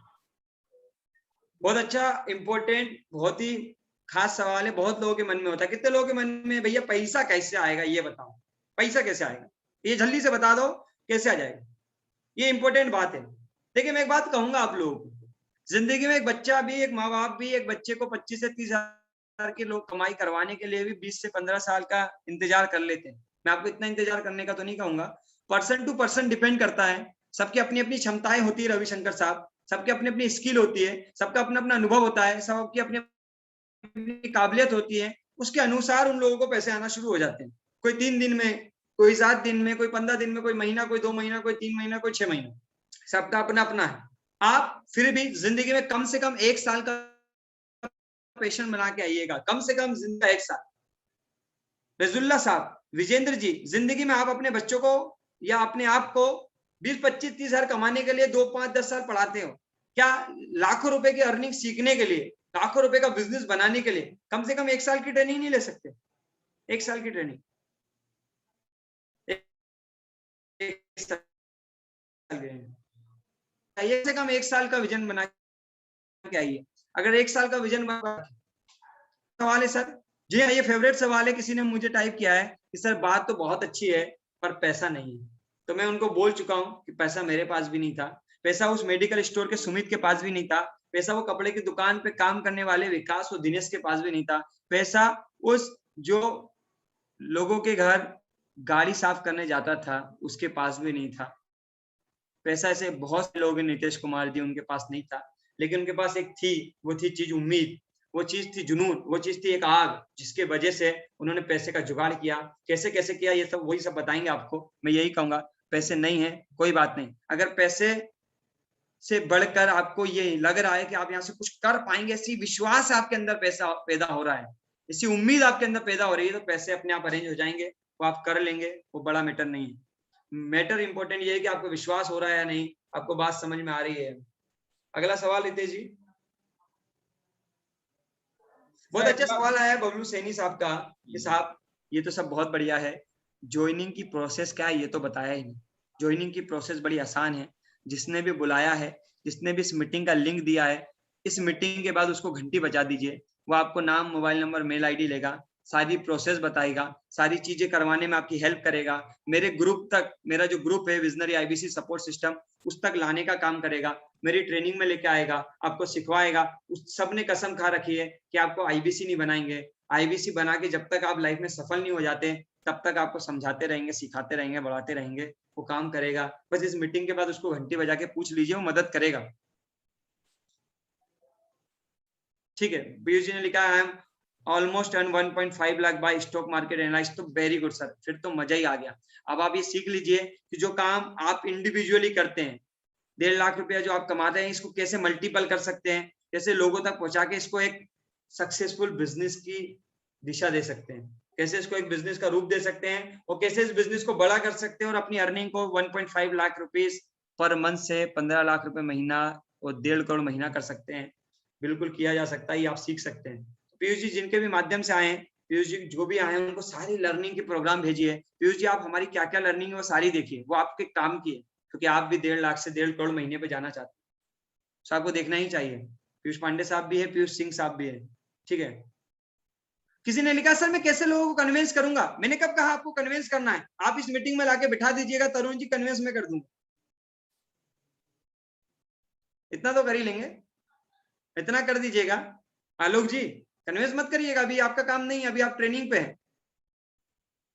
बहुत अच्छा, इंपॉर्टेंट, बहुत ही खास सवाल है, बहुत लोगों के मन में होता है। कितने लोगों के मन में भैया पैसा कैसे आएगा ये बताओ, पैसा कैसे आएगा, ये जल्दी से बता दो कैसे आ जाएगा, ये इंपॉर्टेंट बात है। देखिए मैं एक बात कहूंगा आप लोगों को, जिंदगी में एक बच्चा भी, एक माँ बाप भी एक बच्चे को 25 से 30 हजार के लोग कमाई करवाने के लिए भी 20 से 15 साल का इंतजार कर लेते हैं। मैं आपको इतना इंतजार करने का तो नहीं कहूंगा, पर्सन टू पर्सन डिपेंड करता है। सबकी अपनी अपनी क्षमताएं होती है रविशंकर साहब, सबकी अपनी अपनी स्किल होती है, सबका अपना अपना अनुभव होता है, सबकी अपनी अपनी काबिलियत होती है, उसके अनुसार उन लोगों को पैसे आना शुरू हो जाते हैं। कोई 3 दिन में, कोई 7 दिन में, कोई 15 दिन में, कोई महीना, कोई 2 महीना, कोई 3 महीना, कोई 6 महीना, सबका अपना अपना है। आप फिर भी जिंदगी में कम से कम 1 साल का पेशेंट बना के आइएगा, कम से कम जिंदगी का 1 साल। रजुल्ला साहब, विजेंद्र जी, जिंदगी में आप अपने बच्चों को या अपने आप को 20, 25, 30 हजार कमाने के लिए 2, 5, 10 साल पढ़ाते हो क्या? लाखों रुपए की अर्निंग सीखने के लिए, लाखों रुपए का बिजनेस बनाने के लिए कम से कम 1 साल की ट्रेनिंग नहीं ले सकते? 1 साल की ट्रेनिंग, 1 साल कम से कम 1 साल का विजन बना के आइए। अगर 1 साल का विजन सवाल है सर, जी हाँ, ये फेवरेट सवाल है। किसी ने मुझे टाइप किया है कि सर बात तो बहुत अच्छी है पर पैसा नहीं है। तो मैं उनको बोल चुका हूँ कि पैसा मेरे पास भी नहीं था, पैसा उस मेडिकल स्टोर के सुमित के पास भी नहीं था, पैसा वो कपड़े की दुकान पे काम करने वाले विकास और दिनेश के पास भी नहीं था, पैसा उस जो लोगों के घर गाड़ी साफ करने जाता था उसके पास भी नहीं था, पैसा ऐसे बहुत से लोग हैं, नीतीश कुमार जी, उनके पास नहीं था। लेकिन उनके पास एक थी, वो थी चीज उम्मीद, वो चीज थी जुनून, वो चीज थी एक आग, जिसके वजह से उन्होंने पैसे का जुगाड़ किया। कैसे कैसे किया ये सब वही सब बताएंगे आपको। मैं यही कहूंगा, पैसे नहीं है कोई बात नहीं, अगर पैसे से बढ़कर आपको ये लग रहा है कि आप यहाँ से कुछ कर पाएंगे, ऐसी विश्वास आपके अंदर पैसा पैदा हो रहा है, ऐसी उम्मीद आपके अंदर पैदा हो रही है, तो पैसे अपने आप अरेंज हो जाएंगे, वो आप कर लेंगे, वो बड़ा मैटर नहीं है। मैटर इंपॉर्टेंट ये है कि आपको विश्वास हो रहा है या नहीं, आपको बात समझ में आ रही है। अगला सवाल रितेश जी। बहुत अच्छा सवाल आया है बबलू सैनी साहब का कि साहब ये तो सब बहुत बढ़िया है, ज्वाइनिंग की प्रोसेस क्या है ये तो बताया ही नहीं। ज्वाइनिंग की प्रोसेस बड़ी आसान है, जिसने भी बुलाया है, जिसने भी इस मीटिंग का लिंक दिया है, इस मीटिंग के बाद उसको घंटी बजा दीजिए, वो आपको नाम, मोबाइल नंबर, मेल आईडी लेगा, सारी प्रोसेस बताएगा, सारी चीजें करवाने में आपकी हेल्प करेगा, मेरे ग्रुप तक, मेरा जो ग्रुप है विजनरी आईबीसी सपोर्ट सिस्टम, उस तक लाने का काम करेगा, मेरी ट्रेनिंग में लेके आएगा, आपको सिखवाएगा। उस सब ने कसम खा रखी है कि आपको आईबीसी नहीं बनाएंगे, आईबीसी बना के जब तक आप लाइफ में सफल नहीं हो जाते तब तक आपको समझाते रहेंगे, सिखाते रहेंगे, बढ़ाते रहेंगे, वो काम करेगा। बस इस मीटिंग के बाद उसको घंटी बजा के पूछ लीजिए, वो मदद करेगा। ठीक है, पीयूष जी ने लिखा है I am almost earn 1.5 lakh by stock market analyst. तो वेरी गुड सर, फिर तो मजा ही आ गया। अब आप ये सीख लीजिए कि जो काम आप इंडिविजुअली करते हैं, 1.5 लाख रुपया जो आप कमाते हैं, इसको कैसे मल्टीपल कर सकते हैं, कैसे लोगों तक पहुंचा के इसको एक सक्सेसफुल बिजनेस की दिशा दे सकते हैं, कैसे इसको एक बिजनेस का रूप दे सकते हैं, और कैसे इस बिजनेस को बड़ा कर सकते हैं और अपनी अर्निंग को 1.5 लाख रुपीस पर मंथ से 15 लाख रुपए महीना और 1.5 करोड़ महीना कर सकते हैं। बिल्कुल किया जा सकता है, ये आप सीख सकते हैं। पीयूष जी जिनके भी माध्यम से आए हैं, पीयूष जी जो भी आए हैं उनको सारी लर्निंग के प्रोग्राम भेजिए। पीयूष जी आप हमारी क्या क्या लर्निंग है वो सारी देखिए, वो आपके काम की है, क्योंकि आप भी 1.5 लाख से 1.5 करोड़ महीने पे जाना चाहते हैं, तो आपको देखना ही चाहिए। पीयूष पांडे साहब भी है, पीयूष सिंह साहब भी है। ठीक है, किसी ने लिखा सर मैं कैसे लोगों को कन्विंस करूंगा। मैंने कब कहा आपको कन्विंस करना है? आप इस मीटिंग में लाके बिठा दीजिएगा, तरुण जी कन्विंस में कर दूंगा, इतना तो कर ही लेंगे, इतना कर दीजिएगा। आलोक जी कन्विंस मत करिएगा, अभी आपका काम नहीं है, अभी आप ट्रेनिंग पे हैं।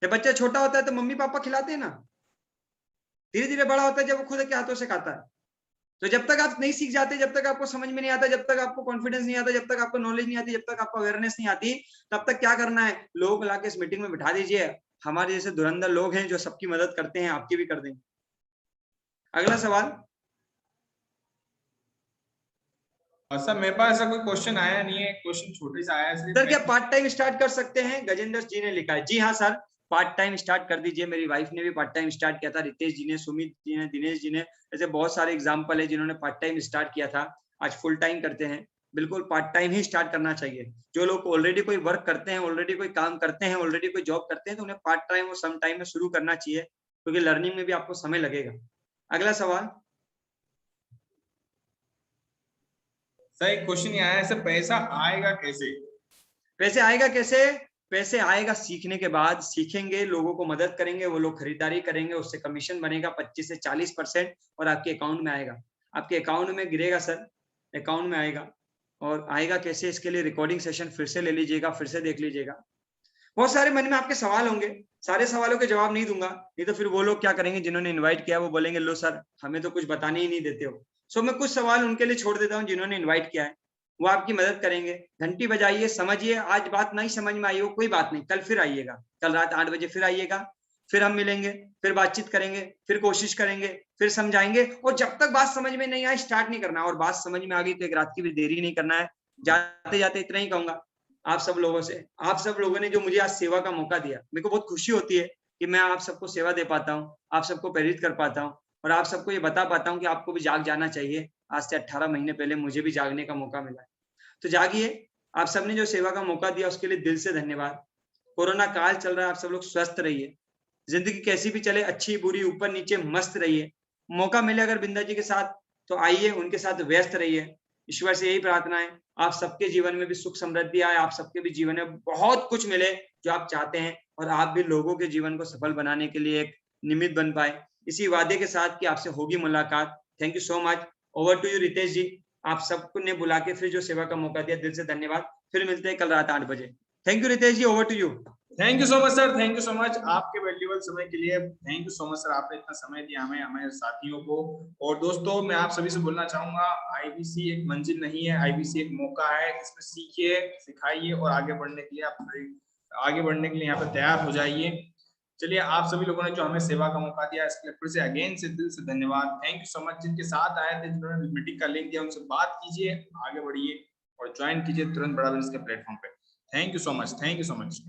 जब बच्चा छोटा होता है तो मम्मी पापा खिलाते हैं ना, धीरे धीरे बड़ा होता है जब वो खुद के हाथों से खाता है। तो जब तक आप नहीं सीख जाते, जब तक आपको समझ में नहीं आता, जब तक आपको कॉन्फिडेंस नहीं आता, जब तक आपको नॉलेज नहीं आती, जब तक आपको अवेयरनेस नहीं आती, तब तक क्या करना है, लोगों को लाके इस मीटिंग में बिठा दीजिए। हमारे जैसे धुरंधर लोग हैं जो सबकी मदद करते हैं, आपकी भी कर देंगे। अगला सवाल। सर मेरे पास ऐसा कोई क्वेश्चन आया नहीं है, क्वेश्चन छोटे से आया है। सर क्या पार्ट टाइम स्टार्ट कर सकते हैं? गजेंद्र जी ने लिखा है, जी हाँ सर, पार्ट टाइम स्टार्ट कर दीजिए। मेरी वाइफ ने भी पार्ट टाइम स्टार्ट किया था, रितेश जी ने, सुमित जी ने, दिनेश जी ने, ऐसे बहुत सारे एग्जाम्पल है जिन्होंने पार्ट टाइम स्टार्ट किया था, आज फुल टाइम करते हैं। बिल्कुल पार्ट टाइम ही स्टार्ट करना चाहिए। जो लोग ऑलरेडी कोई वर्क करते हैं, ऑलरेडी कोई काम करते हैं, ऑलरेडी कोई जॉब करते हैं, तो उन्हें पार्ट टाइम और सम टाइम में शुरू करना चाहिए, क्योंकि लर्निंग में भी आपको समय लगेगा। अगला सवाल। सर एक क्वेश्चन ये आया है, सर पैसा आएगा कैसे? पैसे आएगा कैसे? पैसे आएगा सीखने के बाद, सीखेंगे, लोगों को मदद करेंगे, वो लोग खरीदारी करेंगे, उससे कमीशन बनेगा 25 से 40% और आपके अकाउंट में आएगा। आपके अकाउंट में गिरेगा सर, अकाउंट में आएगा। और आएगा कैसे, इसके लिए रिकॉर्डिंग सेशन फिर से ले लीजिएगा, फिर से देख लीजिएगा। बहुत सारे मन में आपके सवाल होंगे, सारे सवालों के जवाब नहीं दूंगा, नहीं तो फिर वो लोग क्या करेंगे जिन्होंने इनवाइट किया, वो बोलेंगे लो सर हमें तो कुछ बताने ही नहीं देते हो। सो मैं कुछ सवाल उनके लिए छोड़ देता हूँ जिन्होंने इनवाइट किया है, वो आपकी मदद करेंगे। घंटी बजाइए, समझिए, आज बात नहीं समझ में आई हो कोई बात नहीं, कल फिर आइएगा, कल रात 8 बजे फिर आइएगा, फिर हम मिलेंगे, फिर बातचीत करेंगे, फिर कोशिश करेंगे, फिर समझाएंगे। और जब तक बात समझ में नहीं आए स्टार्ट नहीं करना, और बात समझ में आ गई तो एक रात की भी देरी नहीं करना है। जाते जाते इतना ही कहूंगा आप सब लोगों से, आप सब लोगों ने जो मुझे आज सेवा का मौका दिया, मेरे को बहुत खुशी होती है कि मैं आप सबको सेवा दे पाता हूँ, आप सबको प्रेरित कर पाता हूँ और आप सबको ये बता पाता हूँ कि आपको भी जाग जाना चाहिए। आज से 18 महीने पहले मुझे भी जागने का मौका मिला है, तो जागिए। आप सबने जो सेवा का मौका दिया उसके लिए दिल से धन्यवाद। कोरोना काल चल रहा है, आप सब लोग स्वस्थ रहिए, जिंदगी कैसी भी चले, अच्छी बुरी ऊपर नीचे मस्त रहिए। मौका मिले अगर बिंदा जी के साथ तो आइए, उनके साथ व्यस्त रहिए। ईश्वर से यही प्रार्थना है आप सबके जीवन में भी सुख समृद्धि आए, आप सबके भी जीवन में बहुत कुछ मिले जो आप चाहते हैं, और आप भी लोगों के जीवन को सफल बनाने के लिए एक निमित्त बन पाए, इसी वादे के साथ कि आपसे होगी मुलाकात। Thank you so much. Over to you Ritesh ji, आप सबको ने बुला के फिर जो सेवा का मौका दिया, दिल से धन्यवाद। फिर मिलते हैं कल रात 8 बजे। Thank you Ritesh ji, over to you. Thank you so much sir, thank you so much आपके वैल्यूएबल समय के लिए। Thank you so much sir, आपने इतना समय दिया हमें, हमारे साथियों को। और दोस्तों मैं आप सभी से बोलना चाहूंगा, आईबीसी एक मंजिल नहीं है, आईबीसी एक मौका है। इसमें सीखिए, सिखाइए और आगे बढ़ने के लिए यहाँ पे तैयार हो जाइए। चलिए, आप सभी लोगों ने जो हमें सेवा का मौका दिया इसके लिए फिर से अगेन से दिल से धन्यवाद। Thank you so much. जिनके साथ आए थे, जिन्होंने मीटिंग का लिंक दिया, उनसे बात कीजिए, आगे बढ़िए और ज्वाइन कीजिए तुरंत बड़ा बिजनेस के प्लेटफॉर्म पे। Thank you so much, thank you so much.